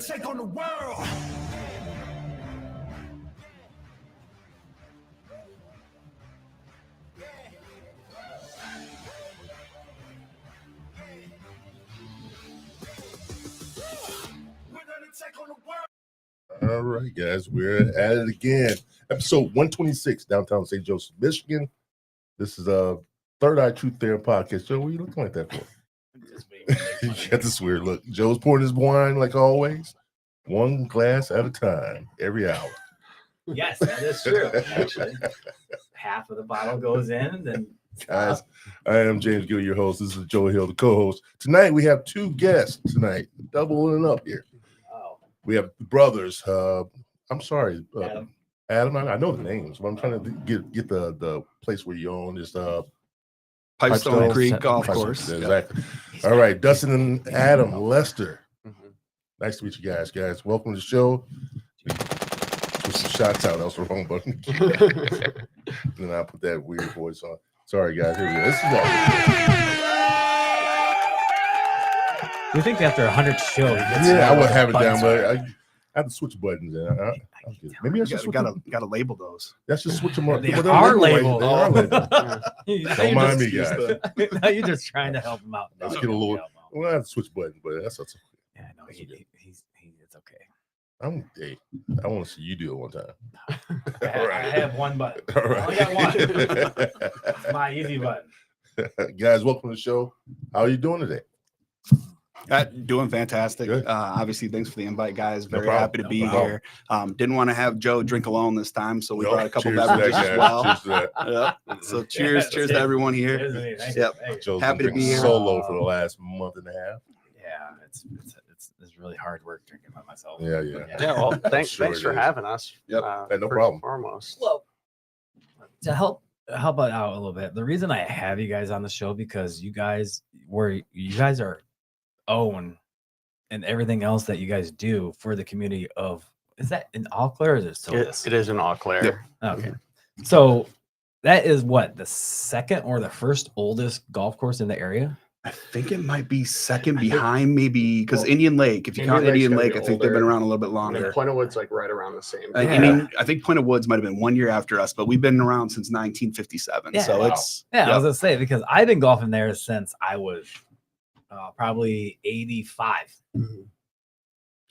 take on the world. All right, guys, we're at it again. Episode 126, downtown St. Joseph, Michigan. This is a Third Eye Truth Theorem podcast. Joe, what are you looking like that for? You got this weird look. Joe's pouring his wine like always, one glass at a time, every hour. Yes, that is true. Actually, half of the bottle goes in, and then guys, I am James Gill, your host. This is Joe Hill, the co-host. Tonight we have two guests. Doubling up here. Oh. We have brothers. I'm sorry, Adam. I know the names, but I'm trying to get the place where you own is Pipestone Creek Golf Pipestone, Course. exactly. All right, Dustin and Adam Lester. Nice to meet you guys. Welcome to the show. Put some shots out. That was the wrong button. And then I'll put that weird voice on. Sorry, guys. Here we go. This is all. Do you think after 100 shows? Yeah, I would have it down, but I have to switch buttons. Maybe I should switch them. Gotta label those. Let's just switch them up. They are labeled. They are labeled. Don't mind me, guys. Now you're just trying to help him out. Let's get a little. Well, I have to switch buttons, but that's okay. Yeah, no, it's okay. I want to see you do it one time. I have one button. All right. I only got one. My easy button. Guys, welcome to the show. How are you doing today? Doing fantastic. Good. Obviously, thanks for the invite, guys. No Very problem. happy to be problem. here. Didn't want to have Joe drink alone this time, so we No, brought a couple cheers to beverages that, as guys. well. Cheers to that. Yep. So cheers to everyone here. Yep. Joe's Happy been to be drinking here. solo for the last month and a half. Yeah, it's really hard work drinking by myself. Yeah. Yeah, well, thanks Sure for it is. having us. Yep. No first problem. and foremost. Well, to help it out a little bit, the reason I have you guys on the show because you guys are own and everything else that you guys do for the community of. Is that in Eau Claire or is it still this? It is in Eau Claire. Yep. Okay, so that is what the second or the first oldest golf course in the area. I think it might be second behind, maybe because Indian Lake. If you count Indian Lake's Indian gonna Lake, be I think they've been older. around a little bit And then longer. Point of Wood's like right around the same. I mean, I think Point of Woods might have been 1 year after us, but we've been around since 1957. Yeah. So Wow. it's Yeah, I yep. was gonna say because I've been golfing there since I was probably 85.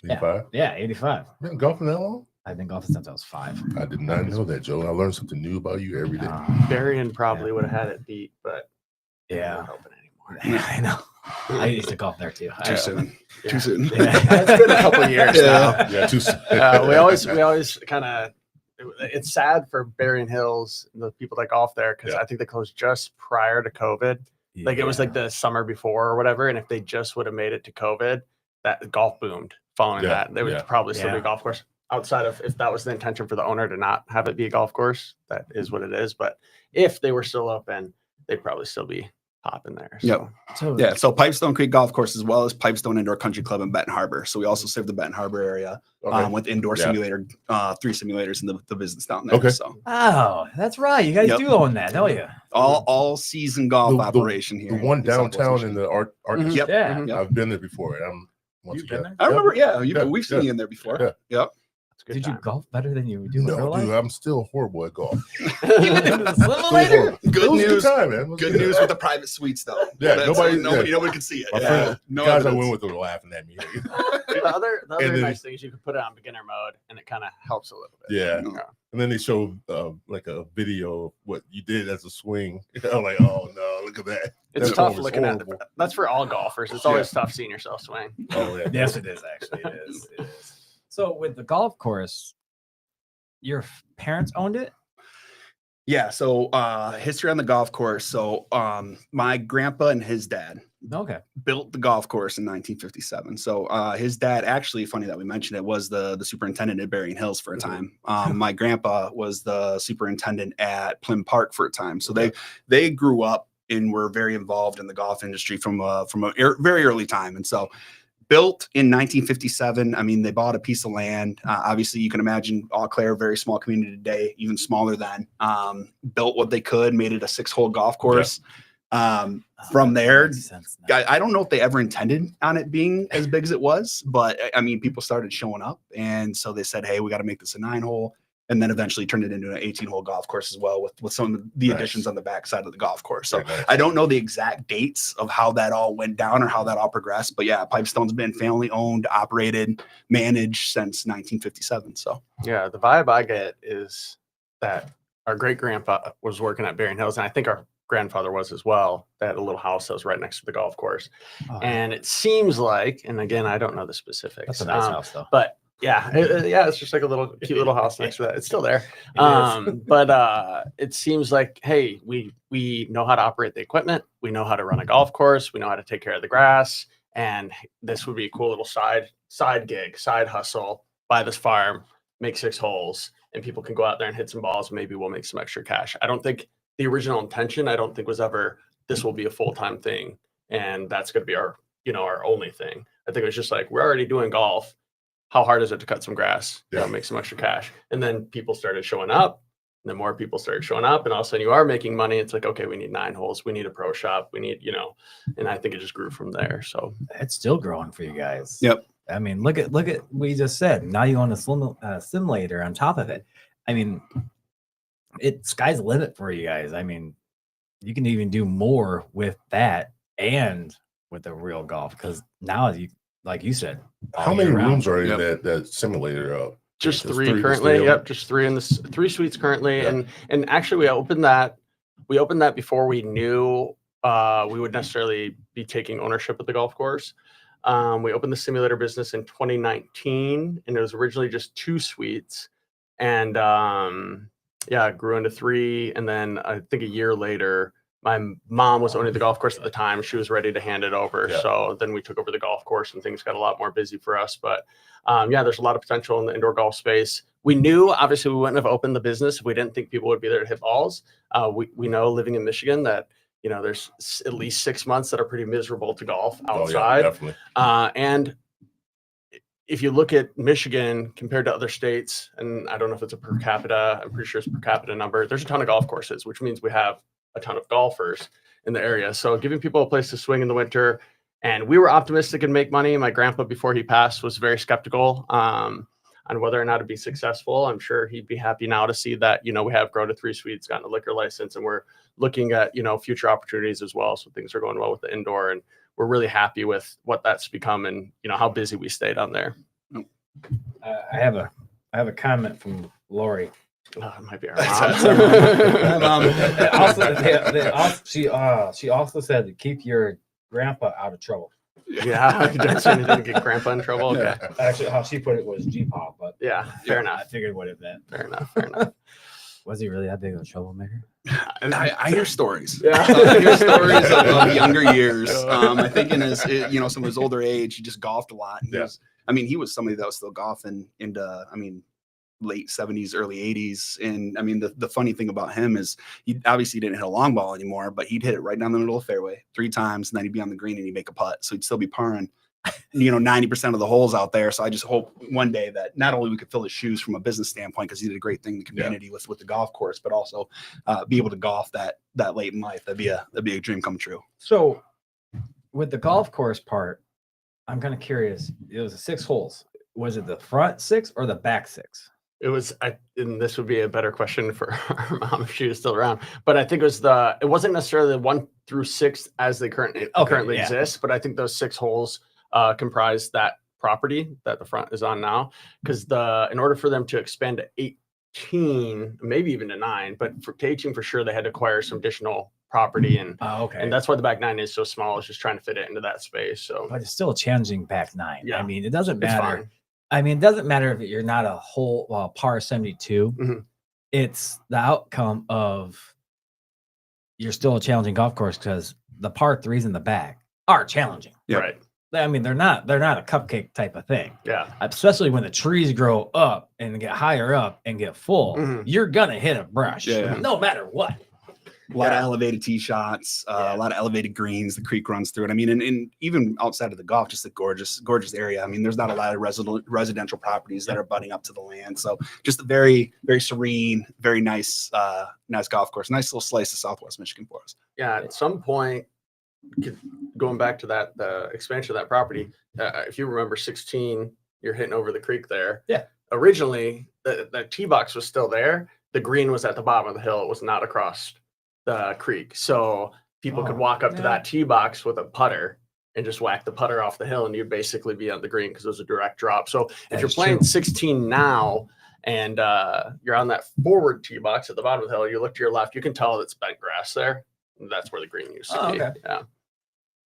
85? Yeah, 85. You been golfing that long? I've been golfing since I was 5. I did not know that, Joe. I learned something new about you every day. Barian probably would have had it beat, but Yeah. not helping anymore. Yeah, I know. I used to golf there too. Too soon. Yeah. Too soon. Yeah. It's been a couple of years now. Yeah, too soon. We always kind of. It's sad for Berrien Hills, the people that golf there, because Yeah. I think they closed just prior to COVID. Like it was like the summer before or whatever, and if they just would have made it to COVID, that golf boomed. Following Yeah, that, they would yeah. probably still be Yeah. a golf course. Outside of if that was the intention for the owner to not have it be a golf course, that is what it is. But if they were still open, they'd probably still be popping there. So. Yep. So Yeah, so Pipestone Creek Golf Course as well as Pipestone Indoor Country Club in Benton Harbor. So we also serve the Benton Harbor area Okay. with indoor Yeah. simulator, 3 simulators in the business down there. Okay. So Oh, that's right. You guys Yep. do own that, don't you? all season golf The- operation here. The one in Southwest downtown in Michigan. the art. Mhm. Yep. Yeah. Mhm. Yep. I've been there before. Once You've been again. there? I remember, Yeah, we've seen yeah. you in there before. Yeah. Yep. It's a good Did you time. golf better than you do in real No, life? dude, I'm still horrible at golf. Even into the Still simulator? horrible. Good It was a news. time, man. It was Good news with the private suites though. Yeah, That's- nobody could see it. My Yeah. friend, No guys I evidence. went with were laughing at me. The other And then- nice thing is you can put it on beginner mode, and it kind of helps a little bit. Yeah. And then they showed like a video of what you did as a swing. I'm like, oh no, look at that. It's That tough form is looking at horrible. that's for all golfers. It's always tough seeing yourself swing. Oh, yeah. Yes, it is actually. It is. It is. So with the golf course, your parents owned it? Yeah, so history on the golf course. So my grandpa and his dad Okay. built the golf course in 1957. So his dad, actually, funny that we mentioned it, was the superintendent at Berrien Hills for a time. My grandpa was the superintendent at Plym Park for a time. So they grew up and were very involved in the golf industry from a very early time. And so built in 1957. I mean, they bought a piece of land. Obviously, you can imagine Eau Claire, very small community today, even smaller then. Built what they could, made it a 6-hole golf course. From there, Makes sense now. I don't know if they ever intended on it being as big as it was, but I mean, people started showing up, and so they said, "Hey, we got to make this a 9-hole," and then eventually turned it into an 18-hole golf course as well, with some of the additions on the backside of the golf course. So Very nice. I don't know the exact dates of how that all went down or how that all progressed, but yeah, Pipestone's been family owned, operated, managed since 1957. So Yeah, the vibe I get is that our great grandpa was working at Berrien Hills, and I think our grandfather was as well. They had a little house that was right next to the golf course. Oh, And it seems like, and again, I don't know the specifics. that's a nice house though. But yeah, yeah, it's just like a little cute little house next to that. It's still there. It is. But it seems like, hey, we know how to operate the equipment. We know how to run a golf course. We know how to take care of the grass. And this would be a cool little side gig, side hustle. Buy this farm, make 6 holes, and people can go out there and hit some balls. Maybe we'll make some extra cash. I don't think the original intention, was ever this will be a full-time thing, and that's going to be our only thing. I think it was just like, we're already doing golf. How hard is it to cut some grass? Yeah. Make some extra cash. And then people started showing up, and then more people started showing up, and all of a sudden you are making money. It's like, okay, we need 9 holes. We need a pro shop. We need, and I think it just grew from there. So It's still growing for you guys. Yep. I mean, look at what you just said. Now you own a simulator on top of it. I mean, sky's the limit for you guys. I mean, you can even do more with that and with the real golf, because now you, like you said, How all many year round. rooms are in Yep. that simulator? just Just 3 three, just currently. 3 Yep, just 3 in this 3 suites currently. Yeah. And actually we opened that before we knew we would necessarily be taking ownership of the golf course. We opened the simulator business in 2019, and it was originally just 2 suites, and it grew into 3. And then I think a year later, my mom was owning the golf course at the time. She was ready to hand it over. Yeah. So then we took over the golf course, and things got a lot more busy for us. But there's a lot of potential in the indoor golf space. We knew, obviously, we wouldn't have opened the business if we didn't think people would be there to hit balls. We know, living in Michigan, that there's at least 6 months that are pretty miserable to golf outside. Oh, yeah, definitely. And if you look at Michigan compared to other states, and I don't know if it's a per capita, I'm pretty sure it's a per capita number, there's a ton of golf courses, which means we have a ton of golfers in the area. So giving people a place to swing in the winter, and we were optimistic and make money. My grandpa, before he passed, was very skeptical on whether or not it'd be successful. I'm sure he'd be happy now to see that, we have grown to 3 suites, gotten a liquor license, and we're looking at, future opportunities as well. So things are going well with the indoor, and we're really happy with what that's become, and, how busy we stayed on there. I have a comment from Lori. Oh, it might be our Mom. She also said to keep your grandpa out of trouble. Yeah, don't say anything to get grandpa in trouble. Okay. Actually, how she put it was G-pop, but Yeah, fair I enough. figured what it meant. Fair enough. Was he really that big of a troublemaker? I hear stories. Yeah. I hear stories of younger years. I think in his, some of his older age, he just golfed a lot. And he was somebody that was still golfing into, late 70s, early 80s. And the funny thing about him is he obviously didn't hit a long ball anymore, but he'd hit it right down the middle of the fairway 3 times, and then he'd be on the green and he'd make a putt. So he'd still be parring, 90% of the holes out there. So I just hope one day that not only we could fill his shoes from a business standpoint, because he did a great thing in the community with the golf course, but also be able to golf that late in life. That'd be a dream come true. So with the golf course part, I'm kind of curious. It was 6 holes. Was it the front 6 or the back 6? It was, and this would be a better question for our mom if she was still around. But I think it wasn't necessarily the 1 through 6 as they currently exist, but I think those 6 holes comprise that property that the front is on now. Because in order for them to expand to 18, maybe even to 9, but to 18 for sure, they had to acquire some additional property, and and that's why the back 9 is so small. It's just trying to fit it into that space. So, but it's still a challenging back 9. Yeah. It doesn't it's matter. fine. It doesn't matter if you're not a whole par 72. Mhm. It's the outcome of you're still a challenging golf course, because the par 3s in the back are challenging. Yeah. Right. They're not a cupcake type of thing. Yeah. Especially when the trees grow up and get higher up and get full, Mhm. you're gonna hit a brush, Yeah. no matter what. A lot of elevated tee shots, a lot of elevated greens. The creek runs through it. I mean, and even outside of the golf, just a gorgeous area. I mean, there's not a lot of residential properties that are butting up to the land. So just a very, very serene, very nice, nice golf course. Nice little slice of Southwest Michigan for us. Yeah, at some point, going back to that, the expansion of that property, if you remember 16, you're hitting over the creek there. Yeah. Originally, the tee box was still there. The green was at the bottom of the hill. It was not across the creek. So people could walk up to that tee box with a putter and just whack the putter off the hill, and you'd basically be on the green because it was a direct drop. So if you're playing 16 now and you're on that forward tee box at the bottom of the hill, you look to your left, you can tell it's bent grass there. That's where the green used to be. Okay. Yeah.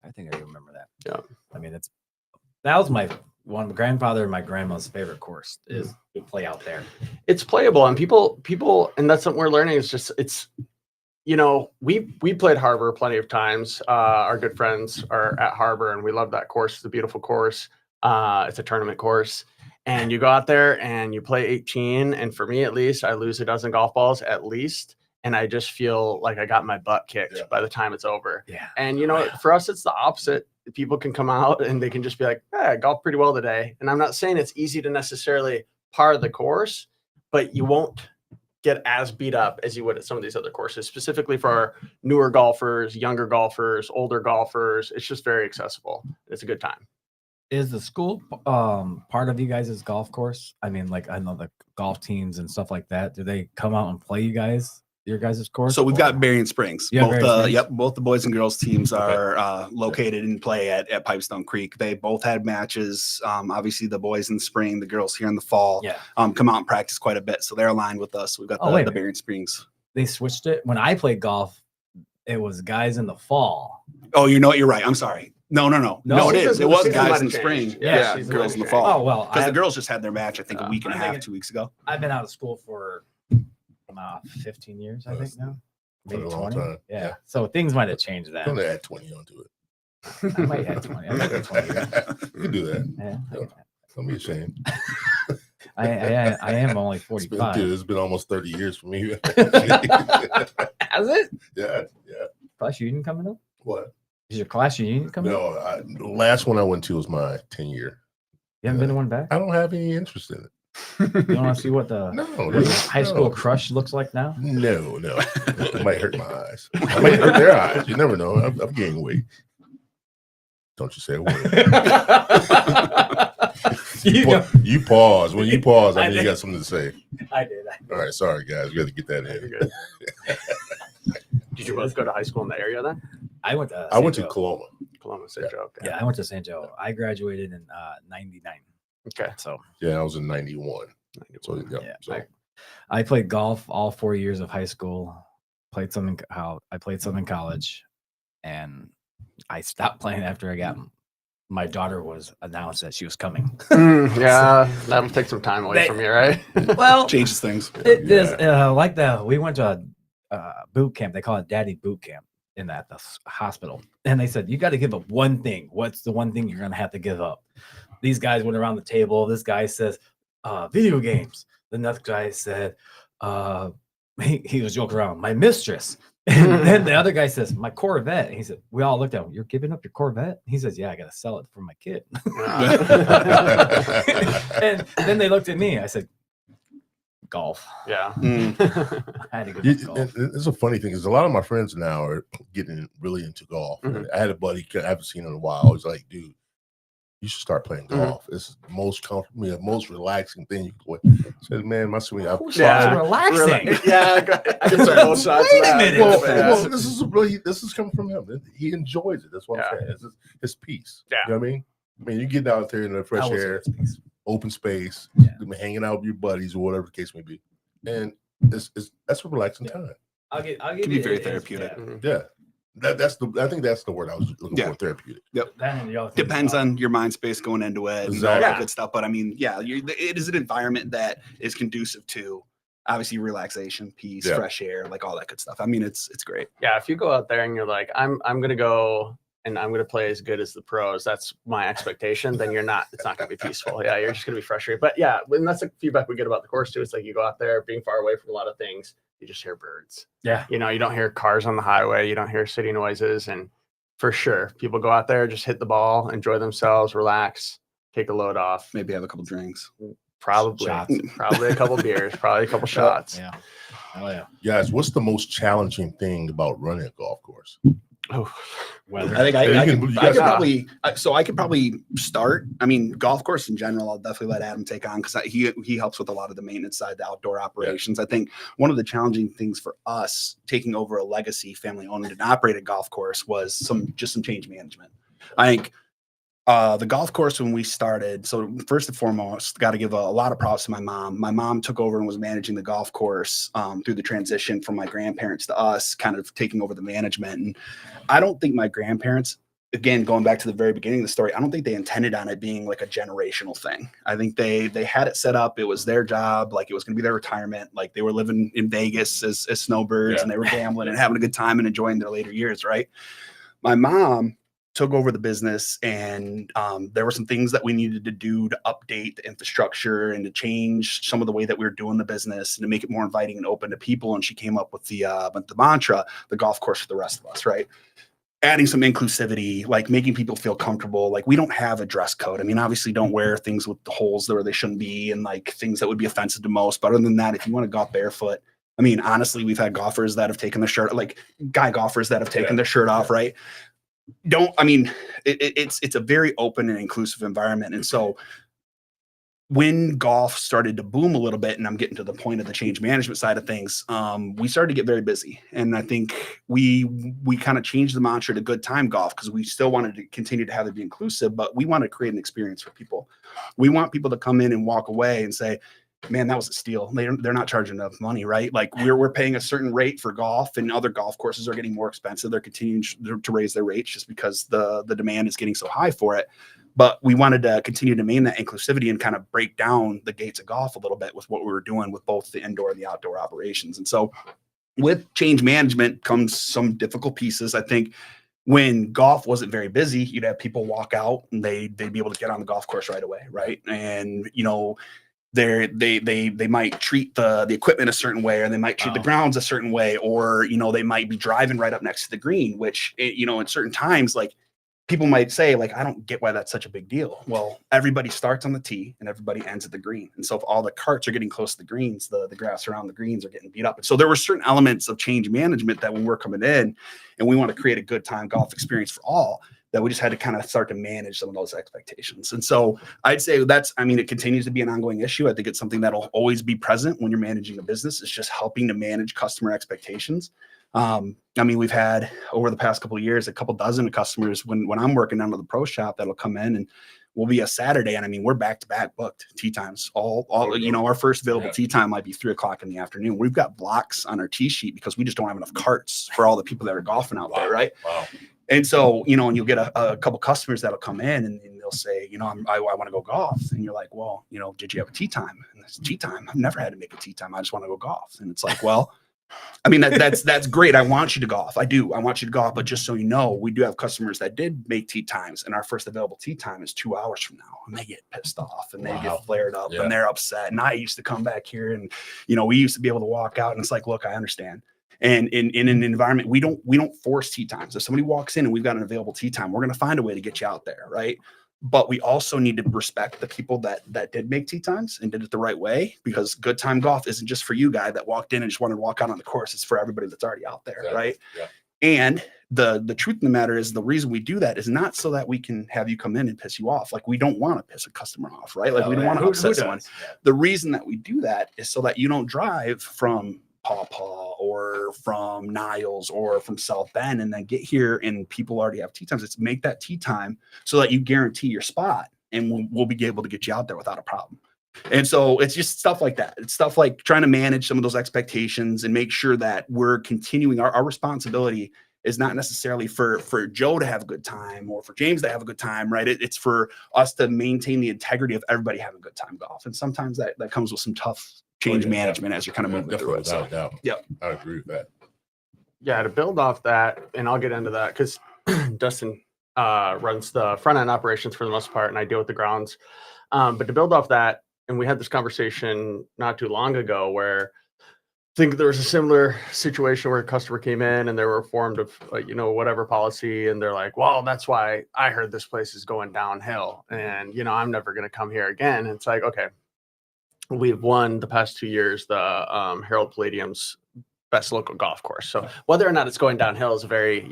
I think I remember that. Yeah. I mean, that was my grandfather and my grandma's favorite course is to play out there. It's playable, and people, and that's something we're learning. It's we played Harbor plenty of times. Our good friends are at Harbor, and we love that course. It's a beautiful course. It's a tournament course, and you go out there and you play 18. And for me, at least, I lose a dozen golf balls at least. And I just feel like I got my butt kicked by the time it's over. Yeah. And, for us, it's the opposite. People can come out and they can just be like, hey, I golfed pretty well today. And I'm not saying it's easy to necessarily par the course, but you won't get as beat up as you would at some of these other courses, specifically for our newer golfers, younger golfers, older golfers. It's just very accessible. It's a good time. Is the school part of you guys' golf course? I mean, like, I know the golf teams and stuff like that. Do they come out and play your guys' course? So we've got Berrien Springs. Yeah, Both the boys and girls teams are located and play at Pipestone Creek. They both had matches. Obviously the boys in the spring, the girls here in the fall. Yeah. Come out and practice quite a bit. So they're aligned with us. We've got the Berrien Springs. They switched it. When I played golf, it was guys in the fall. Oh, you're right. I'm sorry. No, it is. It was guys in the changed. spring. Yeah, girls in the changed. fall. Oh, well, Because the girls just had their match, I think, a week and a half, 2 weeks ago. I've been out of school for 15 years, I think now. Maybe a long 20. time. Yeah. So things might have changed that. Don't add 20 onto it. I might add 20. I might add 20 years. You can do that. Yeah. Don't be ashamed. I am only 45. It's been almost 30 years for me. Has it? Yeah. Class union coming up? What? Is your class union coming up? No, the last one I went to was my 10-year. You haven't been to one back? I don't have any interest in it. You want to see what the high school crush looks like now? No. It might hurt my eyes. I might hurt their eyes. You never know. I'm gaining weight. Don't you say a word. You pause. When you pause, I mean, you got something to say. I did. All right. Sorry, guys. We got to get that in. Did you both go to high school in the area then? I went to Coloma. Coloma, St. Joe. Okay. Yeah, I went to St. Joe. I graduated in 99. Okay. So Yeah, I was in 91. So, I played golf all 4 years of high school. I played some in college, and I stopped playing after my daughter was announced that she was coming. Yeah, that'll take some time away from you, right? Well, Changes things. It is we went to a boot camp. They call it Daddy Boot Camp in the hospital, and they said you got to give up one thing. What's the one thing you're gonna have to give up? These guys went around the table. This guy says, video games. The next guy said, he was joking around, my mistress. And then the other guy says, my Corvette. And he said, we all looked at him, you're giving up your Corvette? He says, yeah, I got to sell it for my kid. And then they looked at me. I said, golf. Yeah. I had to go to golf. It's a funny thing because a lot of my friends now are getting really into golf. Mhm. I had a buddy I haven't seen in a while. He's like, dude, you should start playing golf. It's the most comfortable, most relaxing thing you can play. Says, man, my swing. Yeah, relaxing. Yeah, I can say both sides. Wait a minute. Well, this is coming from him. He enjoys it. That's what I'm saying. It's his peace. Yeah. You know what I mean? I mean, you get out there in the fresh air, open space, hanging out with your buddies or whatever the case may be, and that's a relaxing time. I'll give Can be very therapeutic. Yeah. I think that's the word I was looking for, therapeutic. Yep. Depends on your mind space going into it and all that good stuff. But I mean, it is an environment that is conducive to obviously relaxation, peace, fresh air, like all that good stuff. I mean, it's great. Yeah. If you go out there and you're like, I'm going to go and I'm going to play as good as the pros, that's my expectation, then it's not going to be peaceful. Yeah. You're just going to be frustrated. But yeah, and that's the feedback we get about the course too. It's like you go out there being far away from a lot of things. you just hear birds. Yeah. You know, you don't hear cars on the highway, you don't hear city noises, and for sure, people go out there, just hit the ball, enjoy themselves, relax, take a load off. Maybe have a couple drinks. Probably, Shots. probably a couple beers, probably a couple shots. Yeah. Oh yeah. Guys, what's the most challenging thing about running a golf course? Oh, Weather. I think Yeah, I you could guys- probably I could probably start. I mean, golf course in general, I'll definitely let Adam take on because he helps with a lot of the maintenance side, the outdoor operations. I think one of the challenging things for us taking over a legacy family owned and operated golf course was some change management. I think the golf course when we started, so first and foremost, got to give a lot of props to my mom. My mom took over and was managing the golf course through the transition from my grandparents to us, kind of taking over the management. And I don't think my grandparents, again, going back to the very beginning of the story, I don't think they intended on it being like a generational thing. I think they had it set up. It was their job. Like it was going to be their retirement. Like they were living in Vegas as snowbirds and they were gambling and having a good time and enjoying their later years. Right. My mom took over the business and there were some things that we needed to do to update the infrastructure and to change some of the way that we were doing the business and to make it more inviting and open to people. And she came up with the mantra, the golf course for the rest of us, right? Adding some inclusivity, like making people feel comfortable. Like we don't have a dress code. I mean, obviously don't wear things with the holes where they shouldn't be and like things that would be offensive to most. But other than that, if you want to golf barefoot, I mean, honestly, we've had golfers that have taken their shirt, like guy golfers that have taken their shirt off, right? It's a very open and inclusive environment. And so when golf started to boom a little bit, and I'm getting to the point of the change management side of things, we started to get very busy. And I think we kind of changed the mantra to good time golf because we still wanted to continue to have it be inclusive, but we want to create an experience for people. We want people to come in and walk away and say, man, that was a steal. They're not charging enough money, right? Like we're paying a certain rate for golf and other golf courses are getting more expensive. They're continuing to raise their rates just because the demand is getting so high for it. But we wanted to continue to maintain that inclusivity and kind of break down the gates of golf a little bit with what we were doing with both the indoor and the outdoor operations. And so with change management comes some difficult pieces. I think when golf wasn't very busy, you'd have people walk out and they'd be able to get on the golf course right away, right? And, you know, they might treat the equipment a certain way, or they might treat the grounds a certain way, or, you know, they might be driving right up next to the green, which, you know, at certain times, like people might say, like, I don't get why that's such a big deal. Well, everybody starts on the tee and everybody ends at the green. And so if all the carts are getting close to the greens, the grass around the greens are getting beat up. And so there were certain elements of change management that when we're coming in and we want to create a good time golf experience for all, that we just had to kind of start to manage some of those expectations. And so I'd say it continues to be an ongoing issue. I think it's something that'll always be present when you're managing a business. It's just helping to manage customer expectations. We've had over the past couple of years, a couple dozen of customers when I'm working down to the pro shop that'll come in and will be a Saturday. And I mean, we're back to back booked tee times. Our first available tee time might be 3:00 in the afternoon. We've got blocks on our tee sheet because we just don't have enough carts for all the people that are golfing out there. Right. Wow. And so, you know, and you'll get a couple customers that'll come in and they'll say, you know, I want to go golf. And you're like, well, you know, did you have a tee time? And it's tee time. I've never had to make a tee time. I just want to go golf. And it's like, well, I mean, that's great. I want you to golf. I do. I want you to golf. But just so you know, we do have customers that did make tee times, and our first available tee time is 2 hours from now. And they get pissed off and they get flared up and they're upset. And I used to come back here and, you know, we used to be able to walk out and it's like, look, I understand. And in an environment, we don't force tee times. If somebody walks in and we've got an available tee time, we're going to find a way to get you out there. Right. But we also need to respect the people that did make tee times and did it the right way, because good time golf isn't just for you guy that walked in and just wanted to walk out on the course. It's for everybody that's already out there. Exactly. Right. Yeah. And the truth of the matter is the reason we do that is not so that we can have you come in and piss you off. Like we don't want to piss a customer off. Right. Like we don't want to upset someone. Yeah. The reason that we do that is so that you don't drive from Paw Paw or from Niles or from South Bend and then get here and people already have tee times. It's make that tee time so that you guarantee your spot and we'll be able to get you out there without a problem. And so it's just stuff like that. It's stuff like trying to manage some of those expectations and make sure that we're continuing our responsibility is not necessarily for Joe to have a good time or for James to have a good time, right? It's for us to maintain the integrity of everybody having a good time golf. And sometimes that comes with some tough change management as you're kind of moving through it. So, I agree with that. Yeah, to build off that, and I'll get into that because Dustin runs the front end operations for the most part, and I deal with the grounds. But to build off that, and we had this conversation not too long ago where think there was a similar situation where a customer came in and they were informed of whatever policy, and they're like, well, that's why I heard this place is going downhill, and I'm never going to come here again. And it's like, okay, we've won the past 2 years the Harold Palladium's best local golf course. So whether or not it's going downhill is a very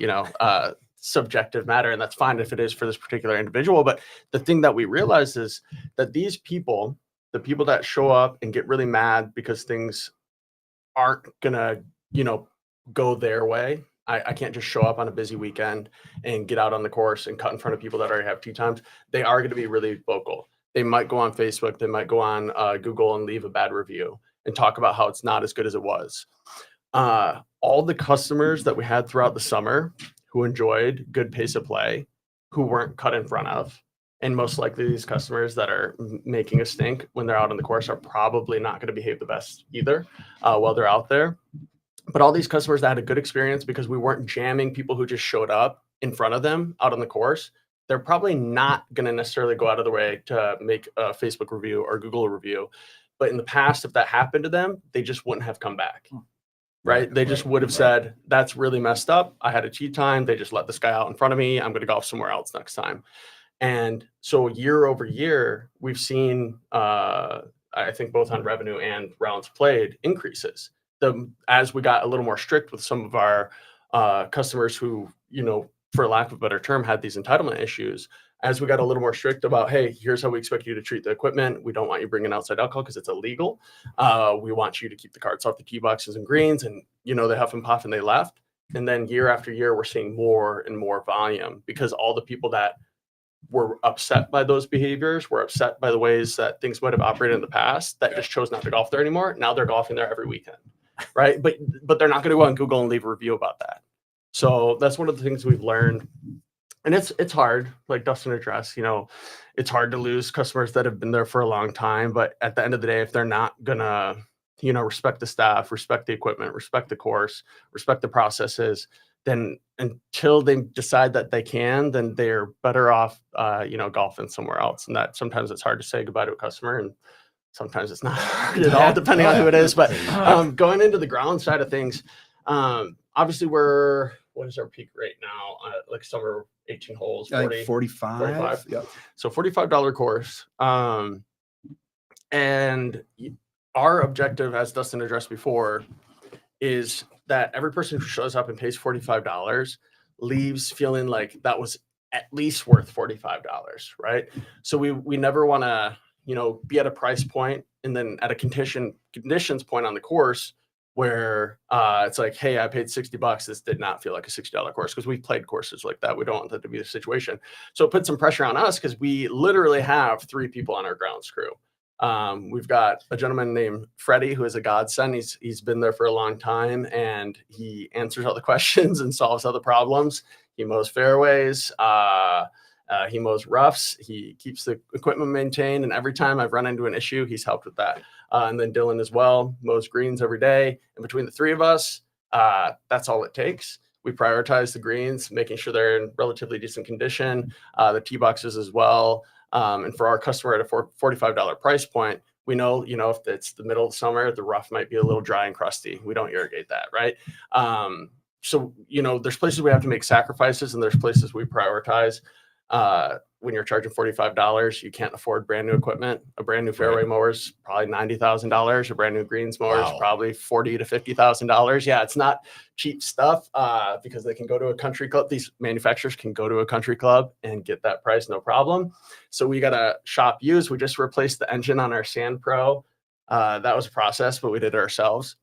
subjective matter, and that's fine if it is for this particular individual. But the thing that we realize is that these people, the people that show up and get really mad because things aren't gonna, go their way. I can't just show up on a busy weekend and get out on the course and cut in front of people that already have tee times. They are going to be really vocal. They might go on Facebook, they might go on Google and leave a bad review and talk about how it's not as good as it was. All the customers that we had throughout the summer who enjoyed good pace of play, who weren't cut in front of, and most likely these customers that are making a stink when they're out on the course are probably not going to behave the best either while they're out there. But all these customers that had a good experience because we weren't jamming people who just showed up in front of them out on the course, they're probably not going to necessarily go out of the way to make a Facebook review or Google review. But in the past, if that happened to them, they just wouldn't have come back. Right? They just would have said, that's really messed up. I had a tee time. They just let this guy out in front of me. I'm going to golf somewhere else next time. And so year over year, we've seen, I think both on revenue and rounds played increases. As we got a little more strict with some of our customers who, for lack of a better term, had these entitlement issues, as we got a little more strict about, hey, here's how we expect you to treat the equipment. We don't want you bringing outside alcohol because it's illegal. We want you to keep the carts off the tee boxes and greens. And, they huff and puff and they left. And then year after year, we're seeing more and more volume because all the people that were upset by those behaviors, were upset by the ways that things might have operated in the past, that just chose not to golf there anymore. Now they're golfing there every weekend, right? But they're not going to go on Google and leave a review about that. So that's one of the things we've learned. And it's hard, like Dustin addressed, it's hard to lose customers that have been there for a long time. But at the end of the day, if they're not going to, respect the staff, respect the equipment, respect the course, respect the processes, then until they decide that they can, then they're better off, golfing somewhere else. And that sometimes it's hard to say goodbye to a customer, and sometimes it's not hard at all, depending on who it is. But going into the ground side of things, obviously what is our peak rate now? Like somewhere 18 holes, 40, like 45. Yep. So $45 course. And our objective, as Dustin addressed before, is that every person who shows up and pays $45 leaves feeling like that was at least worth $45, right? So we never want to, be at a price point and then at a conditions point on the course where it's like, hey, I paid $60. This did not feel like a $60 course, because we've played courses like that. We don't want that to be the situation. So it puts some pressure on us because we literally have 3 people on our grounds crew. We've got a gentleman named Freddie, who is a godsend. He's been there for a long time, and he answers all the questions and solves all the problems. He mows fairways. He mows roughs. He keeps the equipment maintained. And every time I've run into an issue, he's helped with that. And then Dylan as well mows greens every day. And between the 3 of us, that's all it takes. We prioritize the greens, making sure they're in relatively decent condition, the tee boxes as well. And for our customer at a $45 price point, we know, if it's the middle of the summer, the rough might be a little dry and crusty. We don't irrigate that, right? So, there's places we have to make sacrifices, and there's places we prioritize. When you're charging $45, you can't afford brand new equipment. A brand new fairway mower is probably $90,000. A brand new greens mower is probably $40,000 to $50,000. Yeah, it's not cheap stuff because they can go to a country club. These manufacturers can go to a country club and get that price, no problem. So we got to shop used. We just replaced the engine on our Sand Pro. That was a process, but we did it ourselves.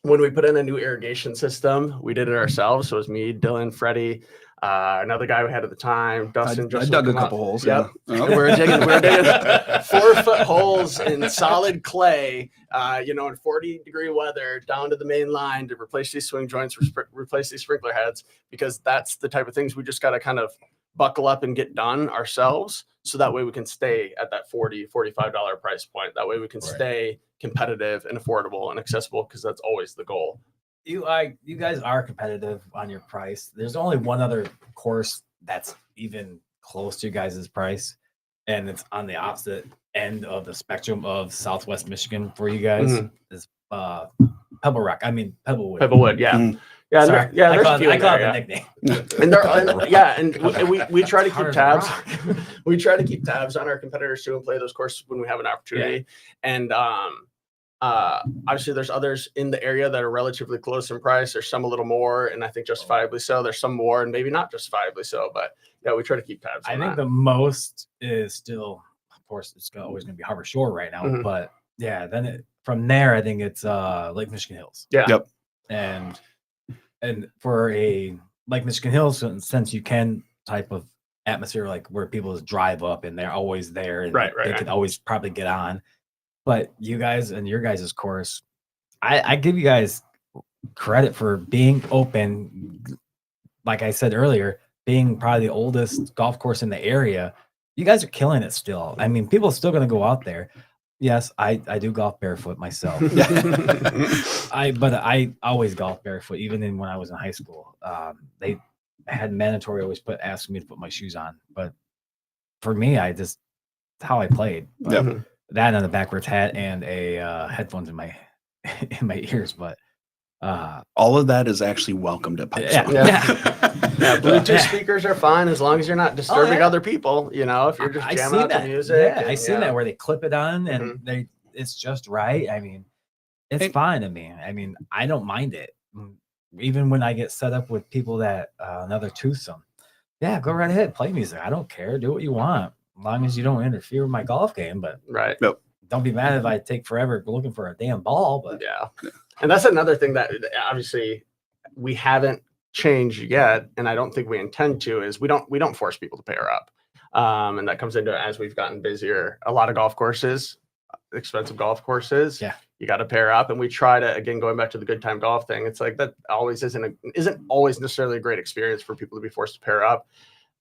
When we put in a new irrigation system, we did it ourselves. So it was me, Dylan, Freddie, another guy we had at the time, Dustin. I dug a couple holes. Yep. Yeah. And we were digging 4-foot holes in solid clay, in 40-degree weather down to the main line to replace these swing joints, replace these sprinkler heads, because that's the type of things we just got to kind of buckle up and get done ourselves. So that way we can stay at that $45 price point. That way we can stay competitive and affordable and accessible, because that's always the goal. You guys are competitive on your price. There's only one other course that's even close to you guys' price, and it's on the opposite end of the spectrum of Southwest Michigan for you guys. Is Pebble Rock. I mean Pebblewood. Pebblewood, yeah. Mm. Yeah, Sorry, yeah, there's I a few in call there, it the yeah. nickname. And we try to It's hard keep as a tabs. rock. We try to keep tabs on our competitors too and play those courses when we have an opportunity. And obviously there's others in the area that are relatively close in price. There's some a little more, and I think justifiably so. There's some more, and maybe not justifiably so. But yeah, we try to keep tabs. I on think that. the most is still, of course, it's always going to be Harbor Shore right now. Mhm. But yeah, then from there, I think it's Lake Michigan Hills. Yeah. Yep. And for a Lake Michigan Hills, since you can type of atmosphere like where people just drive up and they're always there, and Right, they right. can always probably get on. But you guys and your guys' course, I give you guys credit for being open. Like I said earlier, being probably the oldest golf course in the area, you guys are killing it still. I mean, people are still going to go out there. Yes, I do golf barefoot myself. But I always golf barefoot, even when I was in high school. They had mandatory always asking me to put my shoes on. But for me, it's how I played. But Yep. that and a backwards hat and a headphones in my ears. But All of that is actually welcomed at Pipe Yeah. Zone. Yeah, Bluetooth speakers are fine as long as you're not disturbing yeah. other people. You know, if you're just I jamming seen out that. the music. Yeah, I seen that where they clip it on and it's just right. I mean, it's fine to me. I mean, I don't mind it. Even when I get set up with people that another twosome, yeah, go right ahead, play music. I don't care. Do what you want, as long as you don't interfere with my golf game. But Right. don't be mad if I take forever looking for a damn ball. But Yeah. And that's another thing that obviously we haven't changed yet, and I don't think we intend to, is we don't force people to pair up. And that comes into as we've gotten busier. A lot of golf courses, expensive golf courses, yeah, you got to pair up, and we try to, again, going back to the good time golf thing, it's like that always isn't always necessarily a great experience for people to be forced to pair up.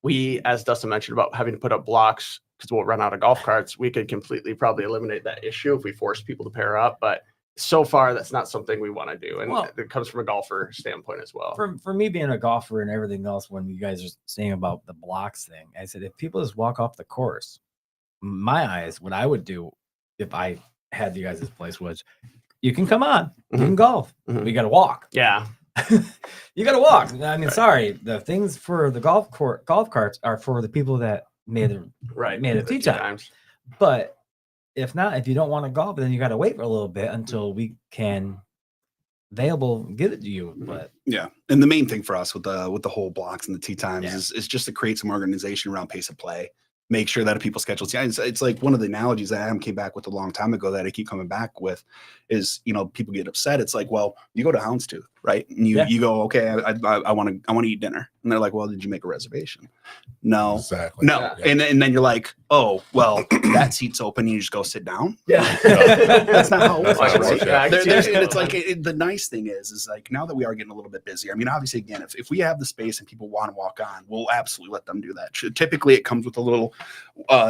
We, as Dustin mentioned about having to put up blocks because we'll run out of golf carts, we could completely probably eliminate that issue if we force people to pair up, but so far that's not something we want to do, and it comes from a golfer standpoint as well. For me being a golfer and everything else, when you guys are saying about the blocks thing, I said if people just walk off the course, my eyes, what I would do if I had you guys' place was, you can come on, you can golf, but you got to walk. Yeah, you got to walk. I mean, sorry, the things for the golf carts are for the people that made a tee times. But if not, if you don't want to golf, then you got to wait for a little bit until we can get it to you. But yeah, and the main thing for us with the whole blocks and the tee times is just to create some organization around pace of play. Make sure that people schedule. It's like one of the analogies that Adam came back with a long time ago that I keep coming back with is, people get upset. It's like, well, you go to Houndstooth, right? And you go, okay, I want to eat dinner. And they're like, well, did you make a reservation? No, exactly. No. Yeah. And then you're like, oh, well, that seat's open. And you just go sit down. Yeah. That's not how it works. Right? Yeah, And it's like, the nice thing is like, now that we are getting a little bit busier, I mean, obviously, again, if we have the space and people want to walk on, we'll absolutely let them do that. Typically it comes with a little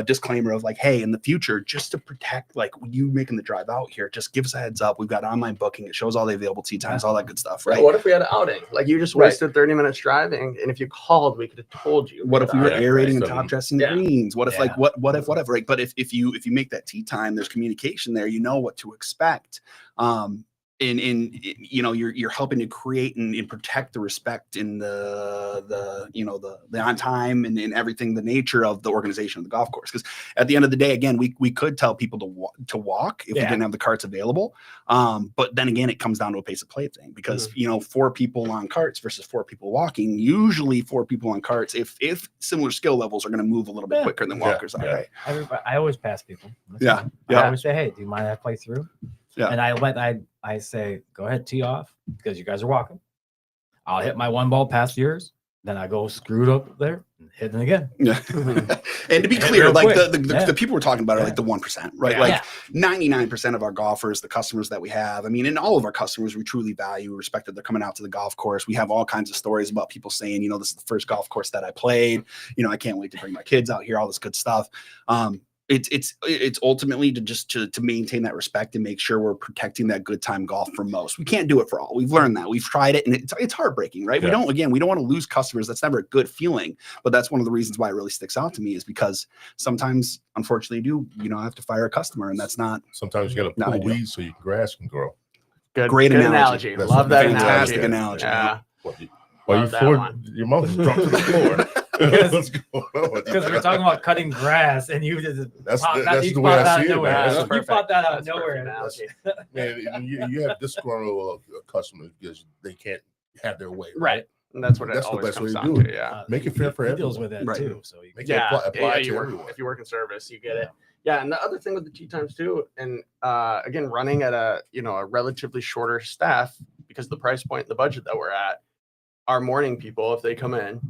disclaimer of like, hey, in the future, just to protect like you making the drive out here, just give us a heads up. We've got online booking. It shows all the available tee times, all that good stuff, right? What if we had an outing? Like you just wasted 30 minutes driving, and if you called, we could have told you. What if we were aerating and so- top dressing the greens? What if like what if whatever? Right? But if you make that tee time, there's communication there. You know what to expect. You're helping to create and protect the respect in the on time and everything, the nature of the organization of the golf course. Because at the end of the day, again, we could tell people to walk if we didn't have the carts available. But then again, it comes down to a pace of play thing because 4 people on carts versus 4 people walking. Usually 4 people on carts, if similar skill levels, are going to move a little bit quicker than walkers are. Right? I always pass people. Yeah. I always say, hey, do you mind if I play through? Yeah. And I say, go ahead, tee off because you guys are walking. I'll hit my one ball past yours. Then I go screwed up there and hit it again. Yeah. And to be clear, real like quick. the people we're talking about are like the 1%, right? Yeah. Like 99% of our golfers, the customers that we have, I mean, and all of our customers, we truly value, respect that they're coming out to the golf course. We have all kinds of stories about people saying, this is the first golf course that I played. I can't wait to bring my kids out here, all this good stuff. It's ultimately to maintain that respect and make sure we're protecting that good time golf for most. We can't do it for all. We've learned that. We've tried it, and it's heartbreaking, right? Yeah. We don't want to lose customers. That's never a good feeling. But that's one of the reasons why it really sticks out to me is because sometimes, unfortunately, I have to fire a customer, and that's not. Sometimes you got to Not pull ideal. weeds so your grass can grow. Great good analogy. That's Love that fantastic analogy. analogy. Yeah. Why you Love that floored one. your mouth dropped to the floor? What's going on? Because we're talking about cutting grass, and you just That's popped that's you the way I popped out see of it, nowhere. man. That's You perfect. popped that out of That's perfect nowhere. analogy. Man, you have disgruntled customers because they can't have their way, Right. And that's what That's it the always best way comes to down do to. it. Yeah. Make it fair for He deals everyone. with that Right. too. So you Make Yeah. it apply you to work, everyone. if you work in service, you get it. Yeah. And the other thing with the tea times too, and again, running at a relatively shorter staff because of the price point and the budget that we're at, our morning people, if they come in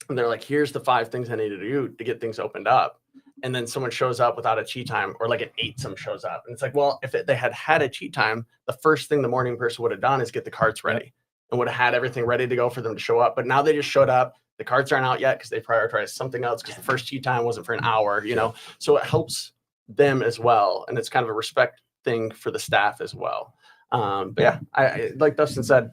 and they're like, here's the 5 things I need to do to get things opened up. And then someone shows up without a tea time, or like an 8 some shows up. And it's like, well, if they had a tea time, the first thing the morning person would have done is get the carts ready and would have had everything ready to go for them to show up. But now they just showed up. The carts aren't out yet because they prioritized something else because the first tea time wasn't for an hour, So it helps them as well. And it's kind of a respect thing for the staff as well. But yeah, I like Dustin said,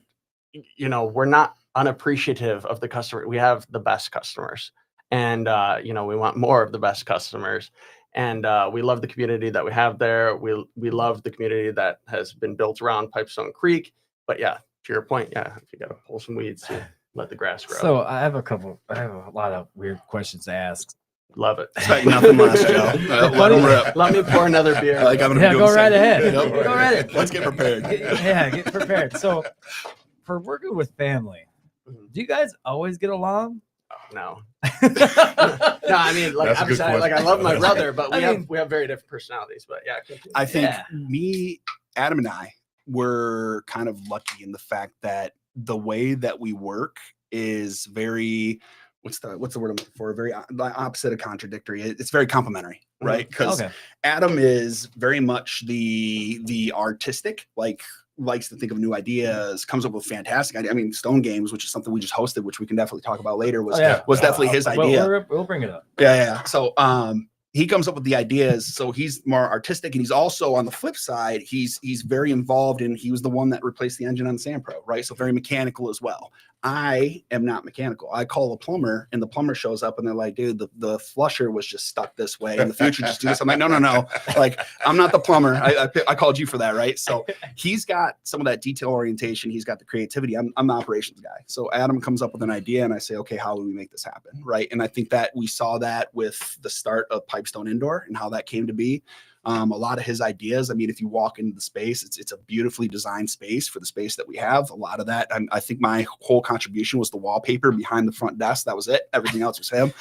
we're not unappreciative of the customer. We have the best customers, and we want more of the best customers, and we love the community that we have there. We love the community that has been built around Pipestone Creek. But yeah, to your point, if you got to pull some weeds, let the grass grow. So I have a lot of weird questions to ask. Love it. Expect nothing less, Joe. Let him rip. Let me pour another beer. I like having him Yeah, doing go the right same. ahead. Yep. Go right ahead. Let's get prepared. Get prepared. So for working with family, do you guys always get along? No. No, I mean, like, That's a good obviously, I love my question. brother, but I mean- we have very different personalities. But yeah, continue. I think Yeah. Adam and I were kind of lucky in the fact that the way that we work is very, what's the word I'm looking for? Very opposite of contradictory. It's very complementary, right? Because Okay. Adam is very much the artistic, likes to think of new ideas, comes up with fantastic ideas. I mean, Stone Games, which is something we just hosted, which we can definitely talk about later, was definitely his idea. We'll bring it up. Yeah. So he comes up with the ideas. So he's more artistic, and he's also, on the flip side, he's very involved, and he was the one that replaced the engine on Sand Pro, right? So very mechanical as well. I am not mechanical. I call a plumber, and the plumber shows up, and they're like, dude, the flusher was just stuck this way. In the future, just do this. I'm like, no. Like, I'm not the plumber. I called you for that, right? So he's got some of that detail orientation. He's got the creativity. I'm the operations guy. So Adam comes up with an idea, and I say, okay, how do we make this happen, right? And I think that we saw that with the start of Pipestone Indoor and how that came to be. A lot of his ideas. I mean, if you walk into the space, it's a beautifully designed space for the space that we have. A lot of that, I think my whole contribution was the wallpaper behind the front desk. That was it. Everything else was him.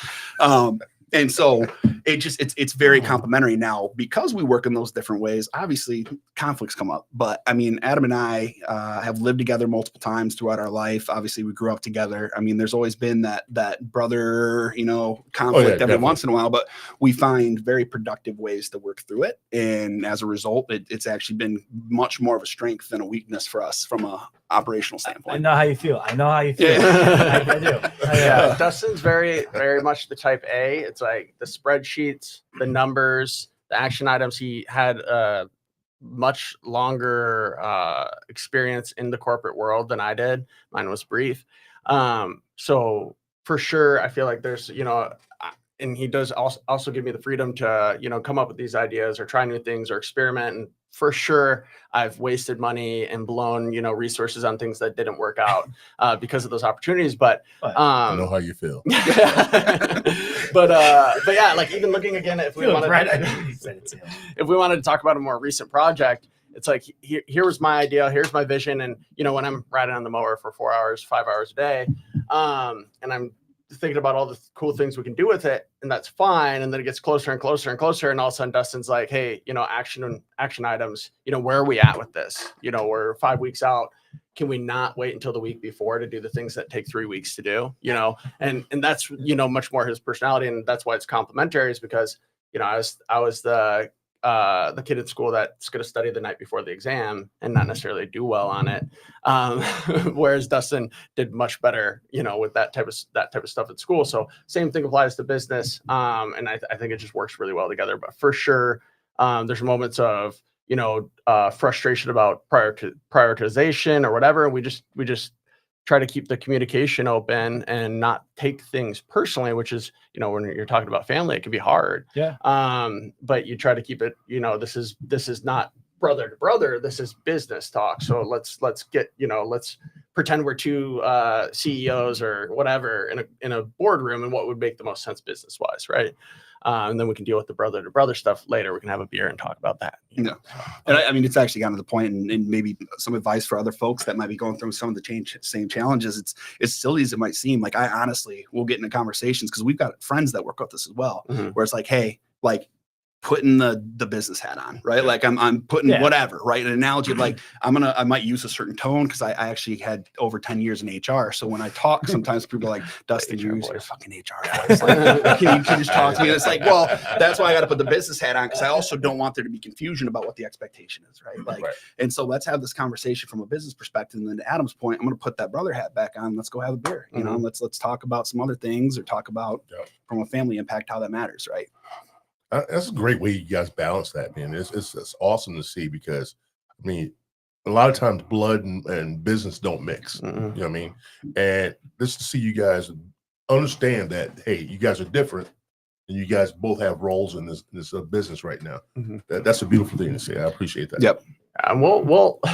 And so it's very complimentary now because we work in those different ways. Obviously, conflicts come up, but I mean, Adam and I have lived together multiple times throughout our life. Obviously, we grew up together. I mean, there's always been that brother, conflict every once in a while, but we find very productive ways to work through it. And as a result, it's actually been much more of a strength than a weakness for us from a operational standpoint. I know how you feel. I do. Yeah, Dustin's very, very much the type A. It's like the spreadsheets, the numbers, the action items. He had a much longer experience in the corporate world than I did. Mine was brief. So for sure, I feel like there's, and he does also give me the freedom to, come up with these ideas or try new things or experiment. And for sure, I've wasted money and blown, resources on things that didn't work out because of those opportunities. But I know how you feel. but yeah, like even looking again, if we wanted to talk about a more recent project, it's like here was my idea, here's my vision, and when I'm riding on the mower for 4 hours, 5 hours a day, and I'm thinking about all the cool things we can do with it, and that's fine. And then it gets closer and closer and closer, and all of a sudden Dustin's like, hey, action items, where are we at with this? We're 5 weeks out. Can we not wait until the week before to do the things that take 3 weeks to do? And that's much more his personality, and that's why it's complementary, is because I was the kid at school that's going to study the night before the exam and not necessarily do well on it. Whereas Dustin did much better, with that type of stuff at school. So same thing applies to business. And I think it just works really well together. But for sure, there's moments of frustration about prioritization or whatever. We just try to keep the communication open and not take things personally, which is, when you're talking about family, it can be hard. Yeah. But you try to keep it, this is not brother to brother. This is business talk. So let's get, let's pretend we're two CEOs or whatever in a boardroom, and what would make the most sense business wise, right? And then we can deal with the brother to brother stuff later. We can have a beer and talk about that. Yeah. And I mean, it's actually gotten to the point, and maybe some advice for other folks that might be going through some of the same challenges. It's silly as it might seem. Like, I honestly will get into conversations, because we've got friends that work with us as well, where it's like, hey, like, putting the business hat on, right? Like I'm putting whatever, right? An analogy of like, I might use a certain tone, because I actually had over 10 years in HR. So when I talk, sometimes people are like, Dustin, you use your fucking HR voice. Like, can you just talk to me? And it's like, well, that's why I got to put the business hat on, because I also don't want there to be confusion about what the expectation is, right? Like, and so let's have this conversation from a business perspective. And then to Adam's point, I'm going to put that brother hat back on. Let's go have a beer, you know, and let's talk about some other things, or talk about from a family impact, how that matters, right? That's a great way you guys balance that, man. It's awesome to see, because, I mean, a lot of times blood and business don't mix. You know what I mean? And just to see you guys understand that, hey, you guys are different, and you guys both have roles in this business right now. That's a beautiful thing to see. I appreciate that. Yep. And we'll and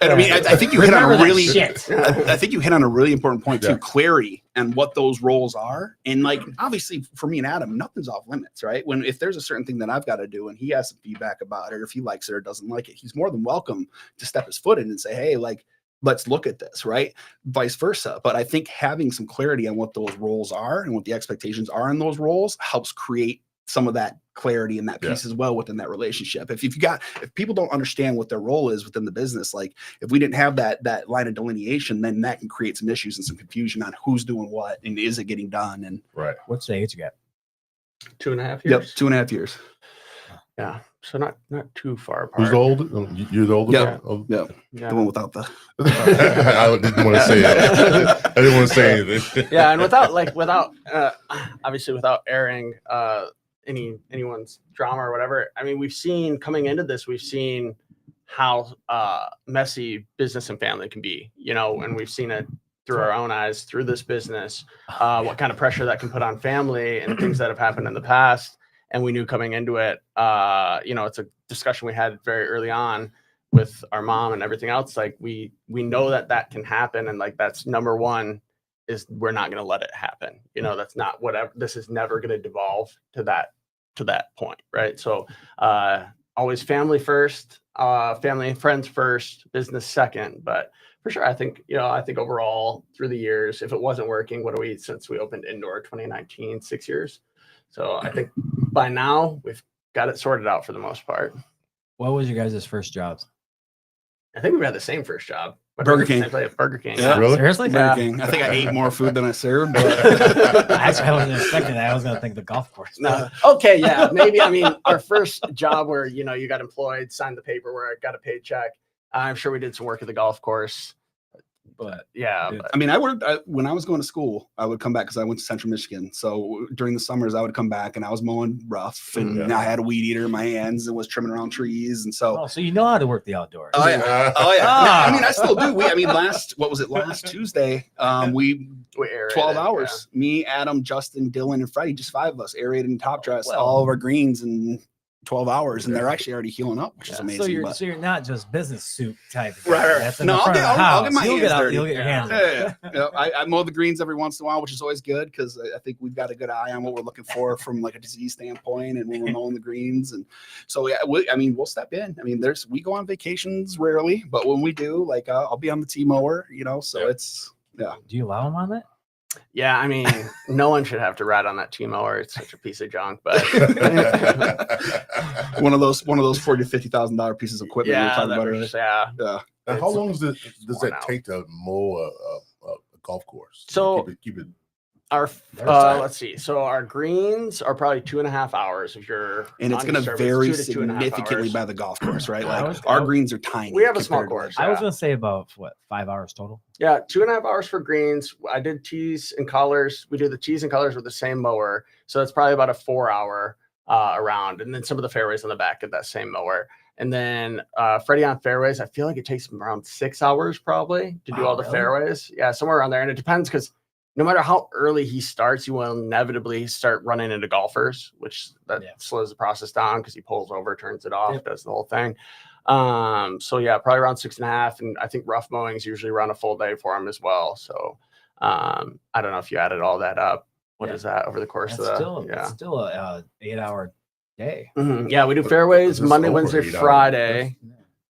I mean, I think you hit on a really, I think you hit on a really important point too, clarity and what those roles are. And like, obviously for me and Adam, nothing's off limits, right? If there's a certain thing that I've got to do and he has some feedback about it, or if he likes it or doesn't like it, he's more than welcome to step his foot in and say, hey, like, let's look at this, right? Vice versa. But I think having some clarity on what those roles are and what the expectations are in those roles helps create some of that clarity and that piece as well within that relationship. If people don't understand what their role is within the business, like if we didn't have that line of delineation, then that can create some issues and some confusion on who's doing what and is it getting done. And what's the age you got? 2.5 years. Yep, 2.5 years. Yeah, so not too far apart. Who's the older? You're the older. Yeah, the one without the. I didn't want to say it. I didn't want to say anything. Yeah, and without obviously without airing anyone's drama or whatever. I mean, we've seen coming into this, we've seen how messy business and family can be, and we've seen it through our own eyes, through this business, what kind of pressure that can put on family and things that have happened in the past. And we knew coming into it, it's a discussion we had very early on with our mom and everything else. Like we know that can happen. And like, that's number one, is we're not going to let it happen. That's not whatever, this is never going to devolve to that point. Right. So, always family first, family and friends first, business second. But for sure, I think overall through the years, if it wasn't working, since we opened indoor 2019, 6 years. So I think by now we've got it sorted out for the most part. What was your guys' first jobs? I think we had the same first job. Burger King. Burger King. Yeah. Really? Seriously? Burger King. I think I ate more food than I served. But Actually, I wasn't expecting that. I was going to think the golf course. No. Okay, yeah, maybe. I mean, our first job where you got employed, signed the paperwork, got a paycheck. I'm sure we did some work at the golf course. But yeah, I mean, I worked when I was going to school. I would come back because I went to Central Michigan. So during the summers, I would come back and I was mowing rough, and I had a weed eater in my hands and was trimming around trees. And so, so you know how to work the outdoors. Oh yeah, I mean, I still do. Last Tuesday, we 12 hours. Yeah. Me, Adam, Justin, Dylan, and Freddie, just 5 of us, aerated and top dressed all of our greens in 12 hours, and they're actually already healing up, which is amazing. So you're not just business suit type of guy. Right. That's no, I'll get my hands dirty. You'll get your hands dirty. I mow the greens every once in a while, which is always good because I think we've got a good eye on what we're looking for from like a disease standpoint, and when we're mowing the greens. And so we'll step in. I mean, we go on vacations rarely, but when we do, like I'll be on the mower, so it's Do you allow them on that? Yeah, I mean, no one should have to ride on that T-mower. It's such a piece of junk, but one of those $40,000 to $50,000 pieces of equipment we're talking about earlier. Yeah. Now, how long does that take to mow a golf course? So keep it. Let's see. So our greens are probably 2.5 hours if you're, and it's going to vary significantly by the golf course, right? Like our greens are tiny. We have a small course. I was going to say about 5 hours total. Yeah, 2.5 hours for greens. I did tees and colors. We do the tees and colors with the same mower, so it's probably about a 4-hour around, and then some of the fairways on the back of that same mower. And then Freddie on fairways, I feel like it takes him around 6 hours probably to do all the fairways. Yeah, somewhere around there, and it depends because no matter how early he starts, you will inevitably start running into golfers, which that slows the process down because he pulls over, turns it off, does the whole thing. So yeah, probably around 6.5. And I think rough mowings usually run a full day for him as well. So I don't know if you added all that up. What is that over the course That's of the? It's still a 8-hour day. Yeah, we do fairways This Monday, over Wednesday, 8 hours. Friday.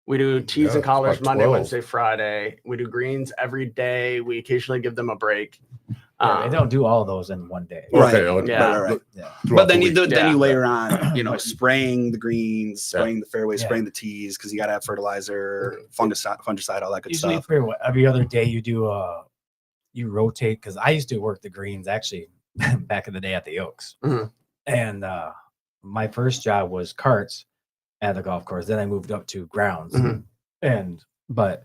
We do tees and it's collars about Monday, 12. Wednesday, Friday. We do greens every day. We occasionally give them a break. They don't do all of those in one day. Right. Okay. Right. Yeah. But then you then you layer on, spraying the greens, spraying the fairways, Yeah. spraying the tees, because you got to have fertilizer, fungicide, all that good Usually stuff. for every other day you do you rotate, because I used to work the greens actually back in the day at the Oaks. Mhm. And my first job was carts at the golf course. Then I moved up to grounds. Mhm. But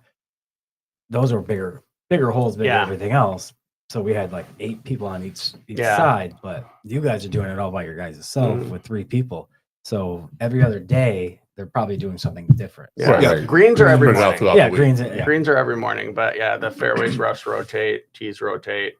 those were bigger holes, bigger everything else. So we had like 8 people on each side, but you guys are doing it all by your guys' self with 3 people. So every other day they're probably doing something different. Yeah. Right. Greens are every Spread it out morning. throughout Yeah, the week. greens. Greens are every morning, but yeah, the fairways, roughs rotate, tees rotate.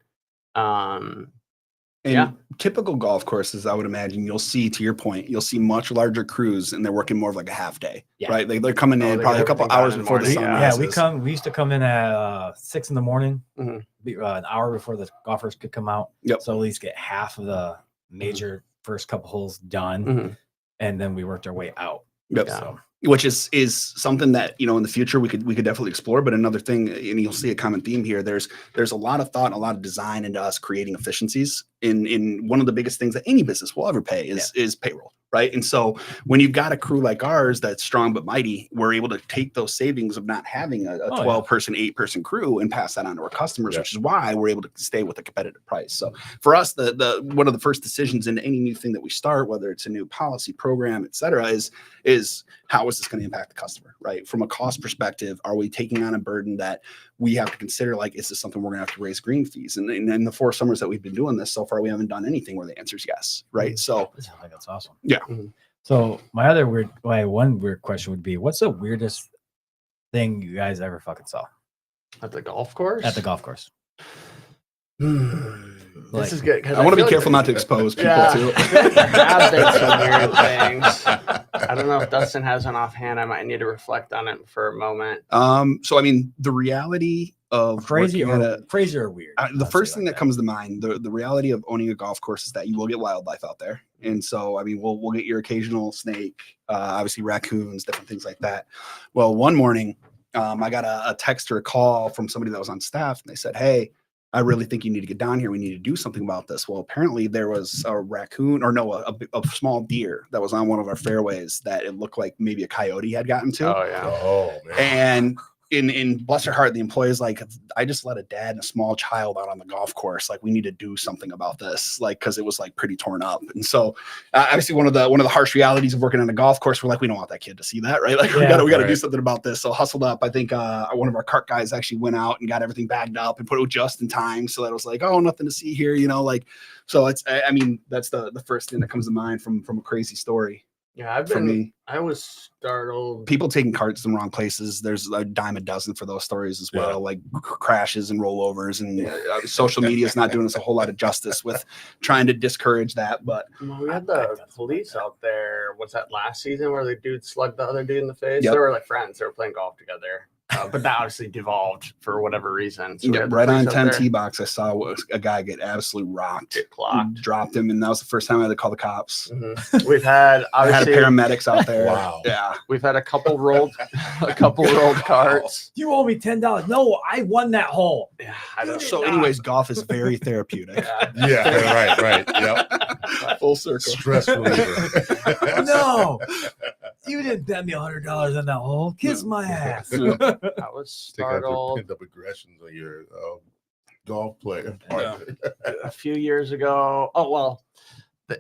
And typical golf courses, I would imagine you'll see, to your point, you'll see much larger crews, and they're working more of like a half day, right? They're coming in they probably get a couple everything hours done in the before the morning, sun yeah. rises. We used to come in at 6 in the morning, Mhm. an hour before the golfers could come out. Yep. So at least get half of the major first couple holes done, Mhm. and then we worked our way out. Yep. So Which is something that in the future we could definitely explore. But another thing, and you'll see a common theme here, there's a lot of thought and a lot of design into us creating efficiencies in one of the biggest things that any business will ever pay is payroll, right? And so when you've got a crew like ours that's strong but mighty, we're able to take those savings of not having a 12-person, 8-person crew and pass that on to our customers, which is why we're able to stay with a competitive price. So for us, the one of the first decisions in any new thing that we start, whether it's a new policy, program, et cetera, is how is this going to impact the customer, right? From a cost perspective, are we taking on a burden that we have to consider, like, is this something we're going to have to raise green fees? And in the 4 summers that we've been doing this, so far we haven't done anything where the answer is yes, right? So I think that's awesome. Yeah. So my one weird question would be, what's the weirdest thing you guys ever fucking saw At the golf course? at the golf course? This is good. I want to be careful not to expose people too. There have been some weird things. I don't know if Dustin has one offhand. I might need to reflect on it for a moment. So I mean, the reality of Crazy working at crazy or weird? the first thing that comes to mind, the reality of owning a golf course is that you will get wildlife out there. And so, I mean, we'll get your occasional snake, obviously raccoons, different things like that. Well, one morning, I got a text or a call from somebody that was on staff, and they said, "Hey, I really think you need to get down here. We need to do something about this." Well, apparently there was a raccoon, or no, a small deer that was on one of our fairways that it looked like maybe a coyote had gotten to. Oh yeah. Oh man. And in bless her heart, the employee's like, "I just let a dad and a small child out on the golf course. Like, we need to do something about this, like, because it was like pretty torn up." And so, obviously, one of the harsh realities of working on a golf course, we're like, we don't want that kid to see that, right? Like, we got to do something about this. So hustled up. I think one of our cart guys actually went out and got everything bagged up and put it just in time, so that it was like, oh, nothing to see here, like. So it's, I mean, that's the first thing that comes to mind from a crazy story. Yeah, I was startled. People taking carts in the wrong places. There's a dime a dozen for those stories as well, like crashes and rollovers. And social media is not doing us a whole lot of justice with trying to discourage that. But we had the police out there. What's that, last season where the dude slugged the other dude in the face? Yep. They were like friends. They were playing golf together. But that obviously devolved for whatever reason. So right on 10 tee box, I saw a guy get absolutely rocked. Get clocked. Dropped him, and that was the first time I had to call the cops. Mm-hmm. We've had obviously paramedics out there. Wow. Yeah. We've had a couple rolled carts. You owe me $10. No, I won that hole. Yeah, I don't. So, anyways, golf is very therapeutic. Yeah, right. Yep. Full circle. Stress reliever. No, you didn't bet me $100 on that hole. Kiss my ass. I was Take out your startled. pent up aggressions on your golf player. A few years ago. Oh well,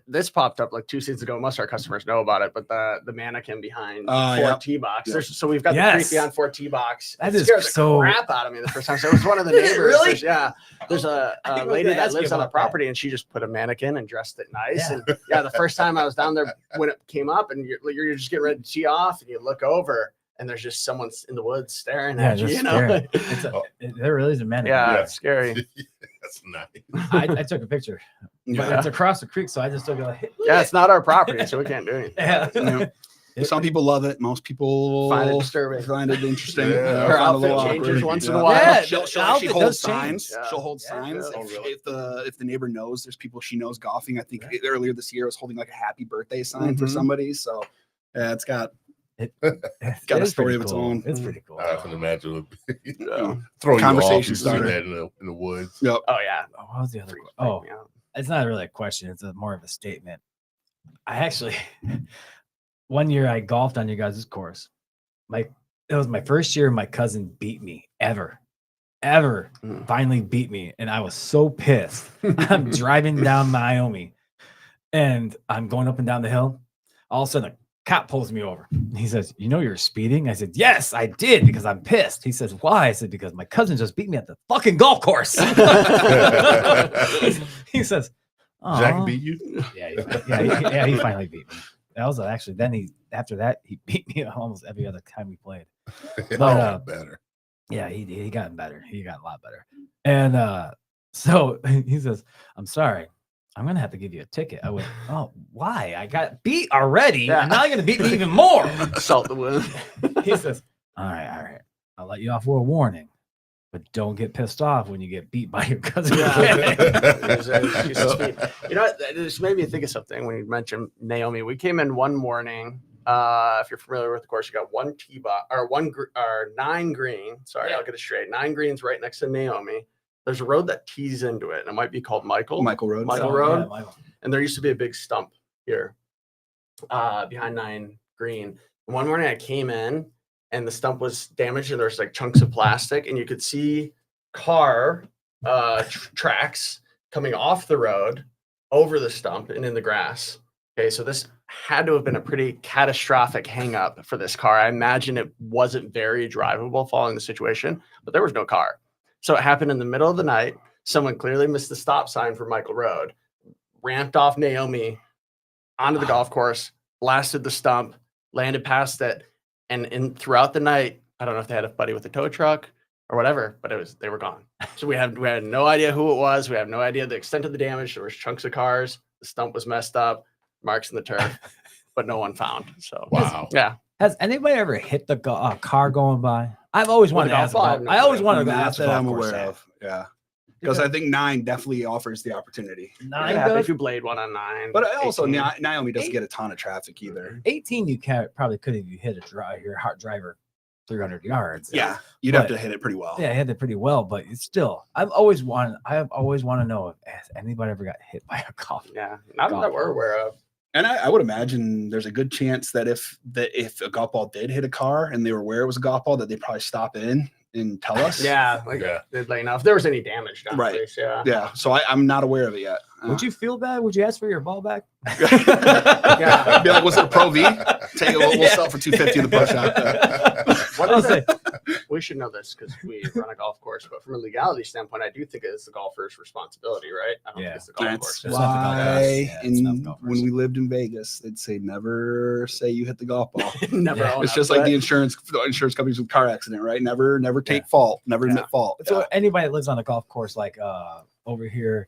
this popped up like 2 seasons ago. Most of our customers know about it, but the mannequin behind Fort Tee box. Yep. So we've got the creepy beyond Fort Tee box. That it is scared so the crap out of me the first time. So it was one of the neighbors. Really? There's a lady that lives on the property, and she just put a mannequin and dressed it nice. Yeah. And the first time I was down there when it came up, and you're just getting ready to tee off, and you look over, and there's just someone in the woods staring at you. There really is a man. Yeah, it's scary. That's nice. I took a picture, but Yeah. it's across the creek, so I just took it like, Yeah, it's not our property, so we can't do anything. yeah. Yeah. Some people love it. Most people Find it disturbing. Find it interesting. Yeah. Her Find it a little outfit changes awkward. once in Yeah. a while. Yeah. She'll The actually outfit hold does change. signs. Yeah. She'll hold Yeah, signs really. if the neighbor knows there's people she knows golfing. I think earlier this year I was holding like a happy birthday sign for Mhm. somebody. So yeah, it's got It Got a is story pretty of its cool. own. It's pretty cool. I can imagine it would be Yeah. throw you off. Conversation You see starter. that in the woods. yep. Oh yeah. Oh, what was the other? Freak Oh, me out. it's not really a question. It's more of a statement. I actually, one year I golfed on your guys' course. It was my first year. My cousin beat me ever. Mm. Finally beat me, and I was so pissed. I'm driving down Wyoming, and I'm going up and down the hill. All of a sudden, a cop pulls me over. He says, "You know you're speeding?" I said, "Yes, I did because I'm pissed." He says, "Why?" I said, "Because my cousin just beat me at the fucking golf course." He says, Jack "Aw." beat you? Yeah, he finally beat me. That was actually after that he beat me almost every other time we played. But, better. Yeah, he got better. He got a lot better. And so he says, "I'm sorry, I'm gonna have to give you a ticket." I went, "Oh, why? I got beat already, Yeah. and now you're gonna beat me even more." Salt the wound. He says, all right, I'll let you off with a warning, but don't get pissed off when you get beat by your cousin." She's so sweet. You know what? That just made me think of something when you mentioned Naomi. We came in one morning. If you're familiar with the course, you got one tee box or 9 green. Sorry, Yeah. I'll get it straight. 9 greens right next to Naomi. There's a road that tees into it, and it might be called Michael Road. Michael So, Road. yeah, Michael. And there used to be a big stump here behind 9 green. And one morning I came in and the stump was damaged, and there's like chunks of plastic, and you could see car tracks coming off the road over the stump and in the grass. Okay, so this had to have been a pretty catastrophic hang up for this car. I imagine it wasn't very drivable following the situation, but there was no car. So it happened in the middle of the night. Someone clearly missed the stop sign for Michael Road, ramped off Naomi onto the golf course, blasted the stump, landed past it, and throughout the night, I don't know if they had a buddy with a tow truck or whatever, but they were gone. So we had no idea who it was. We have no idea the extent of the damage. There was chunks of cars. The stump was messed up, marks in the turf, but no one found. So Wow. yeah. Has anybody ever hit the car going by? I've always wanted to golf ask. ball, I have no I always clue. wanted to Not ask that the golf I'm course aware that. of. Yeah. Because I think 9 definitely offers the opportunity. 9 Yeah, does? if you blade one on 9. But also 18. Naomi doesn't get a ton of traffic either. 18, you probably could if you hit your hot driver 300 yards. Yeah. You'd have But- to hit it pretty well. Yeah, I hit it pretty well, but it's still. I always want to know if has anybody ever got hit by a golf. Yeah, not Golf that we're ball. aware of. And I would imagine there's a good chance that if a golf ball did hit a car and they were aware it was a golf ball, that they'd probably stop in and tell us. Yeah, like Yeah. they'd let you know if there was any damage done. Right. Place, yeah. Yeah. So I'm not aware of it yet. Would you feel bad? Would you ask for your ball back? Yeah. I'd be like, was it a Pro V? Take it. We'll sell it for $250 in the pro shop. What I'll is say, it? We should know this because we run a golf course, but from a legality standpoint, I do think it's the golfer's responsibility, right? I don't Yeah. think it's the golf That's course. It's not the golf course. why Yeah, it's not the golf course. when we lived in Vegas, they'd say never say you hit the golf ball. Never. Yeah. own It's up just to like it. the insurance companies with car accident, right? Never take fault. Never admit fault. so anybody that lives on a golf course like over here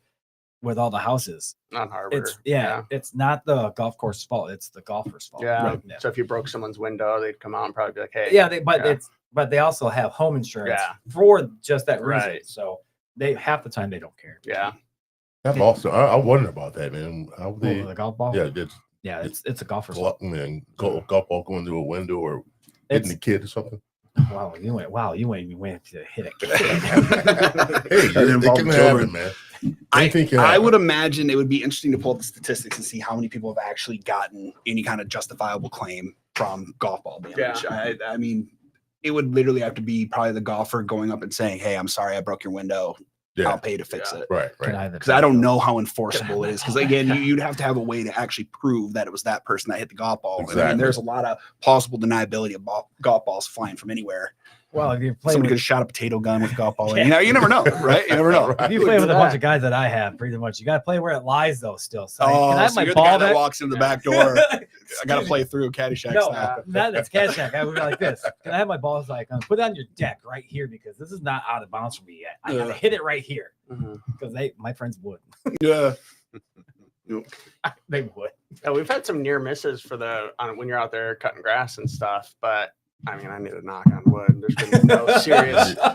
with all the houses, on Harbor. it's not the golf course's fault. It's the golfer's fault. Yeah. Right. So if you broke someone's window, they'd come out and probably be like, "Hey, Yeah, Yeah. but they also have home insurance Yeah. for just that reason. Right. So they half the time they don't care. yeah." I'm also, I wonder about that, man. How they, The golf ball. yeah, It's a golfer's fault. golf ball going through a window or hitting It's a kid or something. wow. You went to hit a kid. Hey, That it involved can children. happen, man. I Anything can I happen. would imagine it would be interesting to pull up the statistics and see how many people have actually gotten any kind of justifiable claim from golf ball damage. I mean, it would literally have to be probably the golfer going up and saying, "Hey, I'm sorry, I broke your window. Yeah. I'll pay to fix Yeah. it." Right. Because I don't know how enforceable it is. Because again, you'd have to have a way to actually prove that it was that person that hit the golf ball. And I Exactly. mean, there's a lot of plausible deniability of golf balls flying from anywhere. Well, if you're playing Somebody could with, have shot a potato gun with a golf ball. You know, you never know, right? You never know. if you play with a bunch of guys that I have, pretty much, you got to play where it lies, though. Still, so Oh, can I have so my you're the guy ball that back? walks into the back door. I got to play through Caddyshack No, style. that's Caddyshack. I would be like this. Can I have my balls like put it on your deck right here because this is not out of bounds for me yet. I gotta hit it right here because my friends would. Yeah. They would. Yeah, we've had some near misses for when you're out there cutting grass and stuff, but I mean, I need to knock on wood. There's been no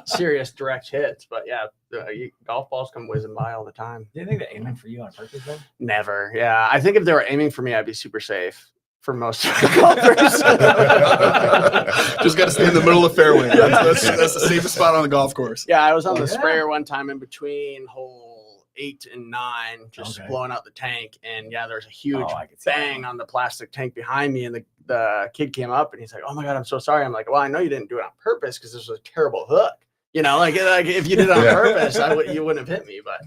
serious direct hits, but yeah, golf balls come whizzing by all the time. Do you think they're aiming for you on purpose though? Never. Yeah, I think if they were aiming for me, I'd be super safe for most golfers. Just got to stay in the middle of the fairway. That's the safest spot on the golf course. Yeah, I was on the sprayer one time in between hole 8 and 9, just blowing out the tank, and yeah, there's a huge bang on the plastic tank behind me, and the kid came up and he's like, "Oh my god, I'm so sorry." I'm like, "Well, I know you didn't do it on purpose because this was a terrible hook. You know, like if you did it on purpose, you wouldn't have hit me." But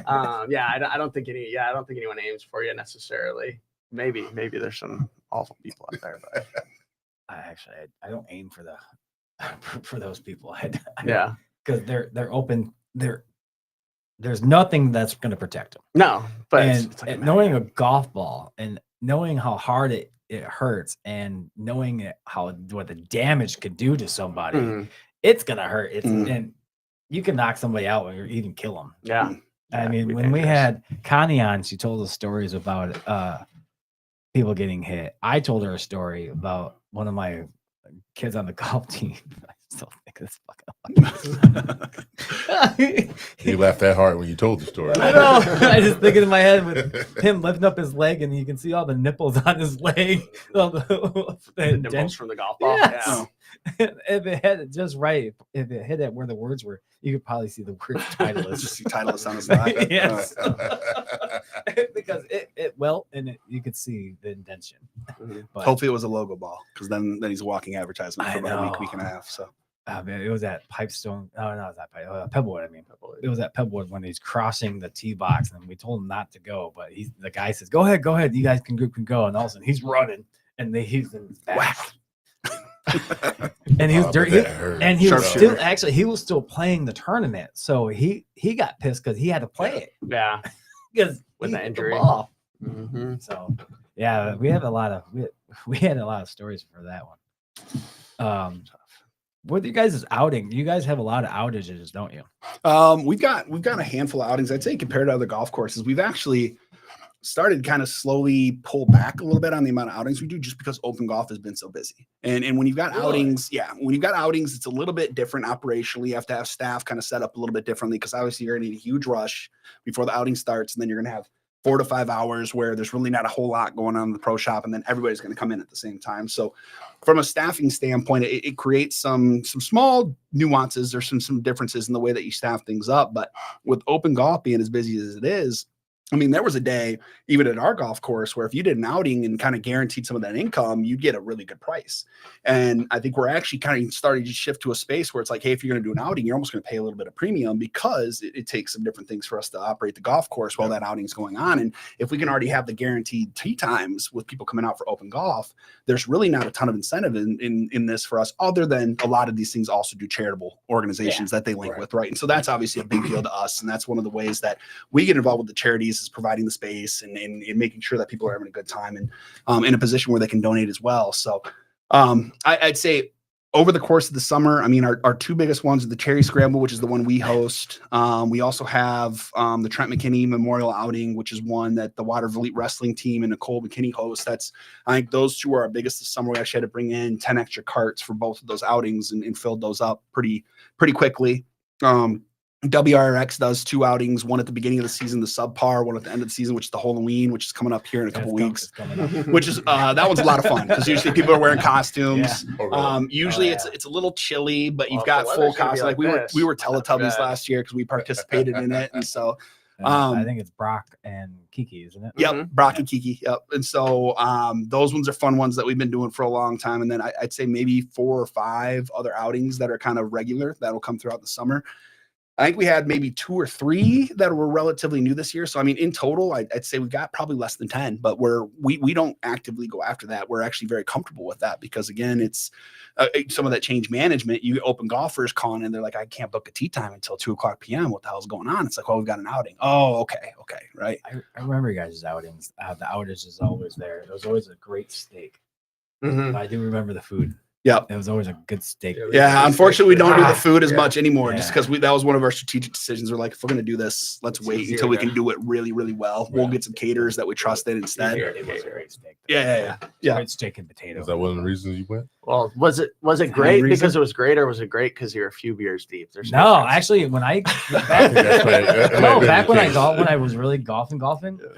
I don't think anyone aims for you necessarily. Maybe there's some awful people out there, but I don't aim for for those people. Because they're open. There's nothing that's going to protect them. No, but and knowing a golf ball and knowing how hard it hurts and knowing what the damage could do to somebody, it's going to hurt. And you can knock somebody out or even kill them. Yeah. I mean, when we had Connie on, she told us stories about people getting hit. I told her a story about one of my kids on the golf team. I still think it's fucking You laughed that hard when you told the story. I know. I just thinking in my head with him lifting up his leg and you can see all the nipples on his leg. The nipples from the golf ball. Yes. Yeah. If it hit it just right, if it hit it where the words were, you could probably see the word Titleist. Just see Titleist on his side. Yes. Because it and you could see the indentation. But hopefully it was a logo ball because then he's a walking advertisement for about a week and a half. So man, it was at Pipestone. No, it was at Pebblewood. I mean, Pebblewood. It was at Pebblewood when he's crossing the tee box, and we told him not to go, but the guy says, "Go ahead. You guys can go." And all of a sudden, he's running, and he's in his back. And he was dirty, and he was still playing the tournament, so he got pissed because he had to play it. Yeah, because with the injury. So yeah, we had a lot of stories for that one. With you guys' outing, you guys have a lot of outages, don't you? We've got a handful of outings. I'd say compared to other golf courses, we've actually started kind of slowly pull back a little bit on the amount of outings we do just because open golf has been so busy. And when you've got outings, it's a little bit different operationally. You have to have staff kind of set up a little bit differently because obviously you're going to need a huge rush before the outing starts. And then you're going to have 4 to 5 hours where there's really not a whole lot going on in the pro shop. And then everybody's going to come in at the same time. So from a staffing standpoint, it creates some small nuances. There's some differences in the way that you staff things up. But with open golf being as busy as it is, I mean, there was a day, even at our golf course, where if you did an outing and kind of guaranteed some of that income, you'd get a really good price. And I think we're actually kind of starting to shift to a space where it's like, hey, if you're going to do an outing, you're almost going to pay a little bit of premium because it takes some different things for us to operate the golf course while that outing is going on. And if we can already have the guaranteed tee times with people coming out for open golf, there's really not a ton of incentive in this for us, other than a lot of these things also do charitable organizations that they link with, right? And so that's obviously a big deal to us. And that's one of the ways that we get involved with the charities is providing the space and making sure that people are having a good time and in a position where they can donate as well. So I'd say over the course of the summer, I mean, our 2 biggest ones are the Cherry Scramble, which is the one we host. We also have the Trent McKinney Memorial Outing, which is one that the Waterville Elite Wrestling team and Nicole McKinney host. I think those 2 are our biggest this summer. We actually had to bring in 10 extra carts for both of those outings and filled those up pretty quickly. WRX does 2 outings, one at the beginning of the season, the subpar, one at the end of the season, which is the Halloween, which is coming up here in a couple weeks, which is that one's a lot of fun because usually people are wearing costumes. Usually it's a little chilly, but you've got full costumes. Like we were Teletubbies last year because we participated in it, and so I think it's Brock and Kiki, isn't it? Yep, Brock and Kiki. Yep, and so those ones are fun ones that we've been doing for a long time, and then I'd say maybe 4 or 5 other outings that are kind of regular that'll come throughout the summer. I think we had maybe 2 or 3 that were relatively new this year. So I mean, in total, I'd say we've got probably less than 10. But we don't actively go after that. We're actually very comfortable with that because again, it's some of that change management. You open golfers calling and they're like, I can't book a tee time until 2:00 p.m. What the hell's going on? It's like, well, we've got an outing. Oh, okay, right. I remember you guys' outings. The outage is always there. It was always a great steak. Mhm. I do remember the food. Yeah. It was always a good steak. Yeah, unfortunately, we don't do the food as much anymore, Yeah. just because that was one of our strategic decisions. We're like, if we're going to do this, let's wait easier until we to- can do it really, really well. We'll get some caterers that we trust in instead. Easier. It was a great steak. Yeah. Great steak and potato. Is that one of the reasons you went? Well, was it Any great reason? because it was great, or was it great because you're a few beers deep? There's No, difference. actually, when I That's right. That might no, be back the when I case. when I was really golfing,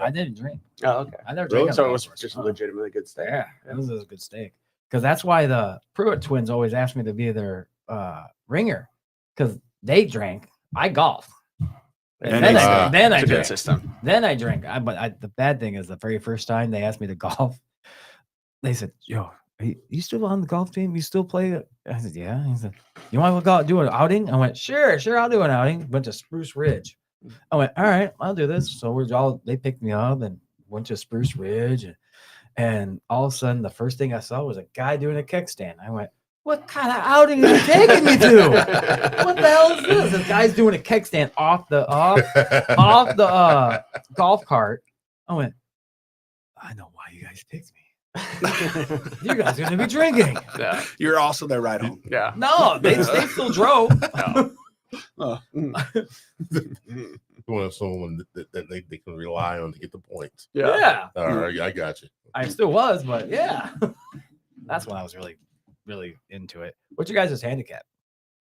I didn't drink. Oh, okay. I never Really? drank. So it was just legitimately good steak. Yeah, it was a good steak. Because that's why the Pruitt twins always asked me to be their ringer, because they drank. I golfed. And then it's, I It's a good drank. system. Then I drank. But the bad thing is, the very first time they asked me to golf, they said, "Yo, are you still on the golf team? You still play?" I said, "Yeah." He said, "You want to go out do an outing?" I went, "Sure, I'll do an outing." Went to Spruce Ridge. I went, "All right, I'll do this." So they picked me up and went to Spruce Ridge, and all of a sudden, the first thing I saw was a guy doing a kickstand. I went, "What kind of outing are you taking me to? What the hell is this?" This guy's doing a kickstand off the golf cart. I went, "I know why you guys picked me. You guys are gonna be drinking." Yeah. You're also their ride home. Yeah. No, they still drove. No. You want someone that they can rely on to get the points. Yeah, All right, I got you. I still was, but yeah, that's when I was really, really into it. What's your guys' handicap?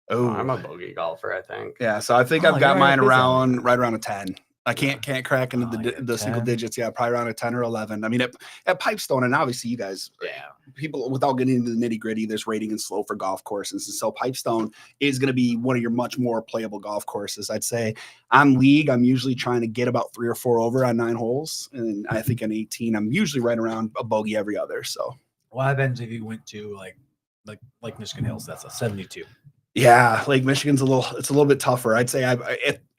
Oh, I'm a bogey golfer, I think. yeah. So I think Oh, I've got you're mine right, right around a 10. I can't crack into Oh, yeah, the single 10. digits. Yeah, probably around a 10 or 11. I mean, at Pipestone, and obviously you guys, Yeah, people, without getting into the nitty gritty, there's rating and slow for golf courses. And so Pipestone is going to be one of your much more playable golf courses. I'd say on league, I'm usually trying to get about 3 or 4 over on 9 holes. And I think on 18, I'm usually right around a bogey every other. So what happens if you went to like Michigan Hills? That's a 72. yeah, Lake Michigan's it's a little bit tougher. I'd say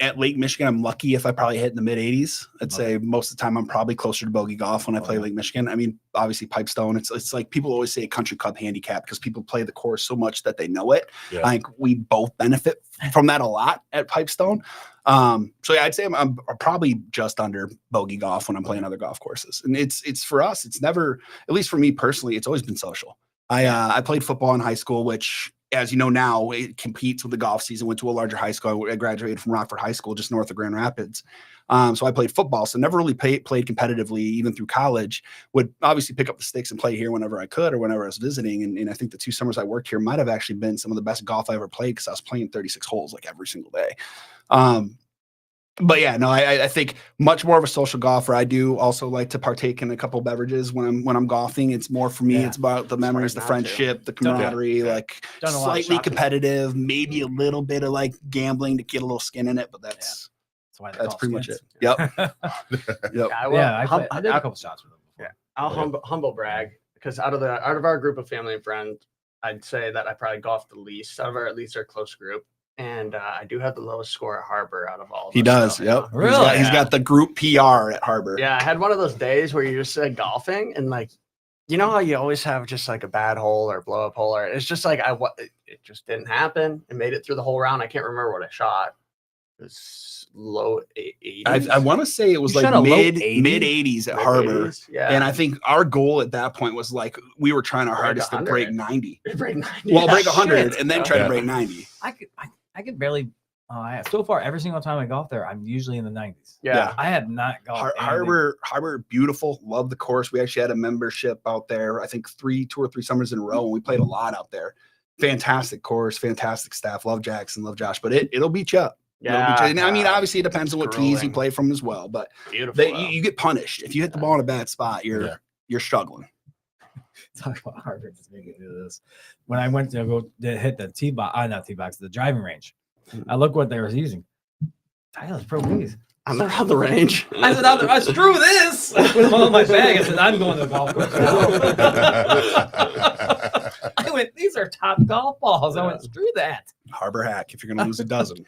at Lake Michigan, I'm lucky if I probably hit in the mid 80s. I'd say most of the time I'm probably closer to bogey golf when I play Lake Michigan. I mean, obviously Pipestone, it's like people always say a country club handicap because people play the course so much that they know it. Yeah. I think we both benefit from that a lot at Pipestone. So yeah, I'd say I'm probably just under bogey golf when I'm playing other golf courses. And it's for us, it's never, at least for me personally, it's always been social. I played football in high school, which, as you know now, it competes with the golf season. Went to a larger high school. I graduated from Rockford High School, just north of Grand Rapids. So I played football. So never really played competitively, even through college. Would obviously pick up the sticks and play here whenever I could or whenever I was visiting. And I think the 2 summers I worked here might have actually been some of the best golf I ever played because I was playing 36 holes like every single day. But yeah, no, I think much more of a social golfer. I do also like to partake in a couple beverages when I'm golfing. It's more for me. Yeah. It's about the memories, the Smart not to. friendship, the camaraderie, like Done a lot of slightly shopping. competitive, maybe a little bit of like gambling to get a little skin in it. But that's why that's pretty much it. Yep. Yep. Yeah, I did a couple shots with them before. I'll humble brag because out of our group of family and friends, I'd say that I probably golfed the least out of our close group. And I do have the lowest score at Harbor out of all of He us, does. so, Yep. Really? He's got the group PR at Harbor. Yeah, I had one of those days where you're just golfing and like, you know how you always have just like a bad hole or blow up hole, or it's just like it just didn't happen. It made it through the whole round. I can't remember what I shot. It was low 80s. I want to say it was You like shot a low mid 80? 80s at Harbor. 80s, yeah. And I think our goal at that point was like we were trying our Break hardest to 100. break 90. break 90. Well, Yeah, break 100 shit. and then Yeah. try to Yeah. break 90. I could barely. So far, every single time I golf there, I'm usually in the 90s. Yeah. I have not golfed. Harbor, beautiful. Love the course. We actually had a membership out there. I think 2 or 3 summers in a row, and we played a lot out there. Fantastic course, fantastic staff. Love Jackson, love Josh, but it'll beat you up. It'll beat you. And I mean, obviously, it depends on what tees you grueling. play from as well. But Beautiful. you get punished if you hit the ball in a bad spot. You're struggling. Talk about Harvard. Just make me do this. When I went to go hit the tee box, not tee box, the driving range, I look what they were using. Tyler's Pro B's. I'm around the range. I said, screw this. I put them all in my bag. I said, I'm going to the golf course now. I went, these are top golf balls. I went, screw that. Harbor hack if you're going to lose a dozen.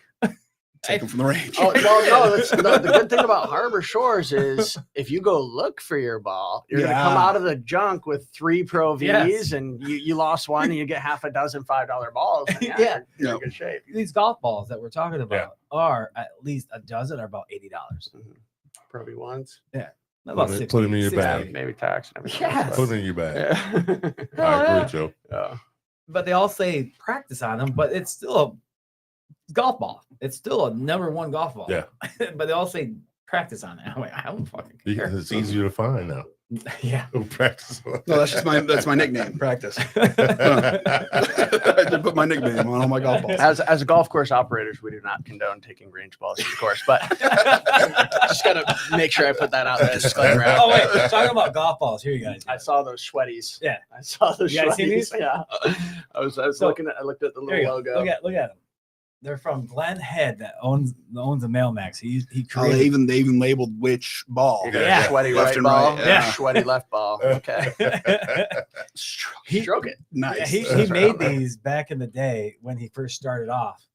take them from the range. Oh, well, no, the good thing about Harbor Shores is if you go look for your ball, you're going to come out of the junk with 3 Pro Vs, Yes. and you lost one and you get half a dozen $5 balls. And you're in good shape. These golf balls that we're talking about are at least a dozen are about $80. Probably once. Yeah. About Put 60, them in your 60. bag. Maybe tax and everything. Yes. Put them in your bag. Yeah. I agree, Joe. Yeah. But they all say practice on them, but it's still a golf ball. It's still a #1 golf ball. Yeah. But they all say practice on it. I'm like, I don't fucking care. It's easier to find now. Yeah. Practice. No, that's my nickname. Practice. I did put my nickname on all my golf balls. As a golf course operators, we do not condone taking range balls to the course, but just gotta make sure I put that out there. Disclaimer. Oh wait, talking about golf balls. Here you guys. I saw those sweaties. Yeah. I saw those. You guys seen these? Yeah. I was So, looking at. I looked at the There you little go. logo. Look at them. They're from Glenn Head that owns the Mailmax. He Oh, created. they even labeled which ball. You got Yeah. a sweaty Left right and ball. right, yeah. Sweaty left ball. Okay. Stroke it. Nice. Yeah, he That's made right. these back in the day when he first started off,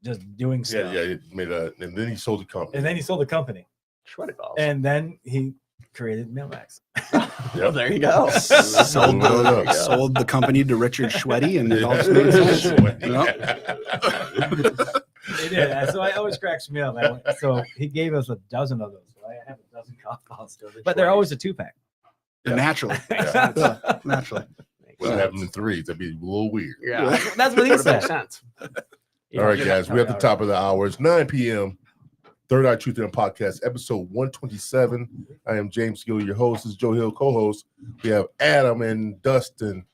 just doing stuff. Yeah, it made and then he sold the company. And then he sold the company, Sweaty balls. and then he created Mailmax. Well, there you go. Sold it up. Sold the company to Richard Schwetty, and it all just made sense. They did. So I always cracks me up. So he gave us a dozen of those. So I have a dozen golf balls, but they're always a 2-pack. Naturally. Yeah. Yeah, naturally. Well, have them in 3s. That'd be a little weird. Yeah. That's what he Would said. make sense. Yeah, All right, you're guys, not- we're at the all top of the hour. It's 9 p.m. Third Eye Truth and Podcast, episode 127. I am James Gill, your host. This is Joe Hill, co-host. We have Adam and Dustin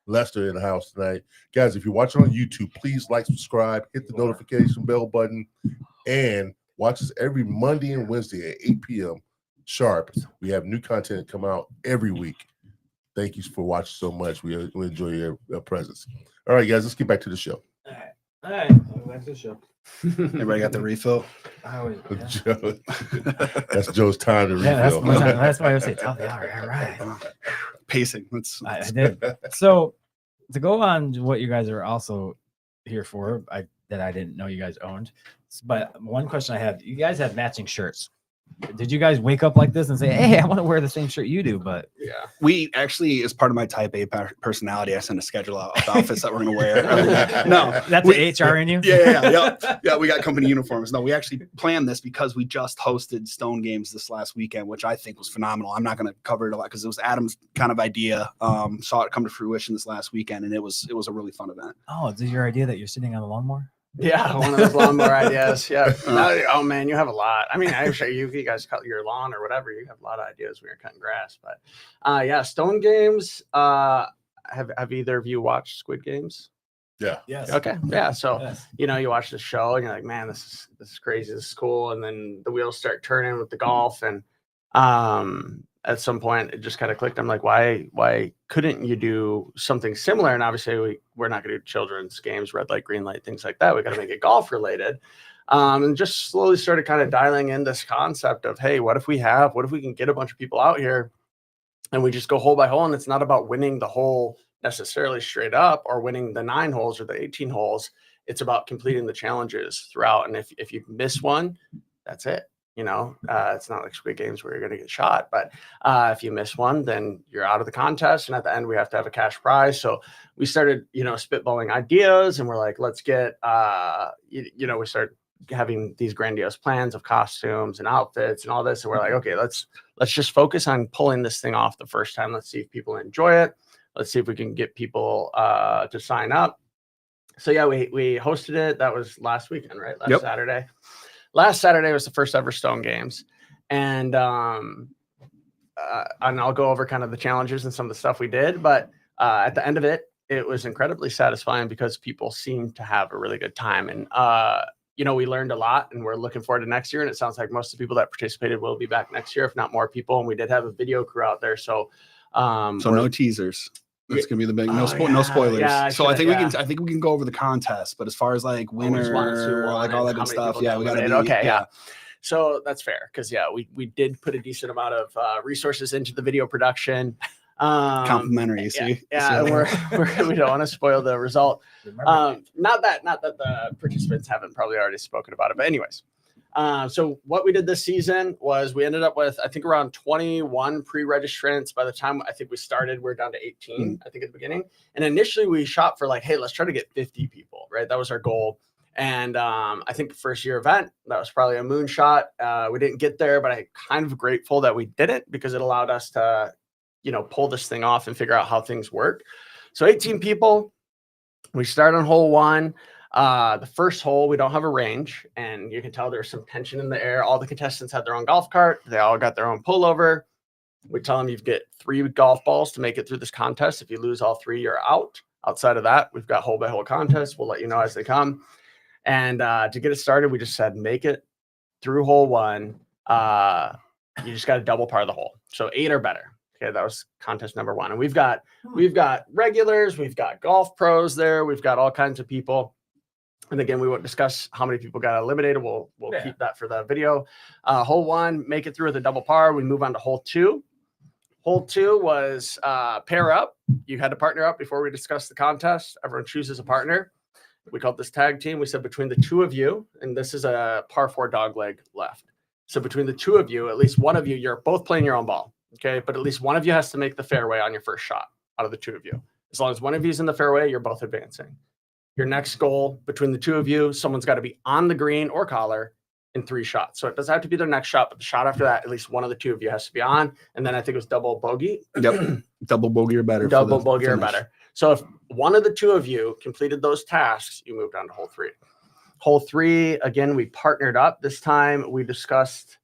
Lester in the house tonight. Guys, if you're watching on YouTube, please like, subscribe, hit the notification bell button, and watch us every Monday and Wednesday at 8 p.m. sharp. We have new content come out every week. Thank you for watching so much. We enjoy your presence. All right, guys, let's get back to the show. All right. Back to the show. Everybody got the refill? I always, yeah. Joe, that's Joe's time to Yeah, refill. that's why I say top of the hour. All right. Pacing. Let's I did. So to go on to what you guys are also here for, that I didn't know you guys owned. But one question I have: you guys have matching shirts. Did you guys wake up like this and say, "Hey, I want to wear the same shirt you do"? But Yeah. We actually, as part of my type A personality, I send a schedule out of outfits that we're going to wear. No, that's we- the HR in you. Yeah. We got company uniforms. No, we actually planned this because we just hosted Stone Games this last weekend, which I think was phenomenal. I'm not going to cover it a lot because it was Adam's kind of idea. Saw it come to fruition this last weekend, and it was a really fun event. Oh, is this your idea that you're sitting on the lawnmower? Yeah, one of those lawnmower ideas. Yeah. Oh man, you have a lot. I mean, I'm sure you guys cut your lawn or whatever. You have a lot of ideas when you're cutting grass. But yeah, Stone Games. Have either of you watched Squid Games? Yeah. Yes. Okay. Yeah. So Yes. you you watch the show and you're like, man, this is crazy. This is cool. And then the wheels start turning with the golf. And at some point it just kind of clicked. I'm like, why couldn't you do something similar? And obviously we're not going to do children's games, red light, green light, things like that. We got to make it golf related. And just slowly started kind of dialing in this concept of, hey, what if we can get a bunch of people out here and we just go hole by hole, and it's not about winning the hole necessarily straight up or winning the 9 holes or the 18 holes. It's about completing the challenges throughout. And if you miss one, that's it. It's not like Squid Games where you're going to get shot, but if you miss one, then you're out of the contest. And at the end, we have to have a cash prize. So we started, spitballing ideas, and we're like, let's get, we start having these grandiose plans of costumes and outfits and all this. And we're like, okay, let's just focus on pulling this thing off the first time. Let's see if people enjoy it. Let's see if we can get people to sign up. So yeah, we hosted it. That was last weekend, right? Saturday. Last Saturday was the first ever Stone Games. And I'll go over kind of the challenges and some of the stuff we did. But at the end of it, it was incredibly satisfying because people seemed to have a really good time. And, we learned a lot, and we're looking forward to next year. And it sounds like most of the people that participated will be back next year, if not more people. And we did have a video crew out there. So no teasers. That's gonna be the big no spoilers. Yeah, so I think we can go over the contest, but as far as like winner, like all that good stuff, we gotta be okay. Yeah. So that's fair because we did put a decent amount of resources into the video production. Complimentary, you Yeah, see? yeah, and we don't want to spoil the result. Remember, Not that the participants haven't probably already spoken about it, but anyways. So what we did this season was we ended up with, I think, around 21 pre-registrants. By the time I think we started, we're down to 18, I think, at the beginning. And initially we shot for like, hey, let's try to get 50 people, right? That was our goal. And I think the first year event, that was probably a moonshot. We didn't get there, but I'm kind of grateful that we did it because it allowed us to, pull this thing off and figure out how things work. So 18 people, we start on hole 1. The first hole, we don't have a range, and you can tell there's some tension in the air. All the contestants had their own golf cart. They all got their own pullover. We tell them you get 3 golf balls to make it through this contest. If you lose all 3, you're out. Outside of that, we've got hole by hole contests. We'll let you know as they come. And to get it started, we just said make it through hole 1. You just got to double par the hole. So 8 or better. Okay, that was contest number 1. And we've got regulars, we've got golf pros there, we've got all kinds of people. And again, we won't discuss how many people got eliminated. We'll keep that for the video. Hole 1, make it through with a double par. We move on to hole 2. Hole 2 was pair up. You had to partner up before we discussed the contest. Everyone chooses a partner. We called this tag team. We said between the 2 of you, and this is a par 4 dog leg left. So between the 2 of you, at least one of you, you're both playing your own ball. Okay, but at least one of you has to make the fairway on your first shot out of the 2 of you. As long as one of you is in the fairway, you're both advancing. Your next goal between the 2 of you, someone's got to be on the green or collar in 3 shots. So it doesn't have to be their next shot, but the shot after that, at least one of the 2 of you has to be on. And then I think it was double bogey. Yep. Double bogey or better. Double bogey or better. So if one of the 2 of you completed those tasks, you moved on to hole 3. Hole 3, again, we partnered up. This time we discussed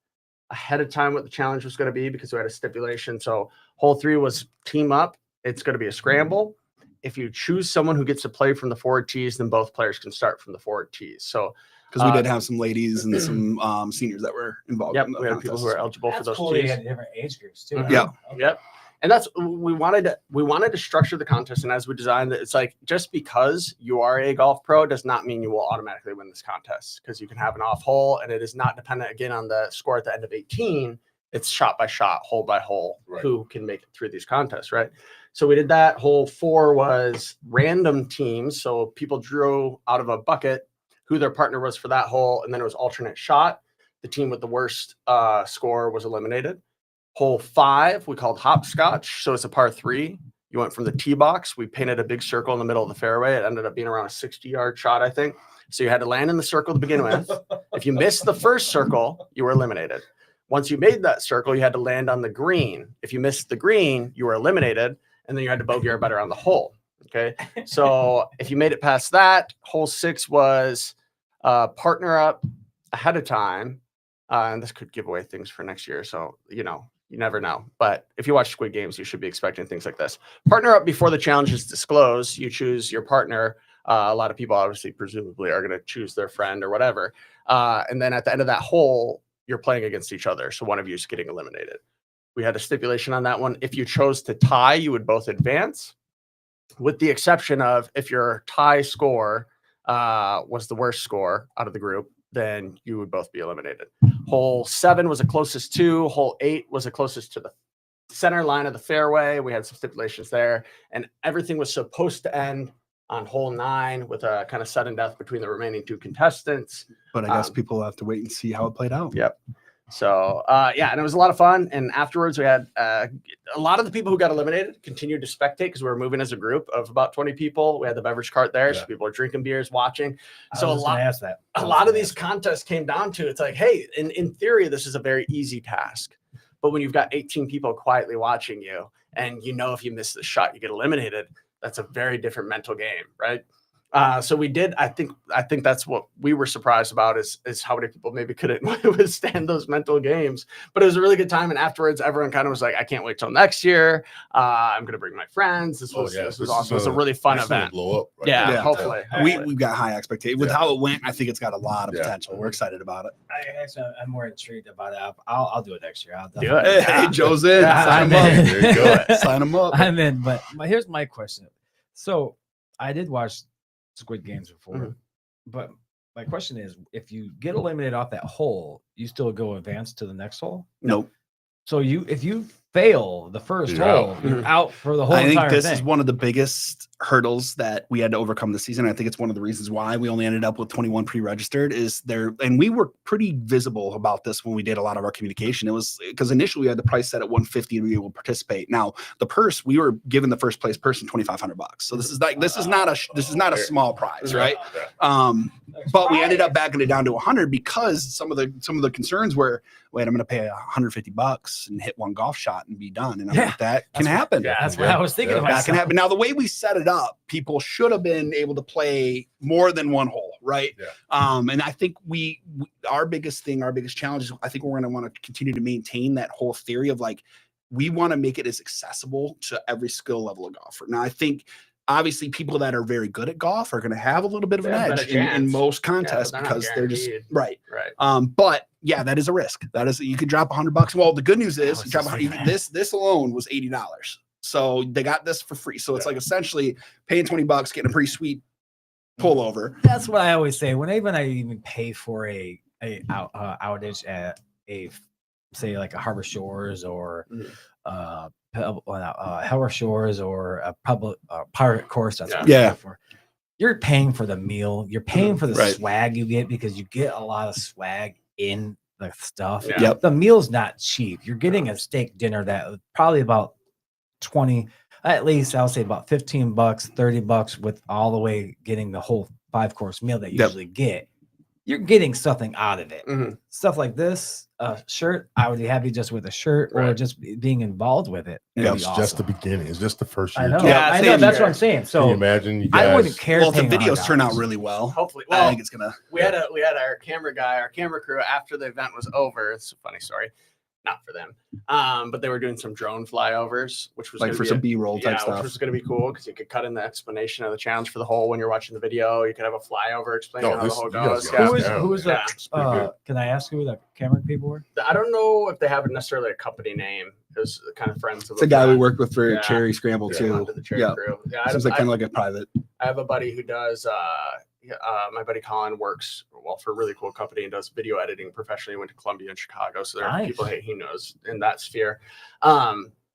ahead of time what the challenge was going to be because we had a stipulation. So hole 3 was team up. It's going to be a scramble. If you choose someone who gets to play from the forward tees, then both players can start from the forward tees. So because we did have some ladies and some seniors that were involved. Yep, in the we had people who were eligible for those cool. tees. You had different age groups too. Mhm. Yeah. Yep. And that's we wanted to structure the contest. And as we designed it, it's like just because you are a golf pro does not mean you will automatically win this contest because you can have an off hole and it is not dependent again on the score at the end of 18. It's shot by shot, hole by hole, who can make it through these contests, right? So we did that. Hole 4 was random teams. So people drew out of a bucket who their partner was for that hole. And then it was alternate shot. The team with the worst score was eliminated. Hole 5, we called hopscotch. So it's a par 3. You went from the tee box. We painted a big circle in the middle of the fairway. It ended up being around a 60-yard shot, I think. So you had to land in the circle to begin with. If you missed the first circle, you were eliminated. Once you made that circle, you had to land on the green. If you missed the green, you were eliminated. And then you had to bogey or better on the hole. Okay. So if you made it past that, hole 6 was partner up ahead of time. And this could give away things for next year. So, you never know. But if you watch Squid Games, you should be expecting things like this. Partner up before the challenge is disclosed. You choose your partner. A lot of people obviously presumably are going to choose their friend or whatever. And then at the end of that hole, you're playing against each other. So one of you is getting eliminated. We had a stipulation on that one. If you chose to tie, you would both advance, with the exception of if your tie score was the worst score out of the group, then you would both be eliminated. Hole 7 was the closest to. Hole 8 was the closest to the center line of the fairway. We had some stipulations there, and everything was supposed to end on hole 9 with a kind of sudden death between the remaining 2 contestants. But I guess people have to wait and see how it played out. Yep. So, and it was a lot of fun. And afterwards, we had a lot of the people who got eliminated continued to spectate because we were moving as a group of about 20 people. We had the beverage cart there. So people are drinking beers, watching. So a lot of these contests came down to, it's like, hey, in theory, this is a very easy task. But when you've got 18 people quietly watching you and if you miss the shot, you get eliminated, that's a very different mental game, right? So we did. I think that's what we were surprised about is how many people maybe couldn't withstand those mental games. But it was a really good time. And afterwards, everyone kind of was like, "I can't wait till next year. I'm going to bring my friends." This was awesome. It was a really fun event. Blow up, right? Yeah, hopefully. We've got high expectations with how it went. I think it's got a lot of potential. We're excited about it. I'm more intrigued about it. I'll do it next year. I'll do it. Hey, Joe's in. Sign him up. There you go. Sign him up. I'm in. But here's my question. So I did watch Squid Games before, but my question is, if you get eliminated off that hole, you still go advance to the next hole? Nope. So if you fail the first You're hole, out. you're out for the whole I think entire this thing. is one of the biggest hurdles that we had to overcome this season. I think it's one of the reasons why we only ended up with 21 pre-registered is there. And we were pretty visible about this when we did a lot of our communication. It was because initially we had the price set at 150 to be able to participate. Now the purse, we were giving the first place person $2,500. So this is not a small prize, right? But we ended up backing it down to 100 because some of the concerns were, wait, I'm going to pay $150 and hit one golf shot and be done. And I'm like, that can happen. Yeah, that's what I was thinking. Yeah. of That myself. can happen. Now, the way we set it up, people should have been able to play more than one hole, right? Yeah. And I think our biggest challenge is I think we're going to want to continue to maintain that whole theory of like, we want to make it as accessible to every skill level of golfer. Now, I think obviously people that are very good at golf are going to have a little bit of an They have a edge better in chance. most Yeah, but contests they're not because they're just guaranteed. right. Right. But yeah, that is a risk. That is, you could drop $100. Well, the good news is was you drop just 100 thinking that. this alone was $80. So they got this for free. So it's like essentially paying $20, getting a pretty sweet pullover. That's what I always say. Whenever I even pay for a outage at a say like a Harbor Shores or Harbor Shores or a public pirate course. That's what Yeah. I'm for. You're paying for the meal. You're paying for the Right. swag you get because you get a lot of swag in the stuff. Yeah. Yep. The meal's not cheap. You're getting a steak dinner that was probably about 20, at least I'll say about $15, $30 with all the way getting the whole 5-course meal that you Yep. usually get. You're getting something out of it. Mhm. Stuff like this, shirt, I would be happy just with a shirt or Right. just being involved with it. It'd It's be just the awesome. beginning. It's just the first I year. know. too. Yeah, I same know. That's here. what I'm saying. Can you So imagine you I guys? wouldn't care. Well, if the paying videos turn out $100. really well, Hopefully. I Well, think it's gonna. we had our camera crew after the event was over. It's a funny story, not for them. But they were doing some drone flyovers, which was Like gonna for be some a- B-roll type which stuff. was going to be cool because you could cut in the explanation of the challenge for the hole when you're watching the video. You could have a flyover explaining No, how the this- hole you guys goes. got Yeah. Who is down, who is man. Yeah. It's pretty good. can I ask who the camera people were? I don't know if they have necessarily a company name. It was kind of friends of It's a guy we friend. worked with for Yeah. Cherry Scramble Yeah. too. Onto the Cherry Yeah, crew. Yeah, I, seems like I- kind of like a private. I have a buddy who does. My buddy Colin works for a really cool company and does video editing professionally. He went to Columbia in Chicago, so there are Nice. people he knows in that sphere.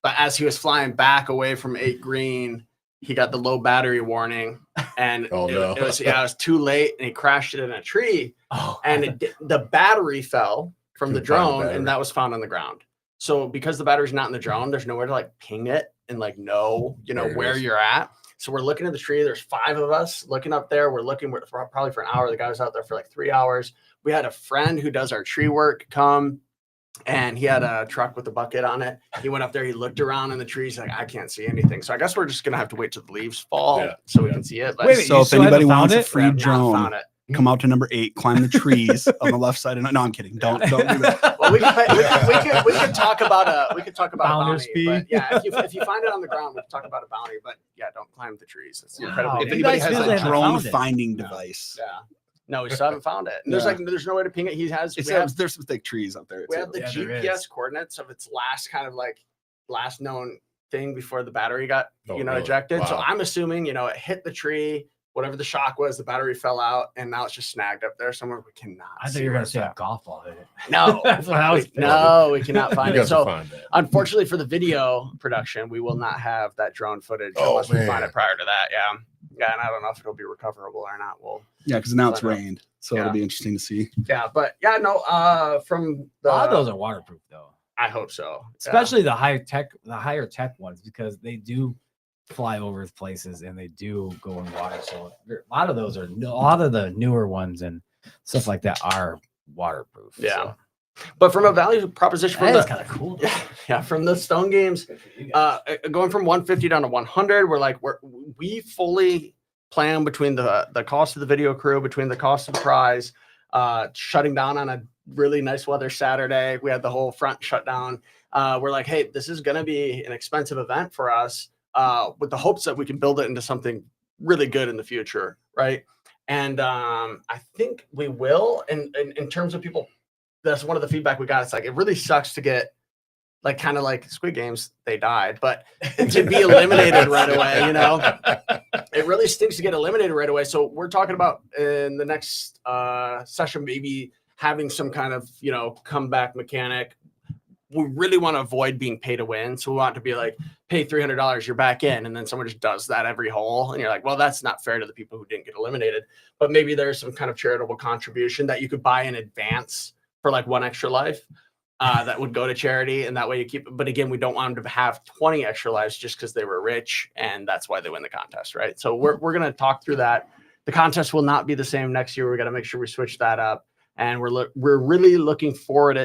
But as he was flying back away from 8 green, he got the low battery warning, and Oh, no. it was too late, and he crashed it in a tree, Oh, and the battery fell from the Couldn't find the drone, battery. and that was found on the ground. So because the battery's not in the drone, there's nowhere to like ping it and like know There it where is. you're at. So we're looking at the tree. There's 5 of us looking up there. We're looking probably for an hour. The guy was out there for like 3 hours. We had a friend who does our tree work come, and he had a truck with a bucket on it. He went up there. He looked around in the trees. Like, I can't see anything. So I guess we're just gonna have to wait till the leaves fall Yeah. so we can see it. But Wait a minute, So you if still anybody haven't wants found a it? we free have not drone, found it. come out to number 8, climb the trees on the left side. No, I'm kidding. Don't do that. Well, we could talk about a Founder's bounty. fee. But yeah, if you find it on the ground, we can talk about a bounty. But yeah, don't climb the trees. It's Wow. incredibly If You anybody guys has really a haven't drone found it. finding No. device, Yeah. No, we still haven't found it. And Yeah. there's no way to ping it. there's some thick trees up there. we too. have the Yeah, there GPS is. coordinates of its last known thing before the battery got Oh, really? ejected. So Wow. I'm assuming it hit the tree, whatever the shock was, the battery fell out, and now it's just snagged up there somewhere. We cannot. I thought see you were where going to it's say a at. golf ball hit it. No, That's what I was thinking. no, we cannot find You it. guys will So find that. unfortunately for the video production, we will not have that drone footage Oh, unless we find man. it prior to that. Yeah, and I don't know if it'll be recoverable or not. We'll Yeah, because now it's But, rained, so yeah. it'll be interesting to see. but no. From A lot of those are waterproof though, I hope so. Yeah. especially the higher tech ones because they do fly over places and they do go in water. So a lot of those are a lot of the newer ones and stuff like that are waterproof. Yeah. So But from a value proposition, from that is the, kind of cool. yeah, from the Stone Games, Good for you guys. going from 150 down to 100, we fully plan between the cost of the video crew, between the cost of the prize, shutting down on a really nice weather Saturday. We had the whole front shut down. We're like, hey, this is going to be an expensive event for us, with the hopes that we can build it into something really good in the future, right? And I think we will. And in terms of people, that's one of the feedback we got. It's like it really sucks to get like kind of like Squid Games, they died, but to be eliminated right away, it really stinks to get eliminated right away. So we're talking about in the next session, maybe having some kind of comeback mechanic. we really want to avoid being pay to win. So we want to be like, pay $300, you're back in. And then someone just does that every hole. And you're like, well, that's not fair to the people who didn't get eliminated. But maybe there's some kind of charitable contribution that you could buy in advance for like 1 extra life that would go to charity. And that way you keep it. But again, we don't want them to have 20 extra lives just because they were rich. And that's why they win the contest, right? So we're going to talk through that. The contest will not be the same next year. We got to make sure we switch that up. And we're really looking forward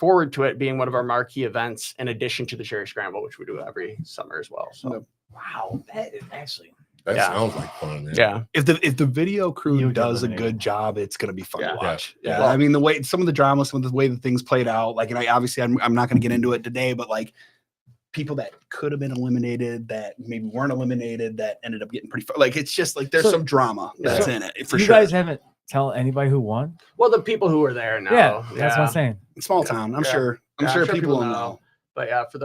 to it being one of our marquee events in addition to the Cherry Scramble, which we do every summer as well. So Wow, that is actually That Yeah. sounds like fun, man. yeah. If the video crew You does a eliminated. good job, it's gonna be fun Yeah. to watch. Yeah. Yeah, Well- I mean the way some of the drama, some of the way that things played out, like, and I obviously I'm not gonna get into it today, but like people that could have been eliminated, that maybe weren't eliminated, that ended up getting pretty fun. Like it's just like there's So- some drama that's so in it for you sure. guys haven't tell anybody who won. Well, the people who were there now. Yeah, that's what I'm saying. Small town, I'm Yeah. sure. I'm Yeah, sure people will know. But yeah, for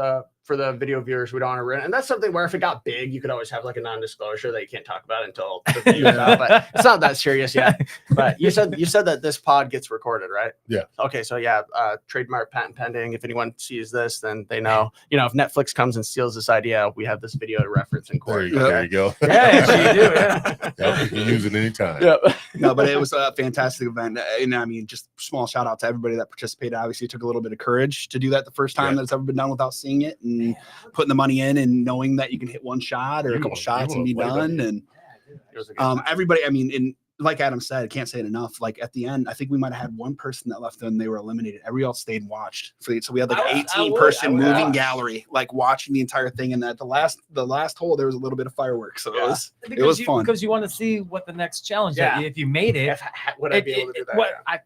the video viewers, we don't want to ruin. And that's something where if it got big, you could always have like a non-disclosure that you can't talk about until the video's out. But it's not that serious yet. But you said that this pod gets recorded, right? Yeah. Okay, so yeah, trademark patent pending. If anyone sees this, then they know. You know, if Netflix comes and steals this idea, we have this video to reference in There court. you go. There you go. Yeah, actually you do. Yeah. Yeah, you can use it anytime. Yep. No, but it was a fantastic event. And I mean, just small shout out to everybody that participated. Obviously, it took a little bit of courage to do that the first time Yeah. that it's ever been done without seeing it and putting the money in and knowing that you can hit one shot or a You couple were- shots you and be were way done. better. And It was a good time. everybody, I mean, in like Adam said, can't say it enough. Like at the end, I think we might have had one person that left and they were eliminated. Everybody else stayed and watched. So we had like I an would- 18-person I would moving watch. gallery, like watching the entire thing. And at the last hole, there was a little bit of fireworks. So Yeah. it was fun. because you want to see what the next challenge. Yeah. If you made it, Would I be able to do that?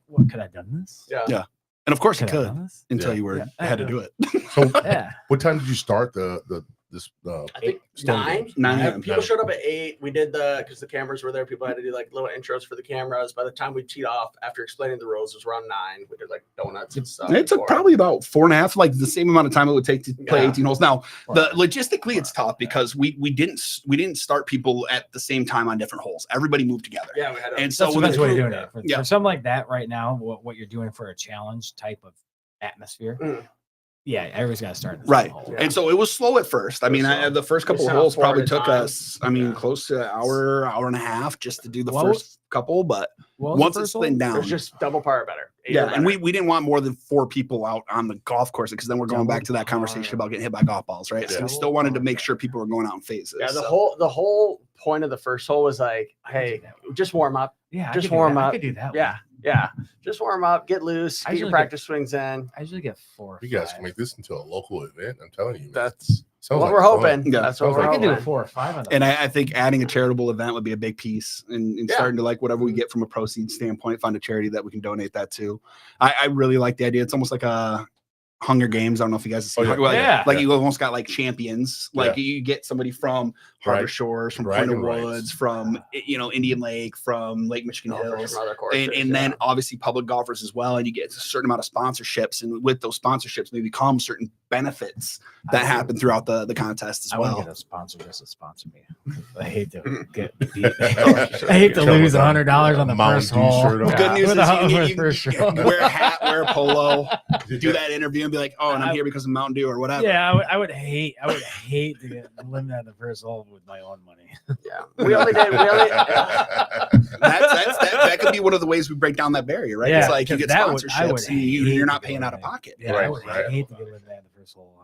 what could I have done this? Yeah. And of course you Could I have could done this? until Yeah. you were Yeah. had to do it. So, Yeah. what time did you start this? I think Stone 9. games? 9 Yeah, a.m. people showed up at 8. We did because the cameras were there. People had to do like little intros for the cameras. By the time we teed off, after explaining the rules, it was around 9. We did like donuts and stuff. It took before. probably about 4.5, like the same amount of time it would take to play Yeah. 18 holes. Now, Right. logistically, it's tough because we didn't start people at the same time on different holes. Everybody moved together. Yeah, we had a, And so That's when the best way of the- doing it. For, Yeah. for something like that right now, what you're doing for a challenge type of atmosphere. Mm. Yeah, everybody's got to start. in the Right. same hole. Yeah. And so it was slow at first. I It was mean, slow. the first couple of sent out holes 4 probably at a took time. us, Yeah. close to an hour and a half just to do the What first couple. But What was the once it's first hole? thinned it down, was just double par or better. 8 or yeah, and better. we didn't want more than 4 people out on the golf course because then we're going back to that conversation about getting hit by golf balls, right? So we Yeah. still wanted to make sure people were going out in phases. Yeah, the so. whole point of the first hole was like, hey, just warm up. Yeah, just I could do warm that. up. I could do that. Yeah, yeah, just warm up, get loose, I get your usually practice swings in. I usually get 4. Or You guys 5. can make this into a local event. I'm telling you. man. That's Sounds what like we're fun. hoping. Yeah. That's what Sounds we're I like could do a hoping. 4 or 5 on that. And I think adding a charitable event would be a big piece in Yeah. starting to like whatever we get from a proceeds standpoint, find a charity that we can donate that to. I really like the idea. It's almost like a Hunger Games. I don't know if you guys have seen Oh, yeah. Hunger- like, Yeah. like you almost got like champions. Like Yeah. you get somebody from Harbor Right. Shores, from Dragon Point of rights. Woods, from Indian Lake, from Lake Michigan Golfers Hills. from other courses, And then yeah. obviously public golfers as well. And you get a certain amount of sponsorships. And with those sponsorships, maybe come certain benefits that happen throughout the contest as I want to well. get a sponsor just to sponsor me. I hate to get beat. I hate to lose $100 on the Mountain first Dew hole. shirt on. The good news With is a- you, with you, first you show. wear a hat, wear a polo, do that interview and be like, oh, and I'm here because of Mountain Dew or whatever. Yeah, I would hate to get eliminated on the first hole with my own money. Yeah, we only did. That could be one of the ways we break down that barrier, right? Yeah, it's like you because get that would- I would sponsorships and hate you're to not get paying out of eliminated. pocket. Yeah, Right, I would right. hate to get eliminated on the first hole.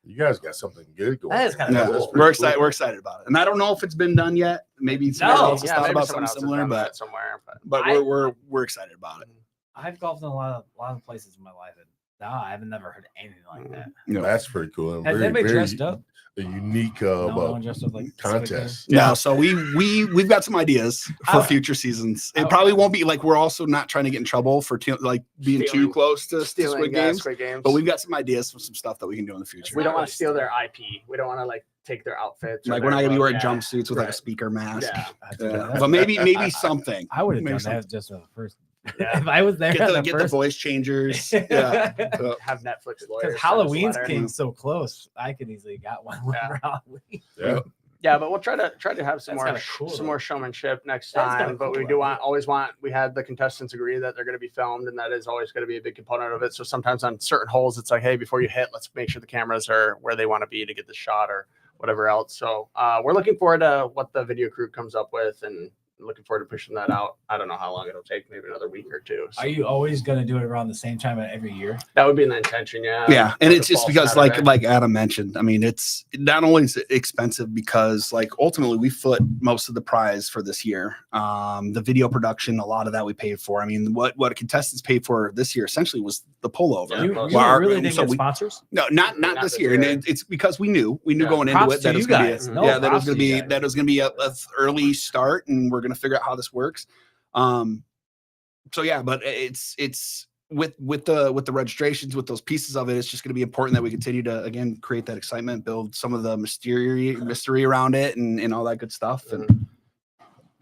You guys got something good going. That is kinda Yeah, cool. That's pretty we're cool. excited. We're excited about it, and I don't know if it's been done yet. Maybe somebody No, else has yeah, thought maybe about someone something else has similar, done but that somewhere. but I- we're excited about it. I've golfed in a lot of places in my life, and I haven't never heard anything like that. No. That's pretty cool. And Has very, anybody very dressed up? A unique No one dressed up like contest. Yeah, so we've got some ideas for I- future seasons. It I- probably won't be like we're also not trying to get in trouble for like being too Stealing- close to Stealing Squid Games, Squid Games. but we've got some ideas for some stuff that we can do in the future. we don't not want to really steal their IP. We don't want to like take their outfits. or Like we're not their gonna be look. wearing Yeah. jumpsuits with like a Right. speaker mask. Yeah. Yeah. But maybe something. I would have Maybe done that just as a first. Yeah. If I was there, Get on the, the get the first, voice changers. Yeah. Have Netflix lawyers. because send us a Halloween's letter. came so close, I could easily got one Yeah. for Halloween. Yeah. Yeah, but we'll try to have some That's more kinda cool, some though. more showmanship next That's kinda time. But cool, we do I think. we had the contestants agree that they're going to be filmed, and that is always going to be a big component of it. So sometimes on certain holes, it's like, hey, before you hit, let's make sure the cameras are where they want to be to get the shot or whatever else. So we're looking forward to what the video crew comes up with, and looking forward to pushing that out. I don't know how long it'll take, maybe another week or two. So Are you always going to do it around the same time every year? that would be the intention, yeah. Yeah, and Like it's a just fall because Saturday. like Adam mentioned, I mean, it's not only is it expensive because like ultimately we foot most of the prize for this year. The video production, a lot of that we paid for. I mean, what contestants paid for this year essentially was the pullover. Yeah, You, most- you Well, really didn't so get we- sponsors? No, not Not this this year, and year. it's because we knew Yeah. going into Props it to that it you was going to guys. be No, yeah that it was props going to to you be guys. that it was going to be a early start, and we're going to figure out how this works. So yeah, but it's with the registrations, with those pieces of it, it's just going to be important that we continue to again create that excitement, build some of the mystery around it, and all that good stuff. And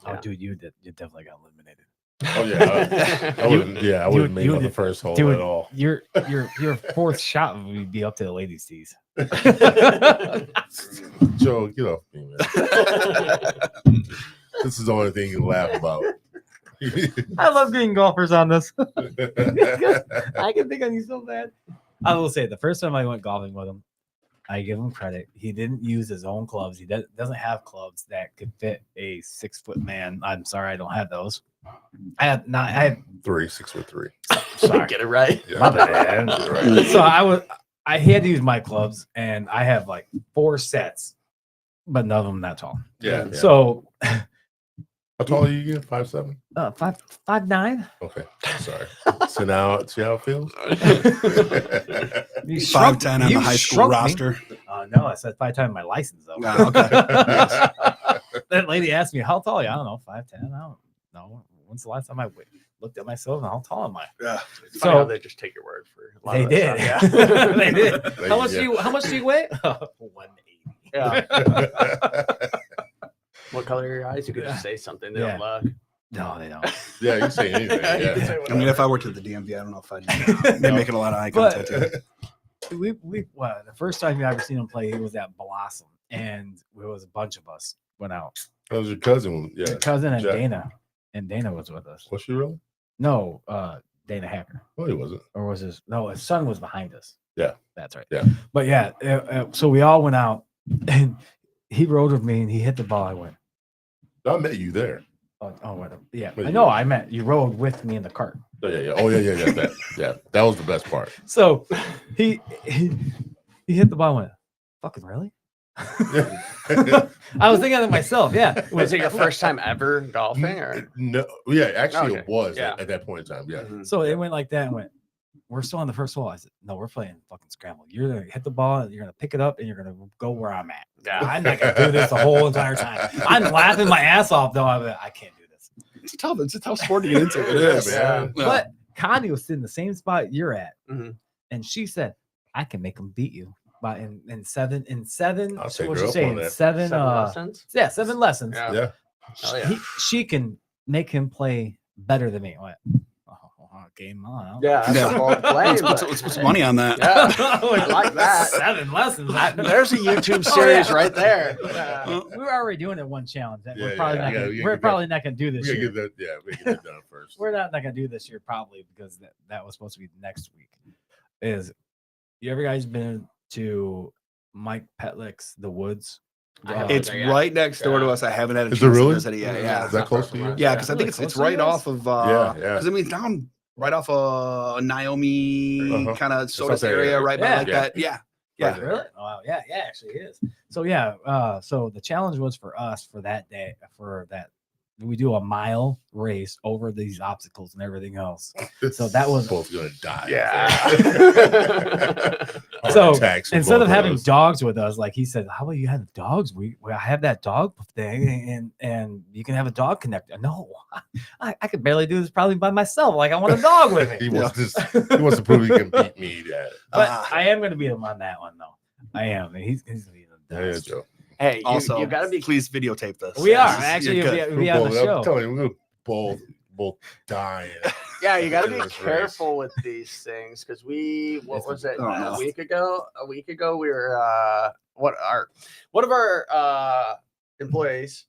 Oh, Yeah. dude, you definitely got eliminated. Oh yeah, I wouldn't. Yeah, I wouldn't make it on the first hole Dude, at all. Your fourth shot would be up to the ladies' tees. Joe, get off me, man. This is the only thing you can laugh about. I love getting golfers on this. I can think on you so bad. I will say the first time I went golfing with him, I give him credit. He didn't use his own clubs. He doesn't have clubs that could fit a 6-foot man. I'm sorry, I don't have those. I have 6'3". sorry. Get it right. Yeah. My bad. You're right. So I had to use my clubs, and I have like 4 sets, but none of them that tall. Yeah. Yeah. So How tall are you again? 5'7"? 5'9". Okay. Sorry. So now see how it feels? You shrunk- 5'10" on the you high school shrunk me. roster. No, I said 5 times my license though. Ah, okay. That lady asked me, how tall are you? I don't know, 5'10". I don't know. When's the last time I looked at myself and how tall am I? Yeah. It's funny how So they just take your word for a lot they of did. that stuff, yeah. They did. They- How much yeah. how much do you weigh? 180. Yeah. What color are your eyes? You could just say something. They Yeah. don't look. No, they don't. Yeah, you can say anything. You can Yeah. say I mean, if I worked at the DMV, I don't know if I'd be making a lot of eye But- contact. We the first time you ever seen him play, he was at Blossom, and it was a bunch of us went out. That was your cousin. Yeah. Your cousin and Jack. Dana was with us. Was she really? No, Dana Hacker, No, he wasn't. or was his? No, his son was behind us. Yeah. That's right. Yeah. But yeah, so we all went out, and he rode with me, and he hit the ball. I went, I met you there. what? Yeah, But I you- know. I meant you rode with me in the cart. Oh, yeah. Oh, yeah. That was the best part. So he hit the ball. And went, fucking really? I was thinking of myself. Yeah. Was it your first time ever golfing? Or No, yeah, actually, Okay. it was Yeah. at that point in time. Yeah. Mhm. So it went like that and went, we're still on the first hole. I said, no, we're playing fucking scramble. You're going to hit the ball, and you're going to pick it up, and you're going to go where I'm at. Yeah. I'm not going to do this the whole entire time. I'm laughing my ass off, though. I'm like, I can't do this. It's a tough sport to get into. It Yeah, is. man. Yeah. But Connie was sitting the same spot you're at. Mhm. And she said, I can make them beat you. But in seven, I'll take what'd her you up say? on In that. seven, 7 lessons. lessons. Yeah. Yeah. Hell yeah. She can make him play better than me. I went, game on. Yeah. That's Yeah. a bold play, Let's but- put some money on that. Yeah. I like that. 7 lessons. There's a YouTube Oh, series yeah. right there. Yeah. We were already doing it one challenge. That Yeah, we're probably yeah, not. yeah, Gonna, we gotta we're get probably not going to do We this gotta year. get that. Yeah, we gotta get that done first. We're not going to do this year probably because that was supposed to be next week. Is you ever guys been to Mike Petlick's The Woods? I haven't It's there yet. right next door to Yeah. us. I haven't had a Is chance it really? to visit it yet. Yeah. Is that close to you? Yeah, because I Really think it's close to right you guys? off of Yeah. because I mean it's down right off of Naomi Uh-huh. kind of It's Sodas up there, area, yeah. right by Yeah. like Yeah. that. Yeah. Yeah, Yeah. really? Oh, wow. Yeah, actually it is. So yeah, so the challenge was for us for that day, for that we do a mile race over these obstacles and everything else. So that was- both gonna die. Yeah. Heart So, attacks from Instead both of having us. dogs with us, like he said, how about you have dogs? We have that dog thing, and you can have a dog connector. No, I could barely do this probably by myself. Like I want a dog with he me. wants he wants to prove he can beat me. Yeah, But I am going to beat him on that one, though. I am. He's going to be the yeah, best. Joe. Hey, Also, you got to be. please videotape this. We are This is- actually you're you'll good. be on the I'm show. telling you, we're both dying. Yeah, you got to in be this race. careful with these things because what It's- was it? oh, no. A week ago, we were one of our employees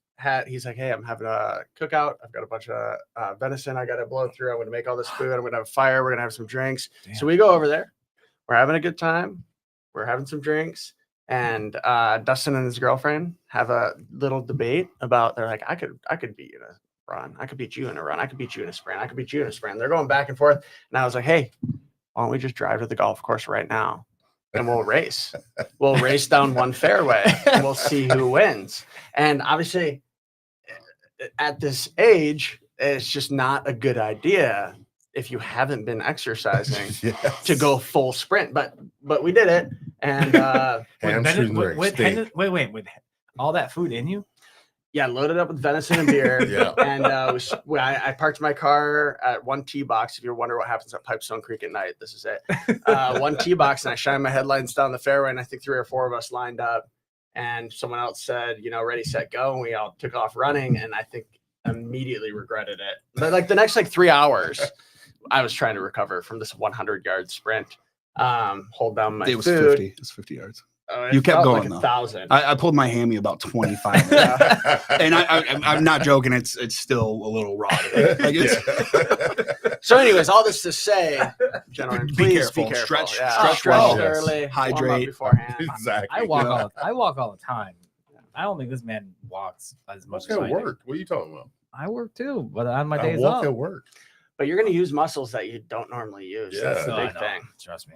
he's like, hey, I'm having a cookout. I've got a bunch of venison I got to blow through. I'm going to make all this food. I'm going to have a fire. We're going to have some drinks. Damn. So we go over there. We're having a good time. We're having some drinks. And Dustin and his girlfriend have a little debate about, they're like, I could beat you in a run. I could beat you in a run. I could beat you in a sprint. I could beat you in a sprint. They're going back and forth. And I was like, hey, why don't we just drive to the golf course right now? And we'll race. We'll race down one fairway and we'll see who wins. And obviously, at this age, it's just not a good idea if you haven't been exercising to go full sprint. But we did it. And wait, with all that food in you? yeah, loaded up with venison and beer. Yeah. And I parked my car at one tee box. If you're wondering what happens at Pipestone Creek at night, this is it. One tee box, and I shined my headlights down the fairway, and I think 3 or 4 of us lined up. And someone else said, ready, set, go. And we all took off running, and I think immediately regretted it. But like the next 3 hours, I was trying to recover from this 100-yard sprint. Hold down my It was food. 50. It was 50 yards. It You kept felt going, like though. 1,000. I pulled my hammy about 25 minutes. And I'm not joking. It's still a little raw. So, anyways, all this to say, gentlemen, Be please careful. be careful. Stretch- Yeah. stretch well. early, warm up Hydrate. beforehand. Exactly. I walk all the time. I don't think this man walks as much What's as at I do. work? What are you talking about? I work too, but on my I days walk off. at work. But you're going to use muscles that you don't normally use. Yeah. That's the No, I big know. thing. Trust me.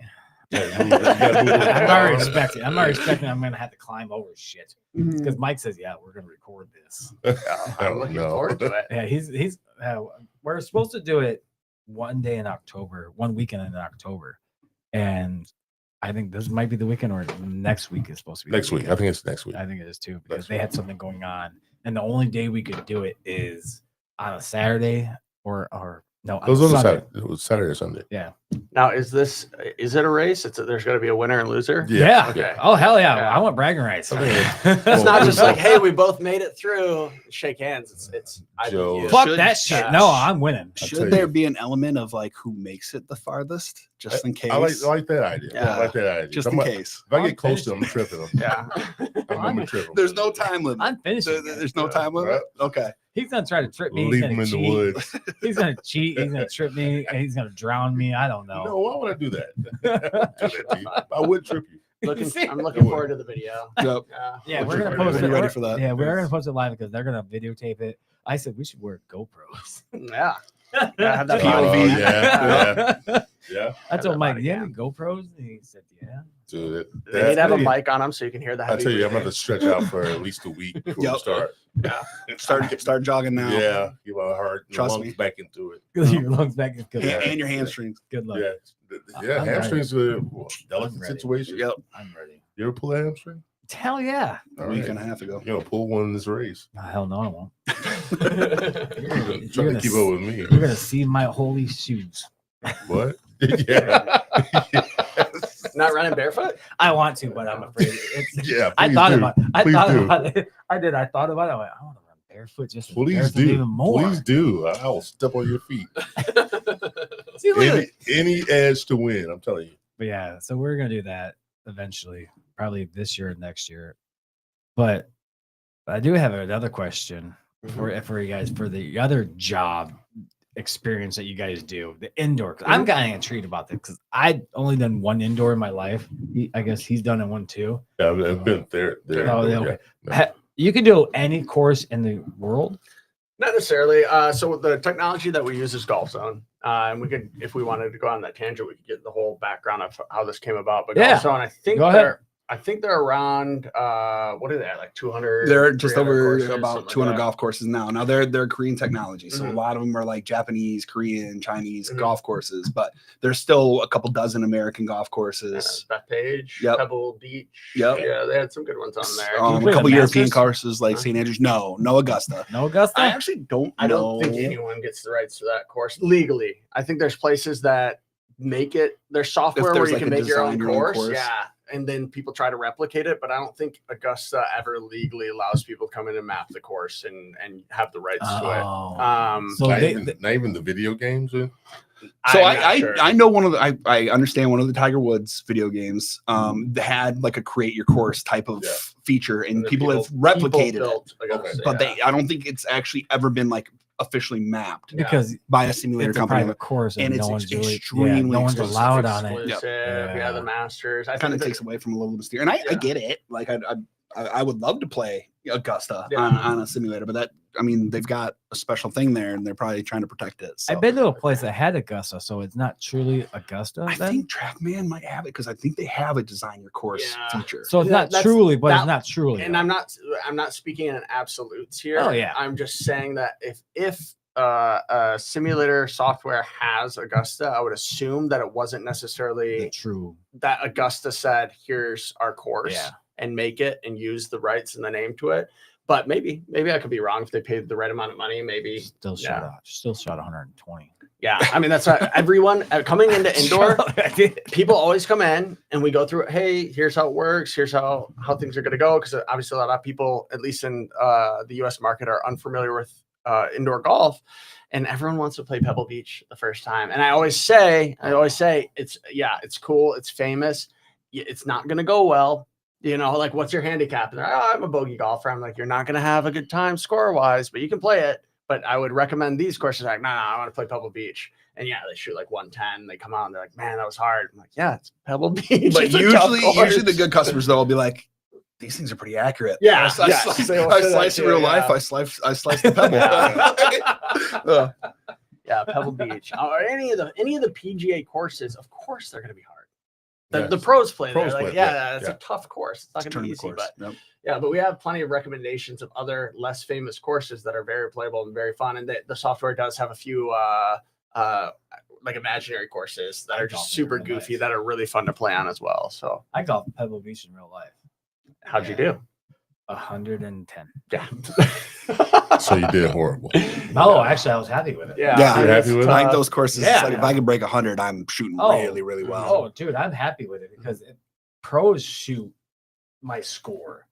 Yeah, you gotta move I'm around. already expecting. I'm gonna have to climb over shit because Mike says, "Yeah, we're gonna record this." I'm looking forward to it. Yeah, he's. We're supposed to do it one day in October, one weekend in October, and I think this might be the weekend or next week is supposed to be the Next week. I weekend. think it's next week. I think it is too because Next they had something going on, and the only day we could do it is on a Saturday or no, on It was a on Sunday. Saturday. It was Saturday or Sunday. Yeah. Now, is it a race? There's going to be a winner and loser? Yeah. Okay. Oh hell yeah! Yeah. I want bragging rights. I think It's Well, not just we- like, hey, we both made it through. Shake hands. It's I beat Joe. you. Fuck Should- that shit. yeah. No, I'm winning. I'll tell Should you. there be an element of who makes it the farthest, just in case? I like that idea. Yeah. I like that idea. just If in I'm- case. If I I'm get close to him, I'm finished. tripping him. Yeah. I'm gonna trip him. There's no time limit. I'm finishing. There's no Yeah. time limit. Okay. He's gonna try to trip me. He's Leave gonna him in the cheat. woods. He's gonna cheat. He's gonna trip me. And he's gonna drown me. I don't know. No, why would I do that? Do that to you. I would trip you. I'm looking forward to the video. Yep. Yeah, We're we're gonna ready- post we're it. ready for that. Yeah, we're gonna post it live because they're gonna videotape it. I said we should wear GoPros. Yeah. Yeah, have that Oh, POV. yeah. Yeah. I told that Mike, body "You have cam. any GoPros?" And he said, "Yeah." Dude, They need to have a that- mic on them so you can hear the I heavy tell you, I'm breathing. gonna stretch out for at least a week before we Yep. start. Start jogging now. Yeah, get my heart and Trust lungs me. back into it. Your lungs back is good. And your hamstrings. Good luck. Yeah, yeah. I'm Hamstrings are a delicate I'm ready. situation. Yep. I'm ready. You ever pull a hamstring? Hell yeah. A All week right. and a half ago. You're gonna pull one in this race. Oh, hell no, I won't. Trying to keep up with me. You're gonna see my holy shoes. What? Yeah. Not running barefoot? I want to, but I'm afraid. It's, Yeah. I please thought do. about it. I Please thought do. about it. I did. I thought about it. I went, I want to run barefoot just to Please embarrass them do. even more. Please do. I will step on your feet. See, look at Any edge to win. I'm telling you. But yeah, so we're gonna do that eventually, probably this year or next year. But I do have another question for you guys for the other job experience that you guys do, the indoor. 'Cause I'm kind of intrigued about this because I'd only done one indoor in my life. I guess he's done it one too. Yeah, I've been there. Oh, yeah, okay. You can do any course in the world. Not necessarily. So the technology that we use is Golf Zone. And we could, if we wanted to go on that tangent, we could get the whole background of how this came about. But Yeah. Golf Zone, Go ahead. I think they're around what are they, like 200? They're just 300 over courses, about something 200 like that. golf courses now. Now they're Korean technology, so Mhm. a lot of them are like Japanese, Korean, Chinese Mhm. golf courses. But there's still a couple dozen American golf Yeah, courses. Bethpage, Yep. Pebble Beach. Yep. Yeah, they had some good ones on there. you A play couple the European Masters? courses like Huh? St. Andrews. No Augusta. No Augusta. I actually don't I know. don't think anyone gets the rights to that course legally. I think there's places that make it. There's software where there's you like can a make your own design your own course. course. Yeah. And then people try to replicate it, but I don't think Augusta ever legally allows people to come in and map the course and have the rights to it. Oh. So not, they, not even the video games. So I'm not sure. I know one of the I understand one of the Tiger Woods video games that had like a create your course type of Yeah. feature, and the people have replicated it. built Augusta, But I don't think it's actually ever been like officially mapped because by a simulator it's a company. private course and and no it's one's really, extremely no one's exclusive. allowed on it. exclusive. Yep. Yeah, the Masters. I Kind of think takes away from a little mysterious. And I get it. Like I would love to play Augusta Yeah. on a simulator, but they've got a special thing there, and they're probably trying to protect it. So. I've been to a place that had Augusta, so it's not truly Augusta. I then? think TrackMan might have it because I think they have a design your course Yeah. feature. So it's not That's- truly, but it's that- not truly. and I'm not speaking in absolutes here. Oh, yeah. I'm just saying that if simulator software has Augusta, I would assume that it wasn't the necessarily true. that Augusta said, "Here's our course," Yeah. and make it and use the rights and the name to it. But maybe I could be wrong if they paid the right amount of money. Maybe, Still shot 120. yeah. I mean, that's everyone coming into indoor. People always come in and we go through, hey, here's how it works, here's how things are going to go, because obviously a lot of people, at least in the US market, are unfamiliar with indoor golf, and everyone wants to play Pebble Beach the first time. And I always say it's cool, it's famous, it's not going to go well, like, what's your handicap? And they're, oh, I'm a bogey golfer. I'm like, you're not going to have a good time score wise, but you can play it. But I would recommend these courses. Like, nah, I want to play Pebble Beach. And yeah, they shoot like 110. They come out and they're like, man, that was hard. I'm like, yeah, it's Pebble Beach. But It's a tough usually course. the good customers though will be like, these things are pretty accurate. Yeah, I yes, they will say that slice in too, real yeah. life. I slice the pebble. Yeah. Yeah, Pebble Beach or any of the PGA courses. Of course, they're going to be hard. The Yes. pros play Pros there. Like, play, yeah, it's yeah. a tough course. It's not going to be easy, Tournament but course. Yep. yeah, but we have plenty of recommendations of other less famous courses that are very playable and very fun. And the software does have a few like imaginary courses that I are golf just in super real goofy life. that are really fun to play on as well. So I golf Pebble Beach in real life. how'd you do? 110. Yeah. So you did horrible. No, actually, I was happy with it. Yeah. Yeah. You're happy with I it? think those courses. Yeah. It's like if I can break 100, I'm shooting Oh. really, really well. Oh, dude, I'm happy with it because pros shoot my score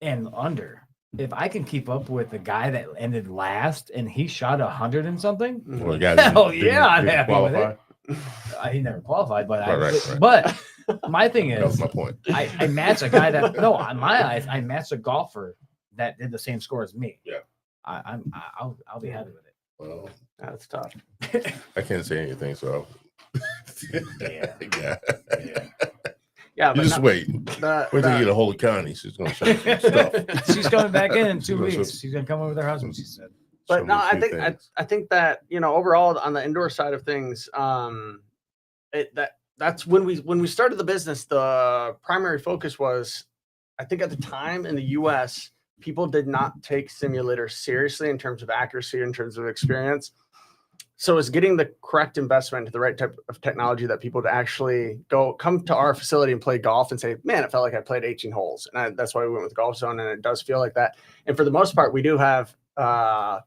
and under. If I can keep up with the guy that ended last and he shot 100 and something, Well, the guy Hell didn't- yeah, I'm didn't happy with qualify. he never qualified. But Right. but my thing That was is, my point. I match a guy that no, on my eyes, I matched a golfer that did the same score as me. Yeah. I'll be happy with it. Well, That's tough. I can't say anything, so Yeah. yeah. Yeah, You but just wait. the- Wait till you the- get a hold of Connie. She's gonna show you some stuff. She's coming back in 2 She's gonna weeks. show- She's gonna come over with her husband. She said. show But me no, a I few think things. I think that overall on the indoor side of things, that's when we started the business. The primary focus was, I think at the time in the U.S., people did not take simulators seriously in terms of accuracy, in terms of experience. So it's getting the correct investment into the right type of technology that people to actually come to our facility and play golf and say, man, it felt like I played 18 holes. And that's why we went with Golf Zone. And it does feel like that. And for the most part, we do have, I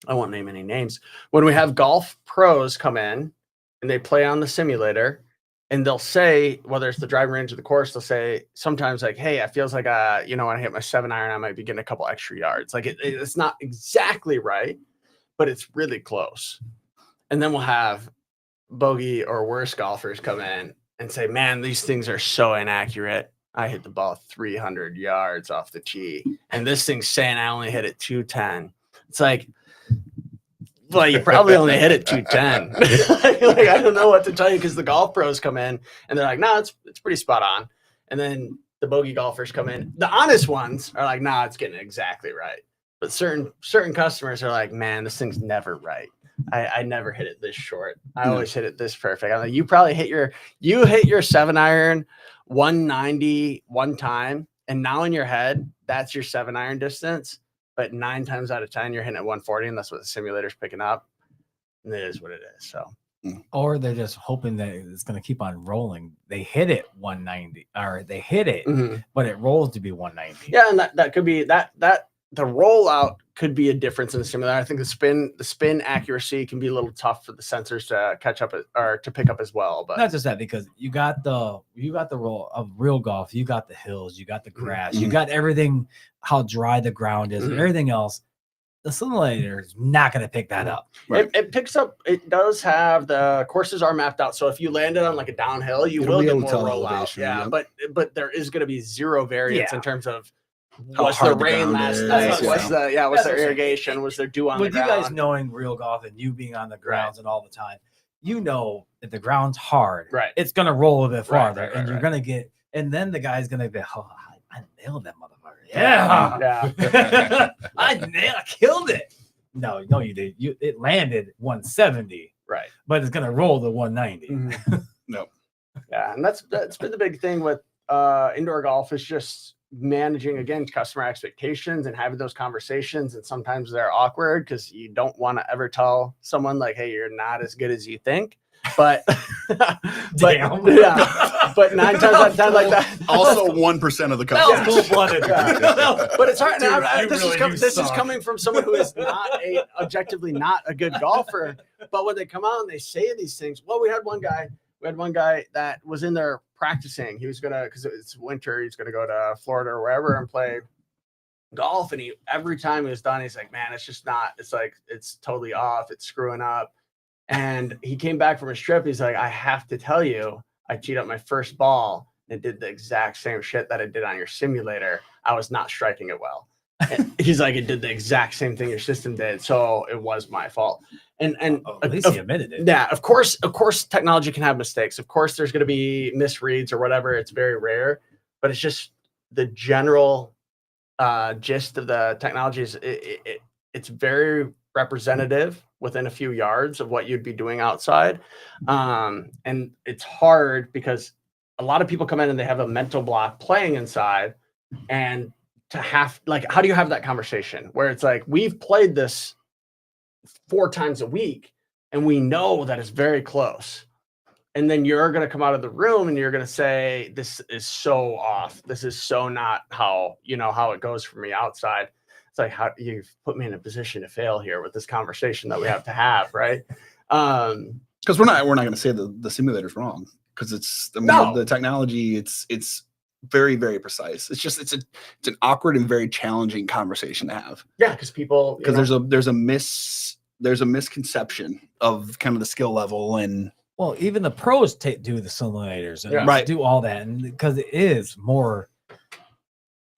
won't name any names. When we have golf pros come in and they play on the simulator and they'll say, whether it's the driving range or the course, they'll say sometimes like, hey, it feels like, when I hit my 7-iron, I might be getting a couple extra yards. Like it's not exactly right, but it's really close. And then we'll have bogey or worse golfers come in and say, man, these things are so inaccurate. I hit the ball 300 yards off the tee. And this thing's saying I only hit it 210. It's like, well, you probably only hit it 210. like, I don't know what to tell you because the golf pros come in and they're like, no, it's pretty spot on. And then the bogey golfers come in. The honest ones are like, nah, it's getting exactly right. But certain customers are like, man, this thing's never right. I never hit it this short. I always hit it this perfect. I'm like, you probably hit your 7-iron 190 one time, and now in your head, that's your 7-iron distance. But 9 times out of 10, you're hitting at 140, and that's what the simulator's picking up. And it is what it is. So, Or they're just hoping that it's going to keep on rolling. They hit it 190, or they hit it, but it rolls to be 190. yeah, and that could be that the rollout could be a difference in the simulator. I think the spin accuracy can be a little tough for the sensors to catch up or to pick up as well. But Not just that, because you got the roll of real golf, you got the hills, you got the grass, you got everything, how dry the ground is, and everything else. the simulator is not going to pick that up. Right. It picks up. It does have the courses are mapped out. So if you landed on like a downhill, you It'll will be get able to more tell the rollout. elevation, Yeah, yep. but there is going to be zero variance Yeah. in terms of How was the hard the rain ground last is, night? yeah. Was the was That's there what I'm saying. irrigation? Was there dew on With the you ground? guys knowing real golf and you being on the grounds and all the time, you know if the ground's hard, Right. it's going to roll a bit Right, farther, right, and you're right. going to get, and then the guy's going to be, oh, I nailed that motherfucker. Yeah. Yeah. I killed it. No, you did. It landed 170, Right. but it's gonna roll to 190. Nope. Yeah, and that's been the big thing with indoor golf is just managing again customer expectations and having those conversations. And sometimes they're awkward because you don't want to ever tell someone like, "Hey, you're not as good as you think." But Damn. yeah, but 9 times out of 10, like that. Also, 1% of the That was customers. cold-blooded. But it's hard. Dude, Now, you this really do this is suck. coming from someone who is not objectively not a good golfer. But when they come out and they say these things, well, we had one guy that was in there practicing. He was gonna, because it's winter, he's gonna go to Florida or wherever and play golf. And every time he was done, he's like, man, it's just not. It's like it's totally off. It's screwing up. And he came back from his trip. He's like, I have to tell you, I teed up my first ball and it did the exact same shit that it did on your simulator. I was not striking it well. And he's like, it did the exact same thing your system did. So it was my fault. And At least he admitted it. yeah, of course, technology can have mistakes. Of course, there's going to be misreads or whatever. It's very rare, but it's just the general gist of the technology is it's very representative within a few yards of what you'd be doing outside. And it's hard because a lot of people come in and they have a mental block playing inside, and to have like, how do you have that conversation where it's like, we've played this 4 times a week and we know that it's very close. And then you're going to come out of the room and you're going to say, this is so off. This is so not how it goes for me outside. It's like, how you've put me in a position to fail here with this conversation that we have to have. Right. Because we're not going to say the simulator's wrong, because it's the technology. It's very, very precise. It's just it's an awkward and very challenging conversation to have. Yeah, because people there's a misconception of kind of the skill level. And Well, even the pros do the simulators and Right. do all that, and because it is more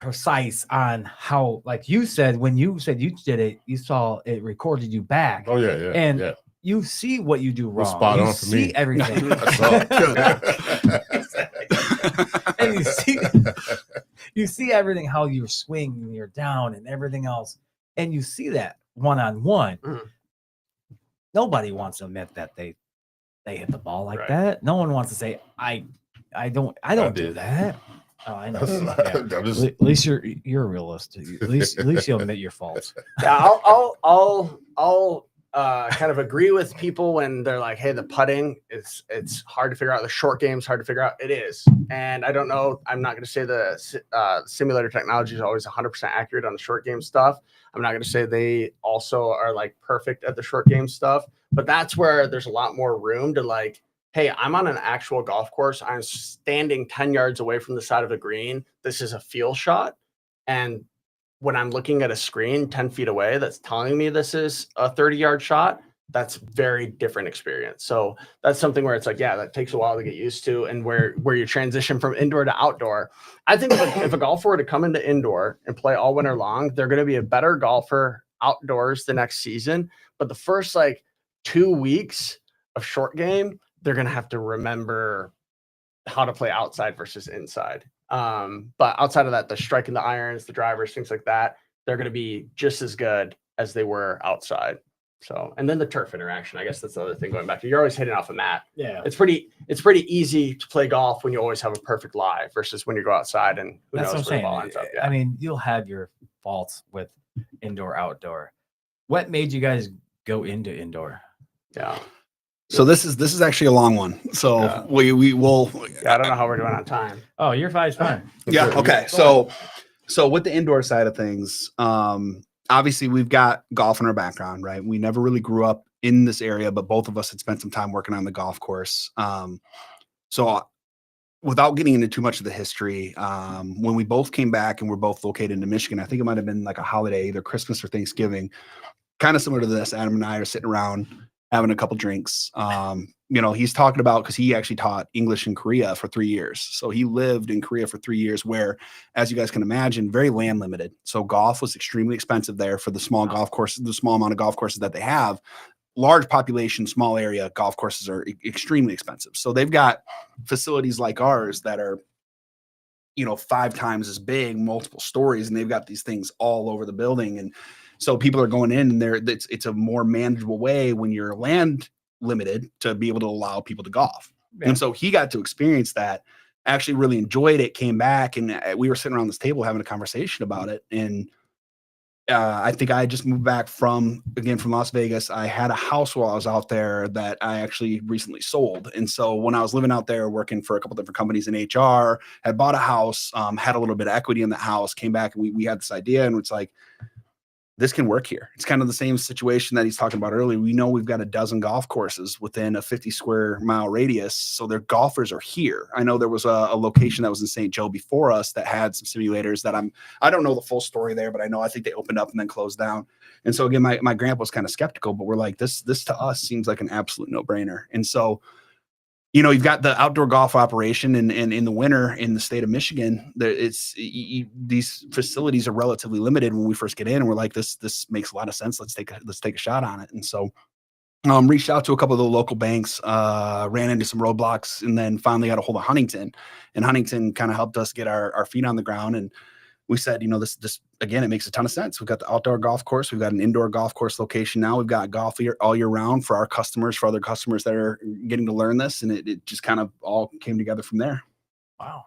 precise on how, like you said, when you said you did it, you saw it recorded you back. Oh yeah, And you see what you do was wrong. spot you on for see me. everything. I saw it. And you see everything, how you swing and you're down and everything else, and you see that one-on-one. Mhm. Nobody wants to admit that they hit the ball like Right. that. No one wants to say I don't do did. that. Oh, I know. That's not- Yeah. that was- At least you're realistic. At least you'll admit your faults. Yeah, I'll kind of agree with people when they're like, "Hey, the putting it's hard to figure out. The short game's hard to figure out." It is, and I don't know. I'm not going to say the simulator technology is always 100% accurate on the short game stuff. I'm not going to say they also are like perfect at the short game stuff, but that's where there's a lot more room to like, hey, I'm on an actual golf course. I'm standing 10 yards away from the side of a green. This is a feel shot, and when I'm looking at a screen 10 feet away that's telling me this is a 30-yard shot, that's very different experience. So that's something where it's like, yeah, that takes a while to get used to, and where you transition from indoor to outdoor. I think if a golfer were to come into indoor and play all winter long, they're going to be a better golfer outdoors the next season. But the first like 2 weeks of short game, they're going to have to remember how to play outside versus inside. But outside of that, the striking the irons, the drivers, things like that, they're going to be just as good as they were outside. So, and then the turf interaction, I guess that's the other thing going back to, you're always hitting off a mat. Yeah. It's pretty easy to play golf when you always have a perfect lie versus when you go outside and who That's what I'm knows where the ball saying. ends up. I mean, you'll have your faults with indoor, outdoor. What made you guys go into indoor? Yeah. so this is actually a long one. So Yeah. we will. Yeah, I don't know how we're doing on time. Oh, you're fine. Yeah. Okay. So with the indoor side of things, obviously we've got golf in our background, right? We never really grew up in this area, but both of us had spent some time working on the golf course. So without getting into too much of the history, when we both came back and we're both located in Michigan, I think it might have been like a holiday, either Christmas or Thanksgiving, kind of similar to this. Adam and I are sitting around having a couple drinks. He's talking about, because he actually taught English in Korea for 3 years. So he lived in Korea for 3 years, where, as you guys can imagine, very land limited. So golf was extremely expensive there for the small golf courses, the small amount of golf courses that they have. Large population, small area golf courses are extremely expensive. So they've got facilities like ours that are, 5 times as big, multiple stories, and they've got these things all over the building. And so people are going in, and it's a more manageable way when you're land limited to be able to allow people to golf. Yeah. And so he got to experience that, actually really enjoyed it, came back, and we were sitting around this table having a conversation about it. And I think I just moved back from Las Vegas. I had a house while I was out there that I actually recently sold. And so when I was living out there working for a couple different companies in HR, had bought a house, had a little bit of equity in the house, came back, and we had this idea, and it's like, this can work here. It's kind of the same situation that he's talking about earlier. We know we've got a dozen golf courses within a 50 square mile radius. So their golfers are here. I know there was a location that was in St. Joe before us that had some simulators that I don't know the full story there, but I think they opened up and then closed down. And so again, my grandpa was kind of skeptical, but we're like, this to us seems like an absolute no brainer. And so, you've got the outdoor golf operation, and in the winter in the state of Michigan, these facilities are relatively limited when we first get in, and we're like, this makes a lot of sense. Let's take a shot on it. And so, reached out to a couple of the local banks, ran into some roadblocks, and then finally got a hold of Huntington, and Huntington kind of helped us get our feet on the ground. And we said, this again, it makes a ton of sense. We've got the outdoor golf course. We've got an indoor golf course location now. We've got golf all year round for our customers, for other customers that are getting to learn this. And it just kind of all came together from there. Wow.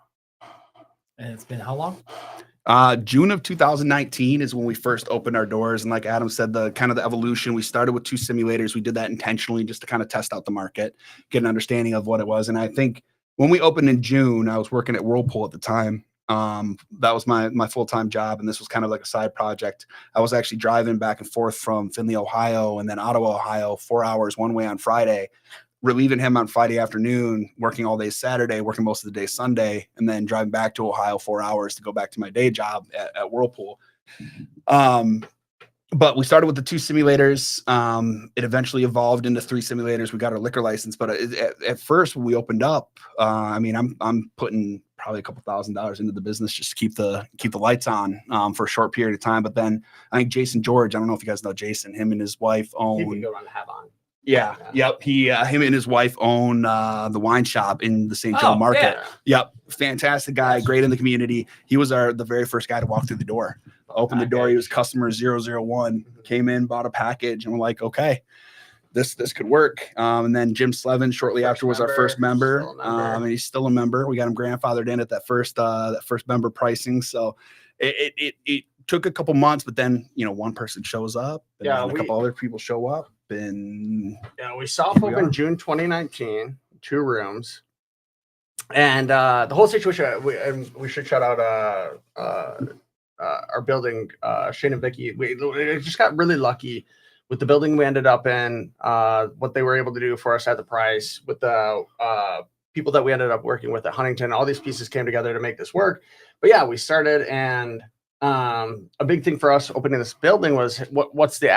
And it's been how long? June of 2019 is when we first opened our doors. And like Adam said, the kind of the evolution, we started with 2 simulators. We did that intentionally just to kind of test out the market, get an understanding of what it was. And I think when we opened in June, I was working at Whirlpool at the time. That was my full-time job, and this was kind of like a side project. I was actually driving back and forth from Findlay, Ohio, and then Ottawa, Ohio, 4 hours one way on Friday, relieving him on Friday afternoon, working all day Saturday, working most of the day Sunday, and then driving back to Ohio 4 hours to go back to my day job at Whirlpool. But we started with the 2 simulators. It eventually evolved into 3 simulators. We got our liquor license, but at first when we opened up, I'm putting probably a couple $1,000s into the business just to keep the lights on for a short period of time. But then I think Jason George, I don't know if you guys know Jason, him and his wife own. He go on have on. Yeah. Yep. Him and his wife own the wine shop in the St. Joe market. Yeah. Yep. Fantastic guy, great in the community. He was the very first guy to walk through the door. Opened the door. He was customer 001, came in, bought a package, and we're like, okay, this could work. And then Jim Slevin shortly after was our first member. And he's still a member. We got him grandfathered in at that first member pricing. So it took a couple months, but then one person shows up, and then a couple other people show up, and we soft opened June 2019, 2 rooms. And the whole situation, we should shout out our building, Shane and Vicky. We just got really lucky with the building we ended up in, what they were able to do for us at the price, with the people that we ended up working with at Huntington. All these pieces came together to make this work. But yeah, we started, and a big thing for us opening this building was what's the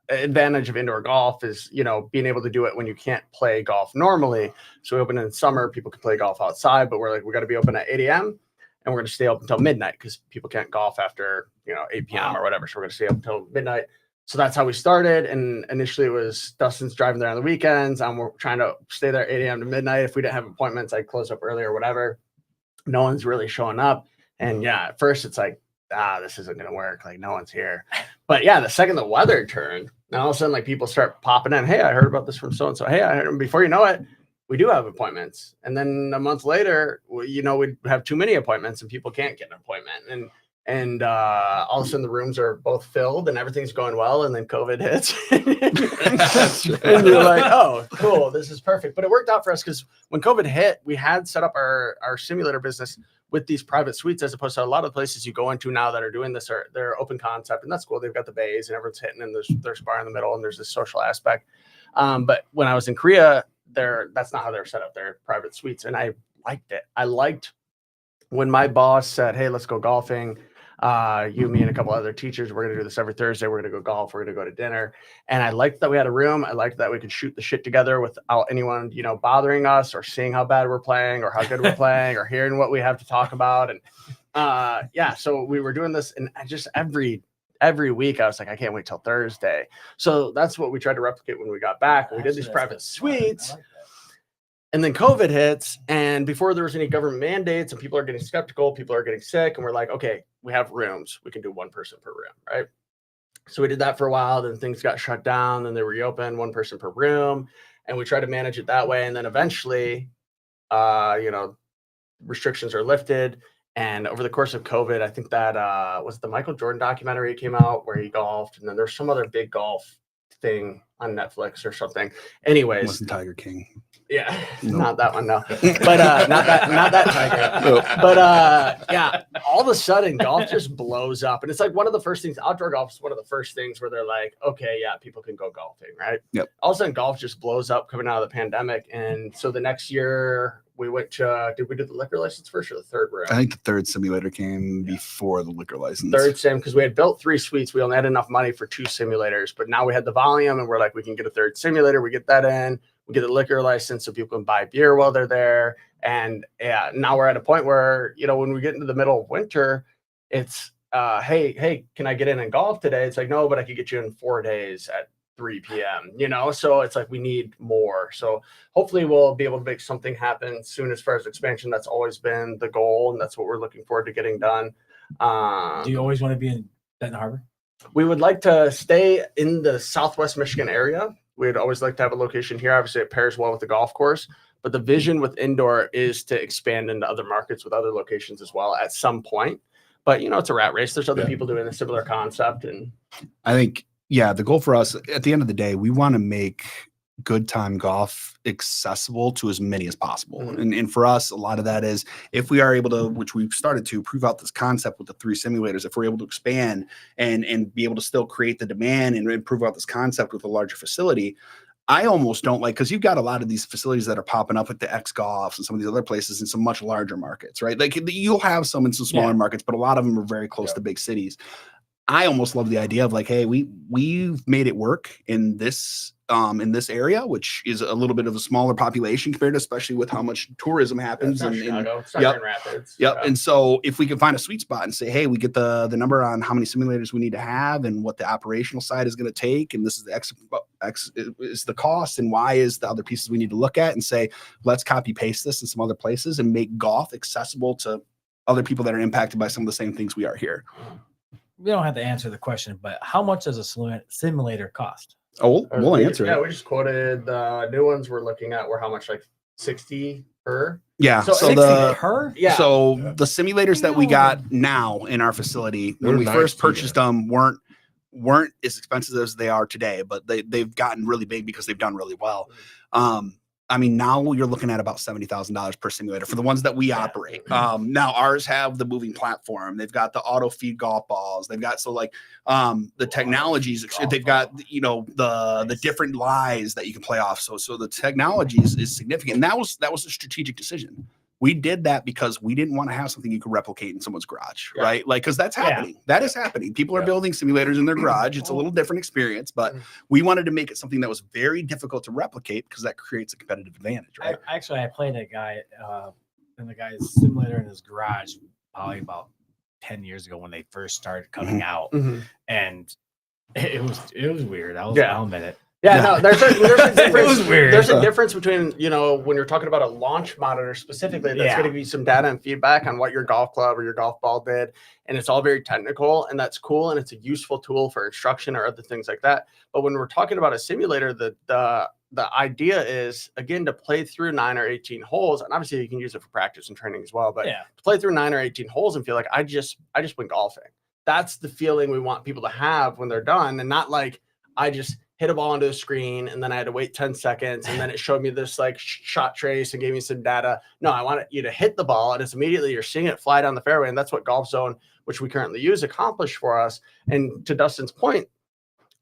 advantage of indoor golf is, being able to do it when you can't play golf normally. So we open in summer, people can play golf outside, but we're like, we got to be open at 8 a.m. and we're going to stay open until midnight because people can't golf after 8 p.m. or whatever. So we're going to stay up until midnight. So that's how we started. And initially it was Dustin's driving there on the weekends. We're trying to stay there 8 a.m. to midnight. If we didn't have appointments, I'd close up early or whatever. No one's really showing up. And yeah, at first it's like, this isn't going to work. Like, no one's here. But yeah, the second the weather turned, and all of a sudden, like, people start popping in. Hey, I heard about this from so-and-so. Hey, I heard. Before you know it, we do have appointments. And then a month later, we have too many appointments and people can't get an appointment. And all of a sudden the rooms are both filled and everything's going well. And then COVID hits and you're like, oh, cool. This is perfect. But it worked out for us because when COVID hit, we had set up our simulator business with these private suites, as opposed to a lot of places you go into now that are doing this, they're open concept, and that's cool. They've got the bays and everyone's hitting, and there's a bar in the middle, and there's this social aspect. But when I was in Korea, that's not how they're set up. They're private suites, and I liked it. I liked when my boss said, "Hey, let's go golfing. You, me, and a couple other teachers. We're gonna do this every Thursday. We're gonna go golf. We're gonna go to dinner." And I liked that we had a room. I liked that we could shoot the shit together without anyone, bothering us or seeing how bad we're playing or how good we're playing or hearing what we have to talk about. And so we were doing this, and I just every week I was like, I can't wait till Thursday. So that's what we tried to replicate when we got back. We did these private suites. And then COVID hits, and before there was any government mandates and people are getting skeptical, people are getting sick, and we're like, okay, we have rooms. We can do one person per room, right? So we did that for a while, then things got shut down, then they reopened, one person per room, and we tried to manage it that way. And then eventually, restrictions are lifted. And over the course of COVID, I think that was the Michael Jordan documentary came out where he golfed, and then there's some other big golf thing on Netflix or something. Anyways, wasn't Tiger King. Yeah, Nope. not that one, no. But not that Tiger. Nope. But all of a sudden golf just blows up. And it's like one of the first things, outdoor golf is one of the first things where they're like, okay, yeah, people can go golfing, right? Yep. All of a sudden golf just blows up coming out of the pandemic. And so the next year we went to, did we do the liquor license first or the third room? I think the third simulator came before the liquor license. Third sim, because we had built 3 suites. We only had enough money for 2 simulators, but now we had the volume and we're like, we can get a third simulator. We get that in. We get a liquor license so people can buy beer while they're there. And now we're at a point where, when we get into the middle of winter, it's, hey, can I get in and golf today? It's like, no, but I could get you in 4 days at 3 p.m., So it's like we need more. So hopefully we'll be able to make something happen soon as far as expansion. That's always been the goal, and that's what we're looking forward to getting done. Do you always want to be in Benton Harbor? We would like to stay in the Southwest Michigan area. We'd always like to have a location here. Obviously, it pairs well with the golf course, but the vision with indoor is to expand into other markets with other locations as well at some point. But, it's a rat race. There's other people doing a similar concept. And I think, the goal for us at the end of the day, we want to make good time golf accessible to as many as possible. Mm-hmm. And for us, a lot of that is if we are able to, which we've started to prove out this concept with the 3 simulators, if we're able to expand and be able to still create the demand and prove out this concept with a larger facility, I almost don't like, because you've got a lot of these facilities that are popping up with the X Golfs and some of these other places in some much larger markets, right? Like you'll have some in some smaller markets, but a lot of them are very close to big cities. I almost love the idea of like, hey, we've made it work in this area, which is a little bit of a smaller population compared to, especially with how much tourism happens in Chicago. It's not Grand Rapids. Yep. And so if we can find a sweet spot and say, hey, we get the number on how many simulators we need to have and what the operational side is going to take, and this is the X is the cost, and Y is the other pieces we need to look at, and say, let's copy paste this in some other places and make golf accessible to other people that are impacted by some of the same things we are here. We don't have to answer the question, but how much does a simulator cost? Oh, we'll answer it. Yeah, we just quoted the new ones we're looking at were how much, like 60 per? Yeah. So So 60 per? Yeah. So the simulators that we got now in our facility, when we first purchased them, weren't as expensive as they are today, but they've gotten really big because they've done really well. I mean, now you're looking at about $70,000 per simulator for the ones that we operate. Now ours have the moving platform. They've got the auto feed golf balls. They've got the technologies. They've got the different lies that you can play off. So the technology is significant. And that was a strategic decision. We did that because we didn't want to have something you could replicate in someone's garage, right? Like, because that's happening. That is happening. People are building simulators in their garage. It's a little different experience, but we wanted to make it something that was very difficult to replicate because that creates a competitive advantage, right? I played a guy in the guy's simulator in his garage probably about 10 years ago when they first started coming out, and it was weird. I'll admit it. Yeah, no, there's a difference. It was weird. There's a difference between, when you're talking about a launch monitor specifically, that's going to be some data and feedback on what your golf club or your golf ball did. And it's all very technical, and that's cool. And it's a useful tool for instruction or other things like that. But when we're talking about a simulator, the idea is, again, to play through 9 or 18 holes. And obviously you can use it for practice and training as well. But to play through 9 or 18 holes and feel like I just went golfing. That's the feeling we want people to have when they're done, and not like I just hit a ball onto the screen and then I had to wait 10 seconds and then it showed me this like shot trace and gave me some data. No, I want you to hit the ball and it's immediately you're seeing it fly down the fairway. And that's what Golf Zone, which we currently use, accomplished for us. And to Dustin's point,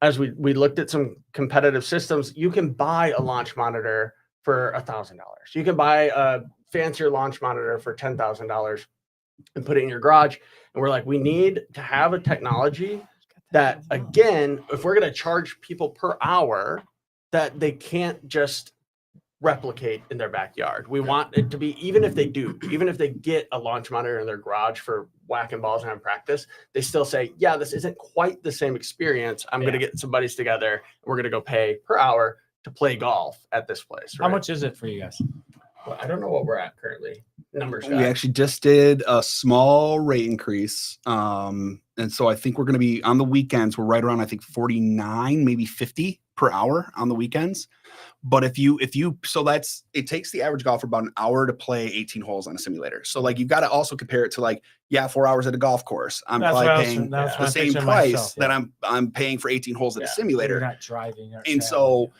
as we looked at some competitive systems, you can buy a launch monitor for $1,000. You can buy a fancier launch monitor for $10,000 and put it in your garage. And we're like, we need to have a technology that, again, if we're going to charge people per hour, that they can't just replicate in their backyard. We want it to be, even if they get a launch monitor in their garage for whacking balls and having practice, they still say, yeah, this isn't quite the same experience. I'm going to get some buddies together and we're going to go pay per hour to play golf at this place. Right? How much is it for you guys? Well, I don't know what we're at currently. Numbers. We actually just did a small rate increase. And so I think we're going to be on the weekends. We're right around, I think 49, maybe 50 per hour on the weekends. But if you, so it takes the average golfer about an hour to play 18 holes on a simulator. So like, you've got to also compare it to like, 4 hours at a golf course. I'm probably paying the same price that I'm paying for 18 holes at a simulator. You're not driving. And so,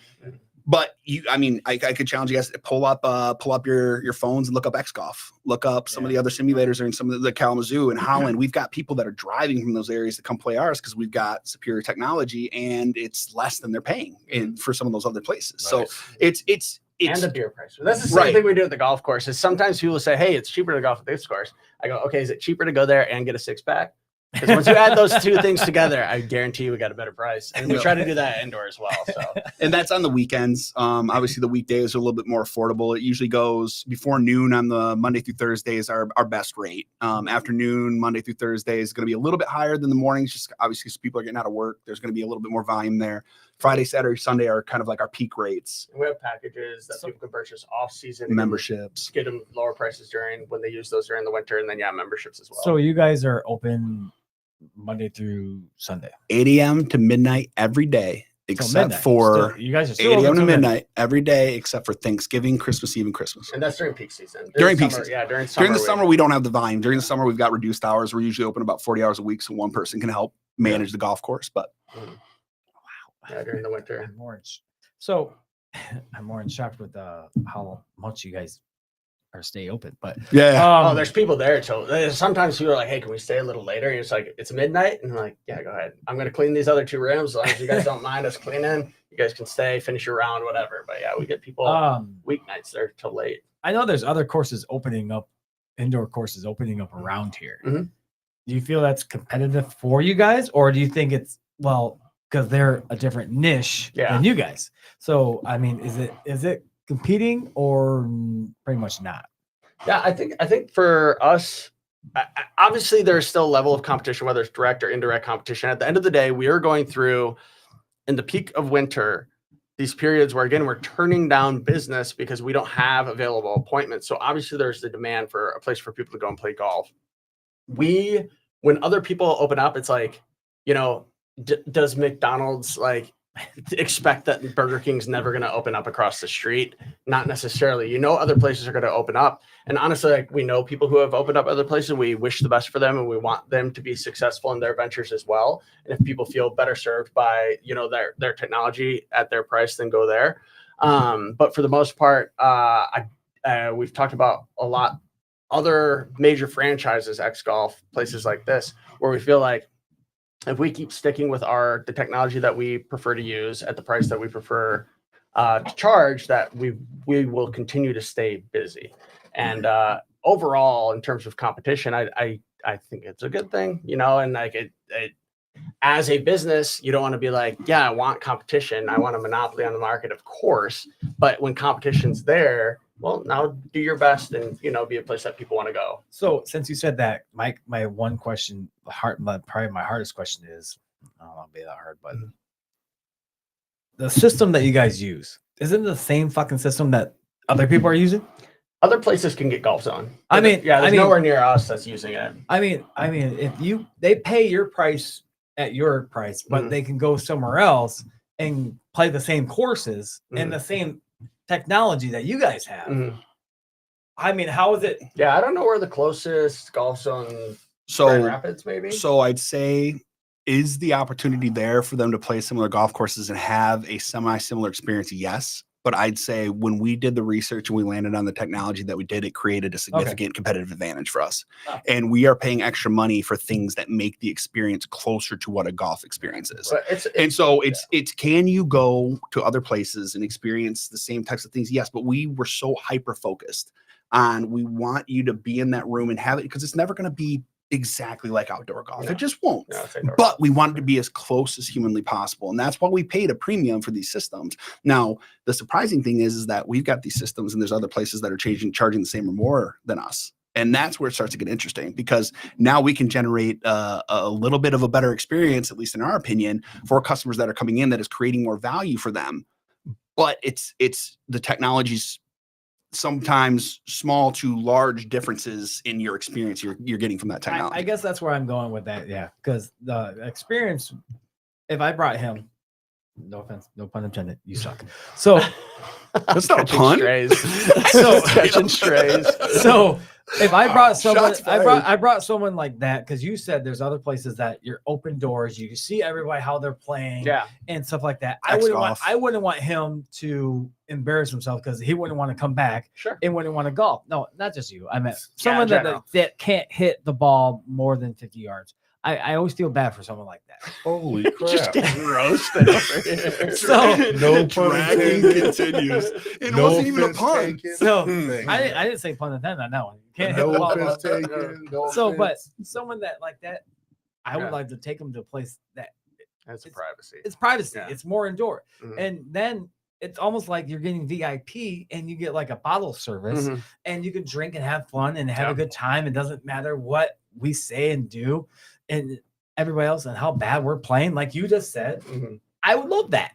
but I could challenge you guys to pull up your phones and look up X Golf, look up some of the other simulators or in some of the Kalamazoo and Holland. We've got people that are driving from those areas to come play ours because we've got superior technology and it's less than they're paying for some of those other places. Right. So it's and the beer price. That's the same thing we do at the golf course. Is sometimes people say, "Hey, it's cheaper to golf at this course." I go, "Okay, is it cheaper to go there and get a 6-pack?" Because once you add those two things together, I guarantee you we got a better price. And we try to do that indoor as well. So, and that's on the weekends. Obviously, the weekdays are a little bit more affordable. It usually goes before noon on the Monday through Thursday is our best rate. Afternoon, Monday through Thursday is going to be a little bit higher than the mornings, just obviously because people are getting out of work. There's going to be a little bit more volume there. Friday, Saturday, Sunday are kind of like our peak rates. And we have packages that people can purchase off-season memberships. Get them lower prices when they use those during the winter, and then memberships as well. So you guys are open Monday through Sunday, 8 a.m. to midnight every day, except for you guys are 8 a.m. to midnight every day, except for Thanksgiving, Christmas Eve, and Christmas. And that's during peak season. During peak season. Yeah, during summer. During the summer, we don't have the volume. During the summer, we've got reduced hours. We're usually open about 40 hours a week, so one person can help manage the golf course. But wow, during the winter, I'm more in shock with how much you guys or stay open, but there's people there till sometimes people are like, "Hey, can we stay a little later?" And it's like, it's midnight, and I'm like, "Yeah, go ahead. I'm going to clean these other 2 rooms as long as you guys don't mind us cleaning. You guys can stay, finish your round, whatever." But we get people weeknights there till late. I know there's other courses opening up, indoor courses opening up around here. Mm-hmm. Do you feel that's competitive for you guys, or do you think it's because they're a different niche than you guys? So I mean, is it competing or pretty much not? Yeah, I think for us, obviously there's still a level of competition, whether it's direct or indirect competition. At the end of the day, we are going through, in the peak of winter, these periods where, again, we're turning down business because we don't have available appointments. So obviously there's the demand for a place for people to go and play golf. When other people open up, it's like, does McDonald's expect that Burger King's never going to open up across the street? Not necessarily. Other places are going to open up, and honestly, we know people who have opened up other places. We wish the best for them, and we want them to be successful in their ventures as well. And if people feel better served by their technology at their price, then go there. But for the most part, we've talked about a lot other major franchises, X Golf, places like this, where we feel like if we keep sticking with the technology that we prefer to use at the price that we prefer to charge, that we will continue to stay busy. And overall, in terms of competition, I think it's a good thing, and as a business, you don't want to be like, I want competition. I want a monopoly on the market, of course. But when competition's there, well, now do your best and, be a place that people want to go. So since you said that, my one question, probably my hardest question is, I don't want to be that hard, but the system that you guys use, isn't it the same fucking system that other people are using? Other places can get Golf Zone. There's nowhere near us that's using it. I mean, if they pay your price at your price, but they can go somewhere else and play the same courses and the same technology that you guys have. I mean, how is it? Yeah, I don't know where the closest Golf Zone Grand Rapids maybe. So I'd say, is the opportunity there for them to play similar golf courses and have a semi-similar experience? Yes. But I'd say when we did the research and we landed on the technology that we did, it created a significant competitive advantage for us. Oh. And we are paying extra money for things that make the experience closer to what a golf experience is. It's can you go to other places and experience the same types of things? Yes, but we were so hyper-focused on we want you to be in that room and have it, because it's never going to be exactly like outdoor golf. It just won't. But we want it to be as close as humanly possible. And that's why we paid a premium for these systems. Now, the surprising thing is that we've got these systems and there's other places that are charging the same or more than us. And that's where it starts to get interesting, because now we can generate a little bit of a better experience, at least in our opinion, for customers that are coming in, that is creating more value for them. But it's the technology's sometimes small to large differences in your experience you're getting from that technology. I guess that's where I'm going with that. Yeah. Because the experience, if I brought him, no offense, no pun intended, you suck. So that's not a pun. So catching strays. So if I brought someone, Shots fired. I brought someone like that, because you said there's other places that you're open doors, you can see everybody how they're playing, and stuff like that. I wouldn't want him to embarrass himself, because he wouldn't want to come back and wouldn't want to golf. No, not just you. I meant someone that can't hit the ball more than 50 yards. I always feel bad for someone like that. Holy crap. Just getting roasted over here. So no dragging continues. It wasn't even a pun. So I didn't say pun intended on that one. Can't hit the ball. But someone that like that, I would like to take them to a place that has privacy. It's privacy. Yeah. It's more indoor. And then it's almost like you're getting VIP and you get like a bottle service and you can drink and have fun and have a good time. It doesn't matter what we say and do and everybody else and how bad we're playing. Like you just said, I would love that.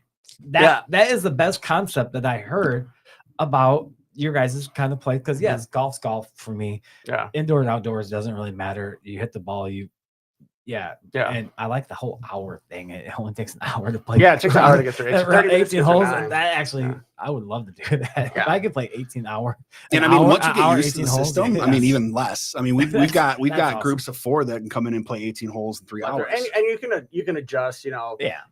That is the best concept that I heard about your guys' kind of play. Because yes, golf's golf for me. Yeah. Indoors and outdoors doesn't really matter. You hit the ball, Yeah. And I like the whole hour thing. It only takes an hour to play. Yeah, it takes an hour to get through. It's 18 holes. That actually, I would love to do that. If I could play 18 hour. And I mean, once you get used to the system, I mean, even less. I mean, we've got awesome. Groups of 4 that can come in and play 18 holes in 3 hours. And you can adjust,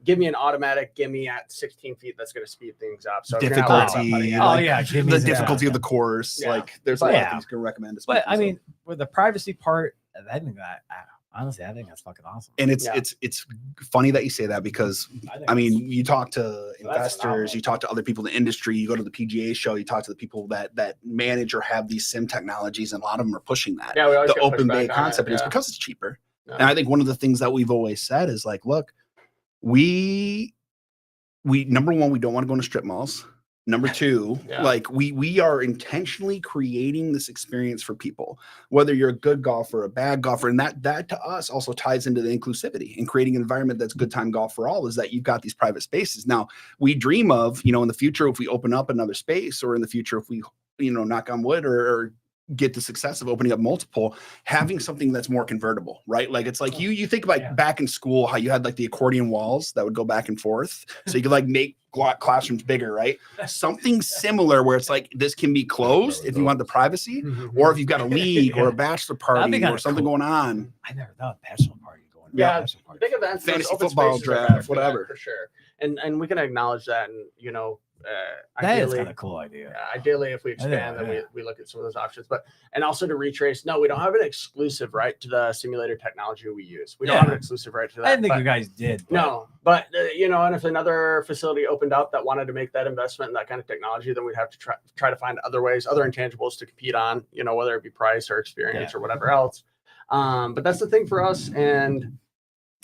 give me an automatic, give me at 16 feet. That's going to speed things up. So difficulty. The difficulty of the course. Yeah. Like there's a lot of things you can recommend. But I mean, with the privacy part, I think that honestly, I think that's fucking awesome. And it's funny that you say that, because I mean, you talk to investors, you talk to other people in the industry, you go to the PGA show, you talk to the people that manage or have these sim technologies, and a lot of them are pushing that. Yeah, the open bay concept, and it's because it's cheaper. Yeah. And I think one of the things that we've always said is like, look, we number one, we don't want to go into strip malls. Number 2, like we are intentionally creating this experience for people, whether you're a good golfer, a bad golfer. And that to us also ties into the inclusivity and creating an environment that's good time golf for all, is that you've got these private spaces. Now we dream of, in the future, if we open up another space, or in the future, if we, knock on wood or get the success of opening up multiple, having something that's more convertible, right? Like it's like you think about back in school, how you had like the accordion walls that would go back and forth. So you could like make classrooms bigger, right? Something similar where it's like, this can be closed if you want the privacy, or if you've got a league or a bachelor party or something going on. I never thought a bachelor party going on. Yeah, big events, fantasy football draft, whatever. For sure. And we can acknowledge that, and that is kind of cool idea. Ideally, if we expand, then we look at some of those options. And also to retrace, no, we don't have an exclusive right to the simulator technology we use. We don't have an exclusive right to that. I didn't think you guys did. No, but and if another facility opened up that wanted to make that investment in that kind of technology, then we'd have to try to find other ways, other intangibles to compete on. Whether it be price or experience or whatever else. But that's the thing for us, and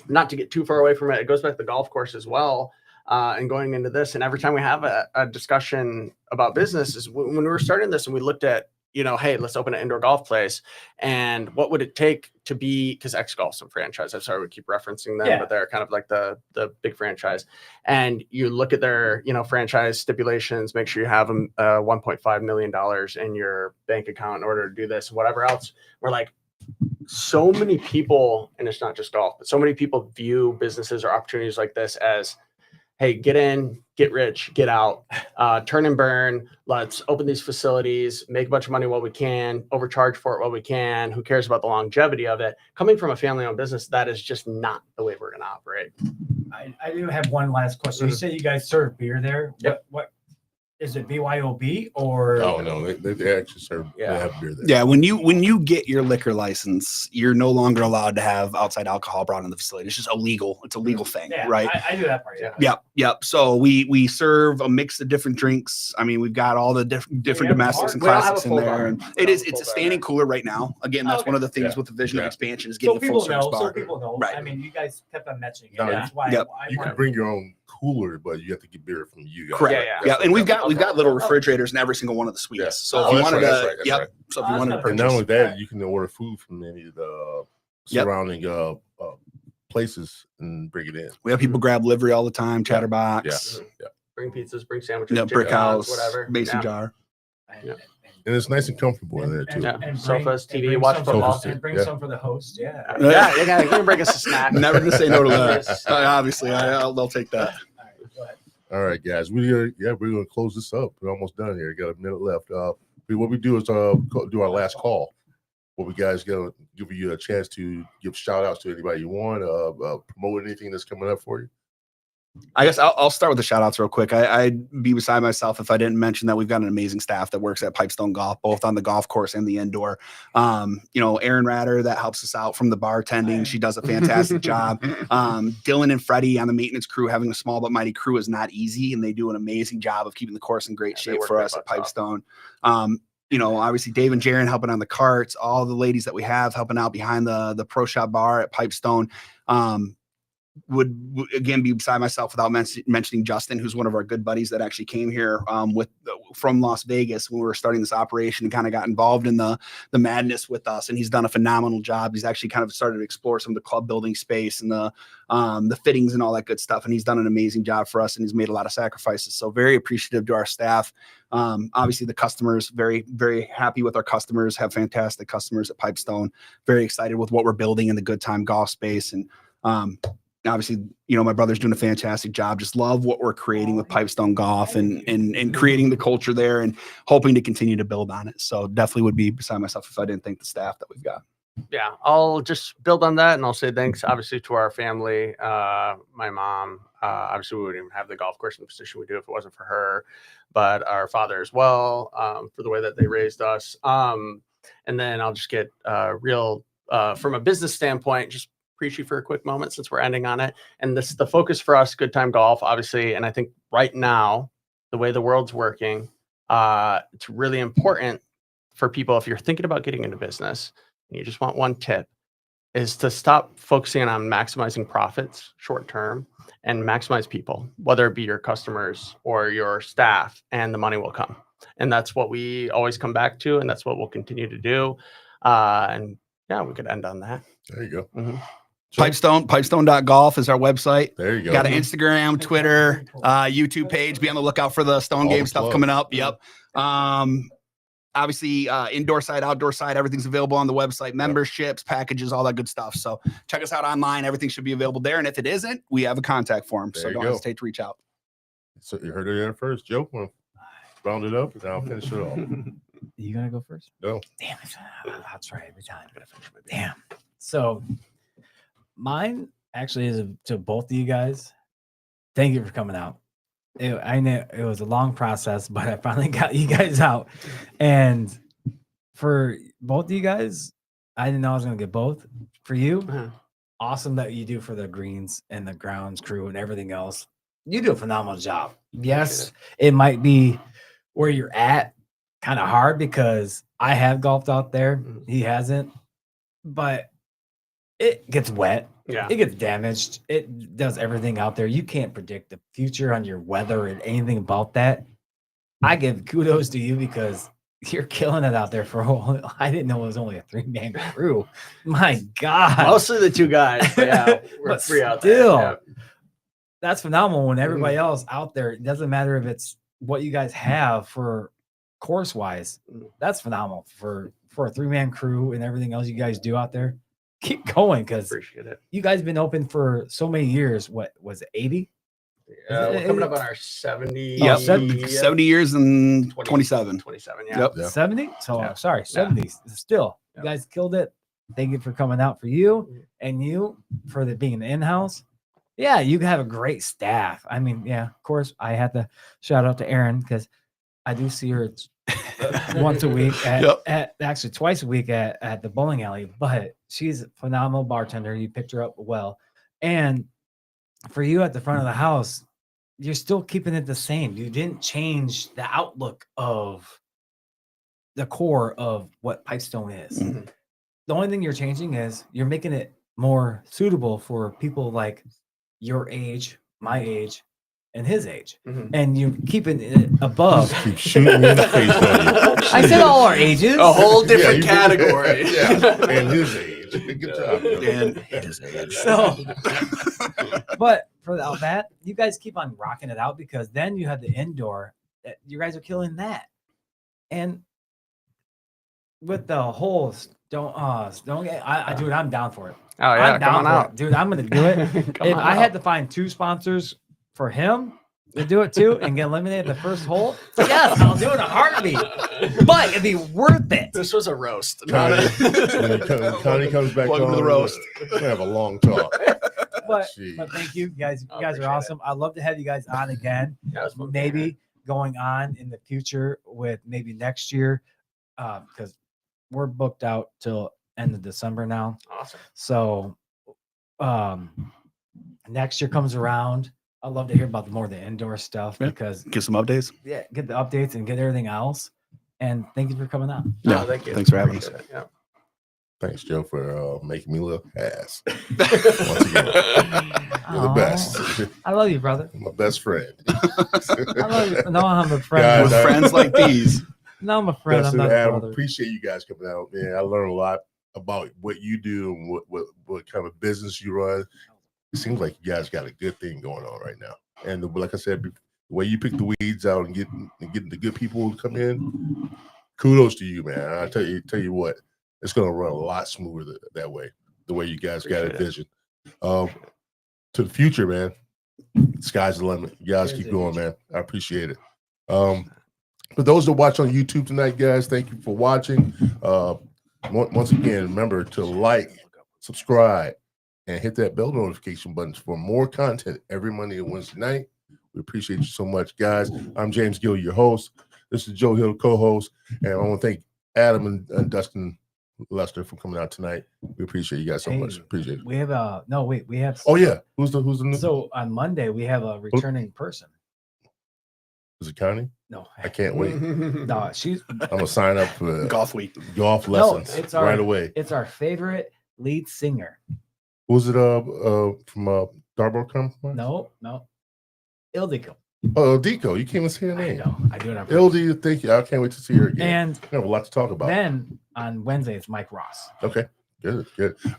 not to get too far away from it, it goes back to the golf course as well. And going into this, and every time we have a discussion about business, is when we were starting this and we looked at, hey, let's open an indoor golf place, and what would it take to be, because X Golf's a franchise. I'm sorry we keep referencing them, but they're kind of like the big franchise. And you look at their, franchise stipulations, make sure you have $1.5 million in your bank account in order to do this and whatever else. We're like, so many people, and it's not just golf, but so many people view businesses or opportunities like this as, hey, get in, get rich, get out, turn and burn. Let's open these facilities, make a bunch of money while we can, overcharge for it while we can. Who cares about the longevity of it? Coming from a family-owned business, that is just not the way we're going to operate. I do have one last question. You say you guys serve beer there. Yep. What is it BYOB or? Oh no, they actually serve. They Yeah. have beer there. Yeah, when you get your liquor license, you're no longer allowed to have outside alcohol brought in the facility. It's just illegal. It's a legal thing, Yeah, right? I do that part. Yeah. Yep. So we serve a mix of different drinks. I mean, we've got all the different have a domestics bar? and We don't have a classics in full there. bar. And We it don't is have a it's a full bar standing yet. cooler right now. Again, that's Okay. one of the things Yeah. with the vision of Yeah. expansion is So getting a full people service know. bar. So people know. Right. I mean, you guys kept on mentioning it. No, That's why. Yep. I You wanted- can bring your own cooler, but you have to get beer from you guys. Correct. Yeah. Yeah, and we've got Okay. little refrigerators in every single one of the suites. Yeah. So Oh, if you that's wanted right, that's to, right, that's yep. right. So if Oh, you wanted to that's And not purchase, only that, you can order food from any of the Yep. surrounding places and bring it in. we have people grab livery all the time. Chatterbox, Yeah. Bring pizzas, bring sandwiches, yeah, chicken brick nuggets, house, whatever. mason Yeah. jar. Yeah. And it's nice and comfortable in there too. Yeah. bring- Sofas, and TV, bring watch some football. for- and bring Yeah. some for the host. Yeah. Yeah, you can bring us a snack. Never gonna say no to that. Yes. Obviously, they'll take that. All right, go ahead. All right, guys. We're gonna close this up. We're almost done here. Got a minute left. What we do is do our last call. What we guys gonna give you a chance to give shout outs to anybody you want, promote anything that's coming up for you. I guess I'll start with the shout outs real quick. I'd be beside myself if I didn't mention that we've got an amazing staff that works at Pipestone Golf, both on the golf course and the indoor. Erin Ratter that helps us out from the bartending. She does a fantastic job. Dylan and Freddie on the maintenance crew, having a small but mighty crew is not easy, and they do an amazing job of keeping the course in great Yeah, they shape work for their us at butts off. Pipestone. Obviously Dave and Jaron helping on the carts, all the ladies that we have helping out behind the pro shop bar at Pipestone. Would again be beside myself without mentioning Justin, who's one of our good buddies that actually came here from Las Vegas when we were starting this operation and kind of got involved in the madness with us. And he's done a phenomenal job. He's actually kind of started to explore some of the club building space and the fittings and all that good stuff. And he's done an amazing job for us and he's made a lot of sacrifices. So very appreciative to our staff. Obviously the customers, very, very happy with our customers, have fantastic customers at Pipestone, very excited with what we're building in the good time golf space. And, obviously, my brother's doing a fantastic job. Just love what we're creating with Pipestone Golf and creating the culture there and hoping to continue to build on it. So definitely would be beside myself if I didn't thank the staff that we've got. Yeah, I'll just build on that and I'll say thanks obviously to our family, my mom. Obviously we wouldn't even have the golf course in the position we do if it wasn't for her, but our father as well, for the way that they raised us. And then I'll just get real from a business standpoint, just preachy for a quick moment since we're ending on it. And this the focus for us, Good Time Golf, obviously. And I think right now, the way the world's working, it's really important for people, if you're thinking about getting into business and you just want one tip, is to stop focusing on maximizing profits short term and maximize people, whether it be your customers or your staff, and the money will come. And that's what we always come back to, and that's what we'll continue to do. And yeah, we could end on that. There you go. Mhm. Pipestone.golf is our website. There you go. Got an Instagram, Twitter, YouTube page. Be on the lookout for the Stone All Game the stuff clubs. coming up. Yep. Obviously, indoor side, outdoor side, everything's available on the website, memberships, packages, all that good stuff. So check us out online. Everything should be available there. And if it isn't, we have a contact form. There So you don't go. hesitate to reach out. So you heard it there first. Joe, want to round it up and I'll finish it off. You gonna go first? No. Damn it! That's right. Every time. Damn. So, mine actually is to both of you guys. Thank you for coming out. I know it was a long process, but I finally got you guys out. And for both of you guys, I didn't know I was gonna get both. For you, Uh-huh. awesome that you do for the greens and the grounds crew and everything else. You do a phenomenal job. Yes, it might be where you're at kind of hard because I have golfed out there. Mhm. He hasn't, but it gets wet. Yeah. It gets damaged. It does everything out there. You can't predict the future on your weather and anything about that. I give kudos to you because you're killing it out there for a whole. I didn't know it was only a 3-man crew. My God. Mostly the two guys, but yeah, we're But three out still, there. that's phenomenal when everybody else out there, it doesn't matter if it's what you guys have for course wise. That's phenomenal for a 3-man crew and everything else you guys do out there. Keep going because Appreciate it. you guys been open for so many years. What was it, 80? We're coming up on our 70. Yeah, 70 years and 27. 27, yeah. Yep. Yeah. 70? So Yeah. sorry, 70. Still, you guys killed it. Thank you for coming out for you and you for being the in-house. Yeah, you have a great staff. I mean, yeah, of course, I had to shout out to Aaron because I do see her once a week at actually twice a week at the bowling alley, but she's a phenomenal bartender. You picked her up well. And for you at the front of the house, you're still keeping it the same. You didn't change the outlook of the core of what Pipestone is. Mhm. The only thing you're changing is you're making it more suitable for people like your age, my age, and his age. Mhm. And you're keeping it above. Keep shooting me in the face on you. I said all our ages. A whole different you- category. Yeah, and his age. Good job. bro. And his age. So, but for that, you guys keep on rocking it out because then you have the indoor. You guys are killing that, and with the whole don't dude, I'm down for it. Oh yeah, I'm come down on for out. it, dude. I'm gonna do it. Come If on I had out. to find 2 sponsors for him to do it too and get eliminated the first hole, yes, I'll do it in a heartbeat. But it'd be worth it. This was a roast. Connie, not a- when Connie comes back Welcome on, to the roast. we're gonna have a long talk. But Jeez. thank you guys. You I guys are appreciate it. awesome. I'd love to have you guys on again. Yeah, it was fun. Maybe going on in the future with maybe next year, because we're booked out till end of December now. Awesome. So next year comes around. I'd love to hear about more of the indoor stuff Yeah. because Give some updates. get the updates and get everything else. And thank you for coming on. No, Yeah, thank you. thanks for having us. Appreciate it, Thanks, Joe, for making me look ass. yeah. Once again, you're the Aw, best. I love you, brother. My best friend. I love you. No, I'm a friend. Guys, With I- friends like these. No, I'm a friend. Dustin, I'm not a Adam, brother. appreciate you guys coming out. Man, I learned a lot about what you do and what kind of business you run. It seems like you guys got a good thing going on right now. And like I said, the way you pick the weeds out and getting the good people to come in, kudos to you, man. I tell you what, it's gonna run a lot smoother that way. The way you guys got a Appreciate it. vision. To the future, man. Sky's the limit. You guys There's keep the going, future. man. I appreciate it. For those that watch on YouTube tonight, guys, thank you for watching. Once again, remember to like, subscribe, and hit that bell notification button for more content every Monday and Wednesday night. We appreciate you so much, guys. I'm James Gill, your host. This is Joe Hill, co-host, and I want to thank Adam and Dustin Lester for coming out tonight. We appreciate you guys so much. Hey, Appreciate it. We have we have Oh yeah, who's the new? so on Monday we have a returning person. Is it Connie? No, I can't wait. no, she's I'm gonna sign up for Golf week. golf lessons it's right our- away. it's our favorite lead singer. Was it from Darbo come from? No, Ildiko. Oh, Deco, you can't even say her I name. know. I do it on purpose. LD, thank you. I can't wait to see her again. And We have a lot to talk about. then on Wednesday it's Mike Ross. Okay, good.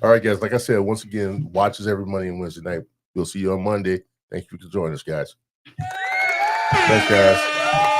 All right, guys. Like I said, once again, watches every Monday and Wednesday night. We'll see you on Monday. Thank you for joining us, guys. Thanks, guys.